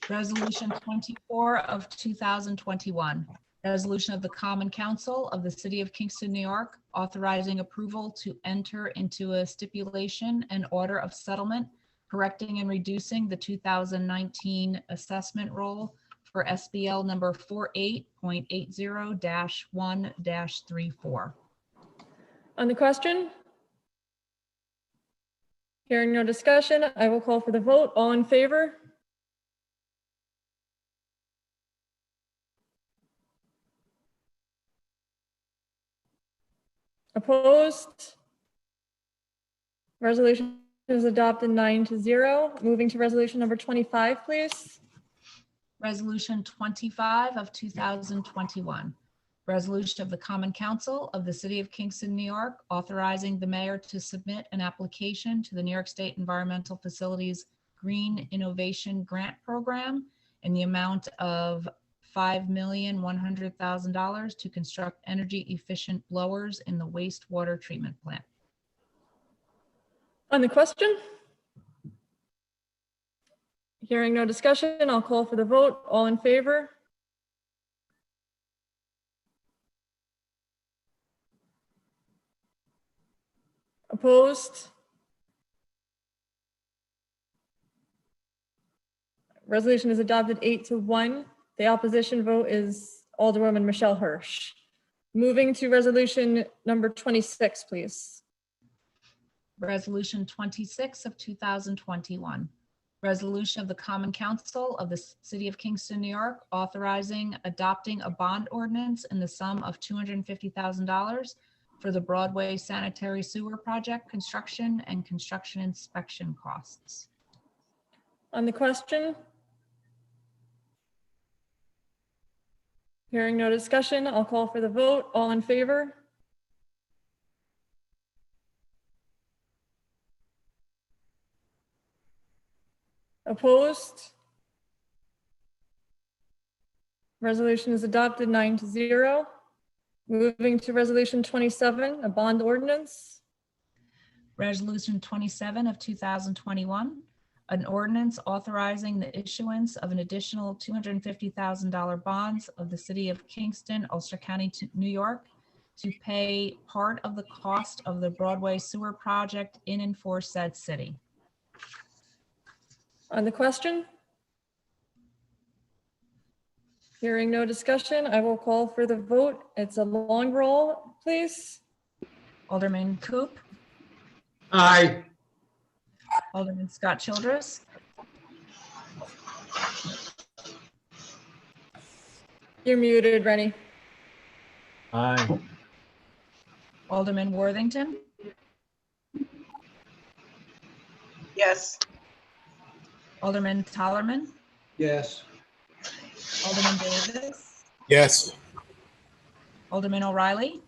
Resolution 24 of 2021. Resolution of the Common Council of the City of Kingston, New York, authorizing approval to enter into a stipulation and order of settlement, correcting and reducing the 2019 assessment roll for SBL number 48.80-1-34. On the question? Hearing no discussion, I will call for the vote. All in favor? Opposed? Resolution is adopted 9-0. Moving to resolution number 25, please. Resolution 25 of 2021. Resolution of the Common Council of the City of Kingston, New York, authorizing the mayor to submit an application to the New York State Environmental Facilities Green Innovation Grant Program in the amount of $5,100,000 to construct energy efficient blowers in the wastewater treatment plant. On the question? Hearing no discussion, I'll call for the vote. All in favor? Opposed? Resolution is adopted 8-1. The opposition vote is Alderwoman Michelle Hirsch. Moving to resolution number 26, please. Resolution 26 of 2021. Resolution of the Common Council of the City of Kingston, New York, authorizing adopting a bond ordinance in the sum of $250,000 for the Broadway Sanitary Sewer Project construction and construction inspection costs. On the question? Hearing no discussion, I'll call for the vote. All in favor? Opposed? Resolution is adopted 9-0. Moving to resolution 27, a bond ordinance. Resolution 27 of 2021, an ordinance authorizing the issuance of an additional $250,000 bonds of the City of Kingston, Ulster County, New York, to pay part of the cost of the Broadway sewer project in and for said city. On the question? Hearing no discussion, I will call for the vote. It's a long roll, please. Alderman Coop, Aye. Alderman Scott Childress, You're muted, Rennie. Aye. Alderman Worthington, Yes. Alderman Tollerman, Yes. Alderman Davis, Yes. Alderman O'Reilly,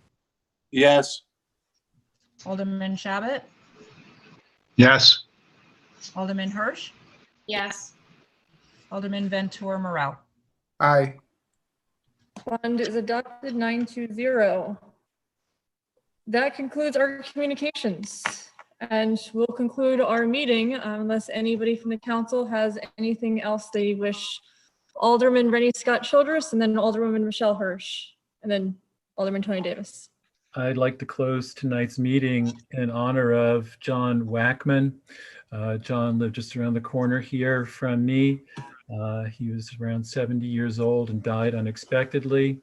Yes. Alderman Shabbat, Yes. Alderman Hirsch, Yes. Alderman Ventura Morel. Aye. Bond is adopted 9-0. That concludes our communications, and we'll conclude our meeting unless anybody from the council has anything else they wish. Alderman Rennie Scott Childress, and then Alderwoman Michelle Hirsch, and then Alderman Tony Davis. I'd like to close tonight's meeting in honor of John Wackman. John lived just around the corner here from me. He was around 70 years old and died unexpectedly.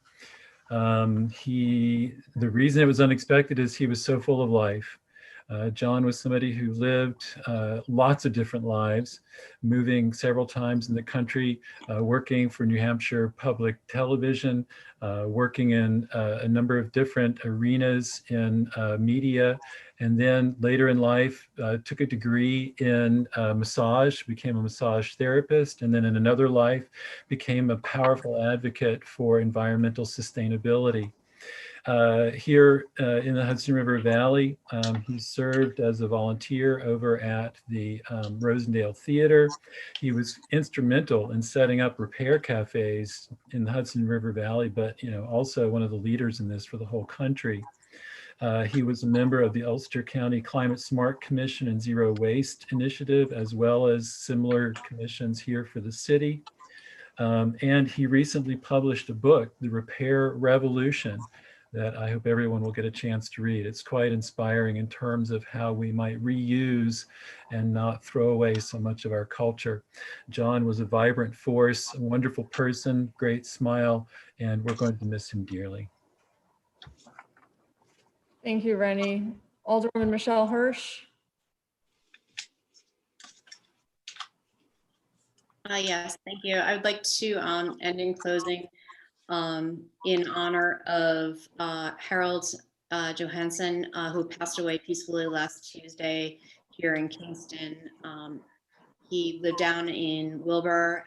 The reason it was unexpected is he was so full of life. John was somebody who lived lots of different lives, moving several times in the country, working for New Hampshire Public Television, working in a number of different arenas in media, and then later in life took a degree in massage, became a massage therapist, and then in another life became a powerful advocate for environmental sustainability. Here in the Hudson River Valley, he served as a volunteer over at the Rosendale Theater. He was instrumental in setting up repair cafes in the Hudson River Valley, but also one of the leaders in this for the whole country. He was a member of the Ulster County Climate Smart Commission and Zero Waste Initiative, as well as similar commissions here for the city. And he recently published a book, The Repair Revolution, that I hope everyone will get a chance to read. It's quite inspiring in terms of how we might reuse and not throw away so much of our culture. John was a vibrant force, a wonderful person, great smile, and we're going to miss him dearly. Thank you, Rennie. Alderwoman Michelle Hirsch. Yes, thank you. I would like to end in closing in honor of Harold Johansson, who passed away peacefully last Tuesday here in Kingston. He lived down in Wilbur.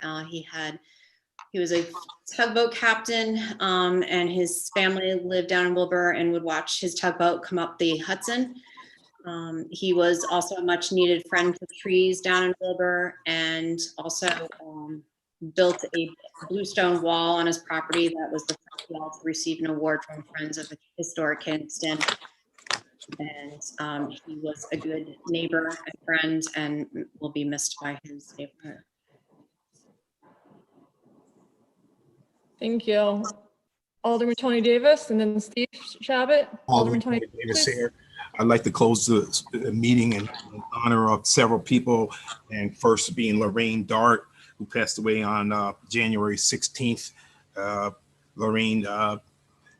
He was a tugboat captain, and his family lived down in Wilbur and would watch his tugboat come up the Hudson. He was also a much needed friend to trees down in Wilbur, and also built a bluestone wall on his property that was the first wall to receive an award from Friends of the Historic Kingston. And he was a good neighbor and friend and will be missed by his neighborhood. Thank you. Alderman Tony Davis and then Steve Shabbat. Alderman Tony Davis here. I'd like to close the meeting in honor of several people, and first being Lorraine Dart, who passed away on January 16th. Lorraine,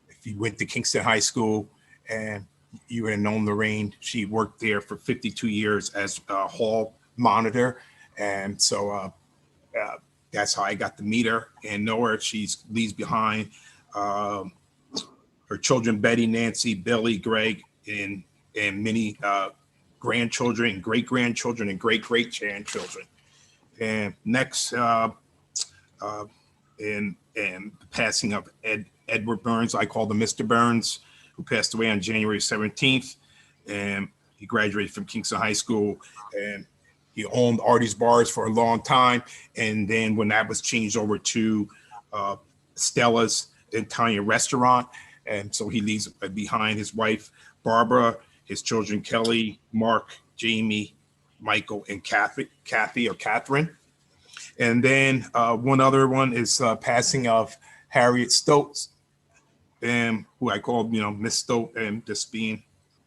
if you went to Kingston High School and you would have known Lorraine, she worked there for 52 years as a hall monitor. And so that's how I got to meet her and know her. She leaves behind her children, Betty, Nancy, Billy, Greg, and many grandchildren, great-grandchildren, and great-great-grandchildren. And next, in the passing of Edward Burns, I call him Mr. Burns, who passed away on January 17th. And he graduated from Kingston High School, and he owned Artie's Bars for a long time. And then when that was changed over to Stella's Italian Restaurant, and so he leaves behind his wife, Barbara, his children, Kelly, Mark, Jamie, Michael, and Kathy or Catherine. And then one other one is passing of Harriet Stokes, who I called, Miss Stokes, and just being,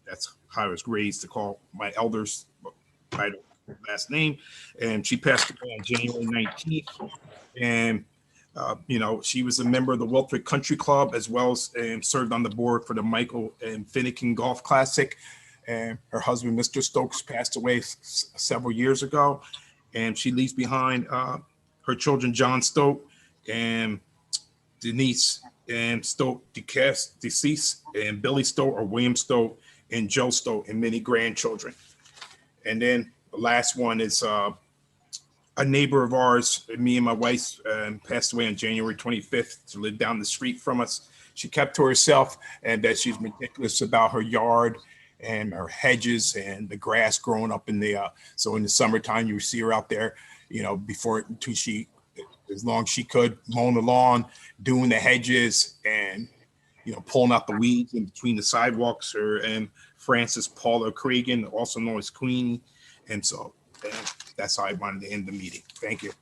that's how I was raised to call my elders by the last name. And she passed away on January 19th. And she was a member of the Wilfred Country Club, as well as served on the board for the Michael and Finnegan Golf Classic. And her husband, Mr. Stokes, passed away several years ago. And she leaves behind her children, John Stoke and Denise and Stoke, deceased, and Billy Stoke or William Stoke and Joe Stoke, and many grandchildren. And then the last one is a neighbor of ours, me and my wife, passed away on January 25th to live down the street from us. She kept to herself, and that she's meticulous about her yard and her hedges and the grass growing up in the, so in the summertime, you see her out there, until she, as long as she could, mowing the lawn, doing the hedges, and, pulling out the weeds in between the sidewalks. And Frances Paula Cregan, also known as Queenie. And so that's how I wanted to end the meeting. Thank you.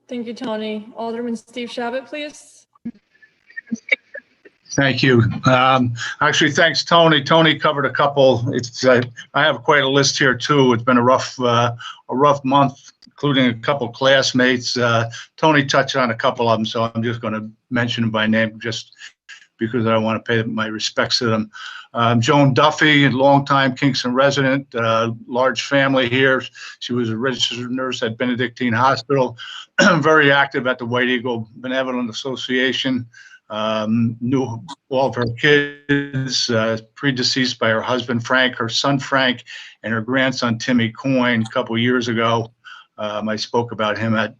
Thank you, Tony. Alderman Steve Shabbat, please. Thank you. Actually, thanks, Tony. Tony covered a couple. I have quite a list here too. It's been a rough month, including a couple classmates. Tony touched on a couple of them, so I'm just going to mention them by name just because I want to pay my respects to them. Joan Duffy, longtime Kingston resident, large family here. She was a registered nurse at Benedictine Hospital, very active at the White Eagle Benevolent Association. Knew all of her kids, predeceased by her husband Frank, her son Frank, and her grandson Timmy Coyne a couple years ago. I spoke about him at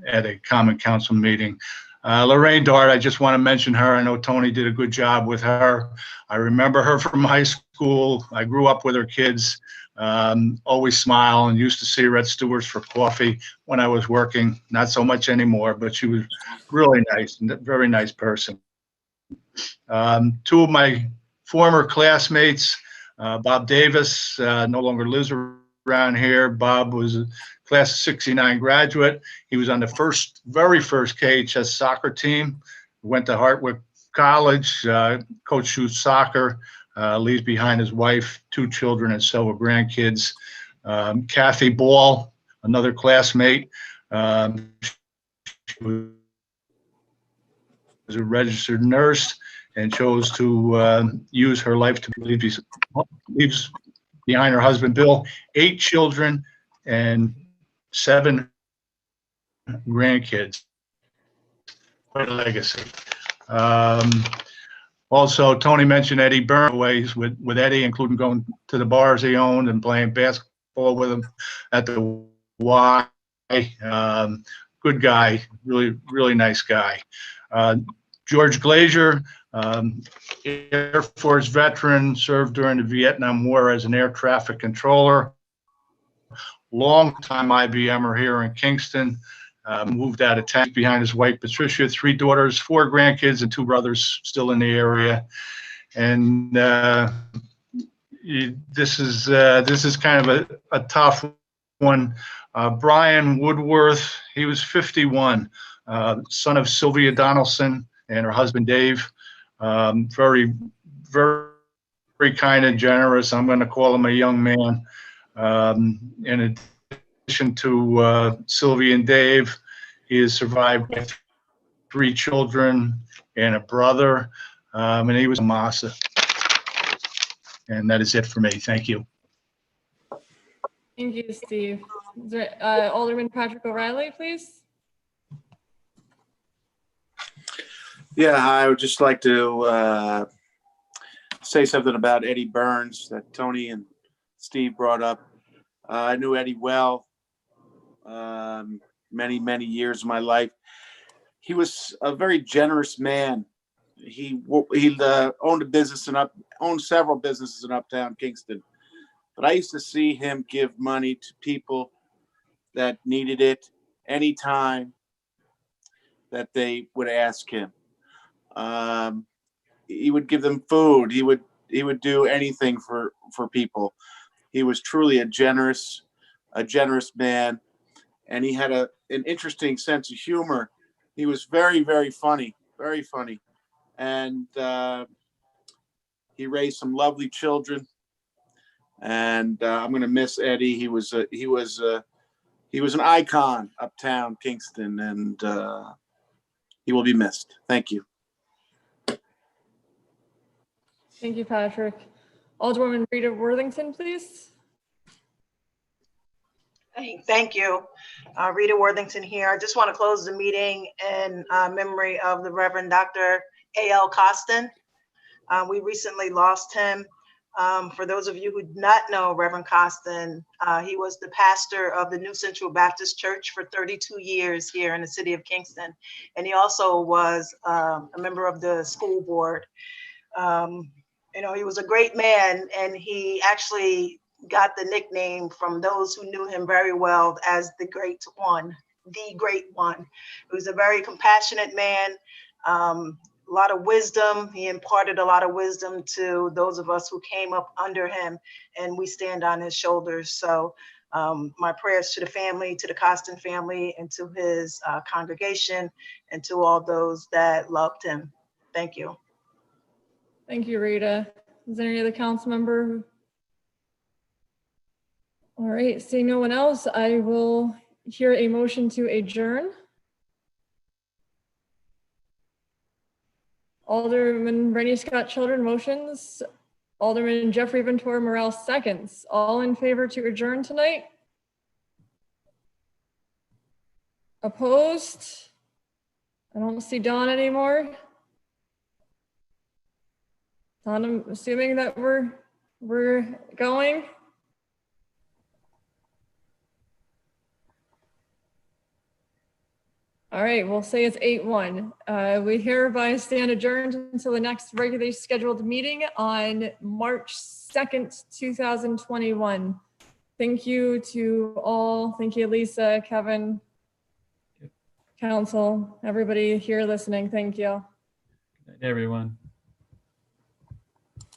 a Common Council meeting. Lorraine Dart, I just want to mention her. I know Tony did a good job with her. I remember her from high school. I grew up with her kids. Always smile, and used to see her at Stewart's for coffee when I was working. Not so much anymore, but she was really nice, very nice person. Two of my former classmates, Bob Davis, no longer lives around here. Bob was a class of '69 graduate. He was on the very first KHS soccer team. Went to Hartwick College, coached youth soccer. Leaves behind his wife, 2 children, and several grandkids. Kathy Ball, another classmate, she was a registered nurse and chose to use her life to leaves behind her husband Bill, 8 children and 7 grandkids. Quite a legacy. Also, Tony mentioned Eddie Burnways with Eddie, including going to the bars he owned and playing basketball with him at the Y. Good guy, really nice guy. George Glazier, Air Force veteran, served during the Vietnam War as an air traffic controller. Long-time IBMer here in Kingston. Moved out of town behind his wife Patricia, 3 daughters, 4 grandkids, and 2 brothers still in the area. And this is kind of a tough one. Brian Woodworth, he was 51, son of Sylvia Donaldson and her husband Dave. Very kind and generous. I'm going to call him a young man. In addition to Sylvia and Dave, he is survived by 3 children and a brother, and he was a Massa. And that is it for me. Thank you. Thank you, Steve. Is there, Alderman Patrick O'Reilly, please? Yeah, I would just like to say something about Eddie Burns that Tony and Steve brought up. I knew Eddie well, many years of my life. He was a very generous man. He owned a business owned several businesses in Uptown Kingston. But I used to see him give money to people that needed it anytime that they would ask him. He would give them food. He would do anything for people. He was truly a generous man, and he had an interesting sense of humor. He was very funny, and he raised some lovely children. And I'm going to miss Eddie. He was an icon uptown Kingston, and he will be missed. Thank you. Thank you, Patrick. Alderwoman Rita Worthington, please. Thank you. Rita Worthington here. I just want to close the meeting in memory of the Reverend Dr. A.L. Costin. We recently lost him. For those of you who do not know Reverend Costin, he was the pastor of the New Central Baptist Church for 32 years here in the city of Kingston. And he also was a member of the school board. He was a great man, and he actually got the nickname from those who knew him very well as the Great One. He was a very compassionate man. A lot of wisdom. He imparted a lot of wisdom to those of us who came up under him, and we stand on his shoulders. So my prayers to the family, to the Costin family, and to his congregation, and to all those that loved him. Thank you. Thank you, Rita. Is there any other council member? All right, seeing no one else, I will hear a motion to adjourn. Alderman Rennie Scott Children motions. Alderman Jeffrey Ventura Morel seconds. All in favor to adjourn tonight? Opposed? I don't see Don anymore. Don, I'm assuming that we're going. All right, we'll say it's 8-1. We hereby stand adjourned until the next regularly scheduled meeting on March 2nd, 2021. Thank you to all. Thank you, Lisa, Kevin, council, everybody here listening. Thank you. Good night, everyone.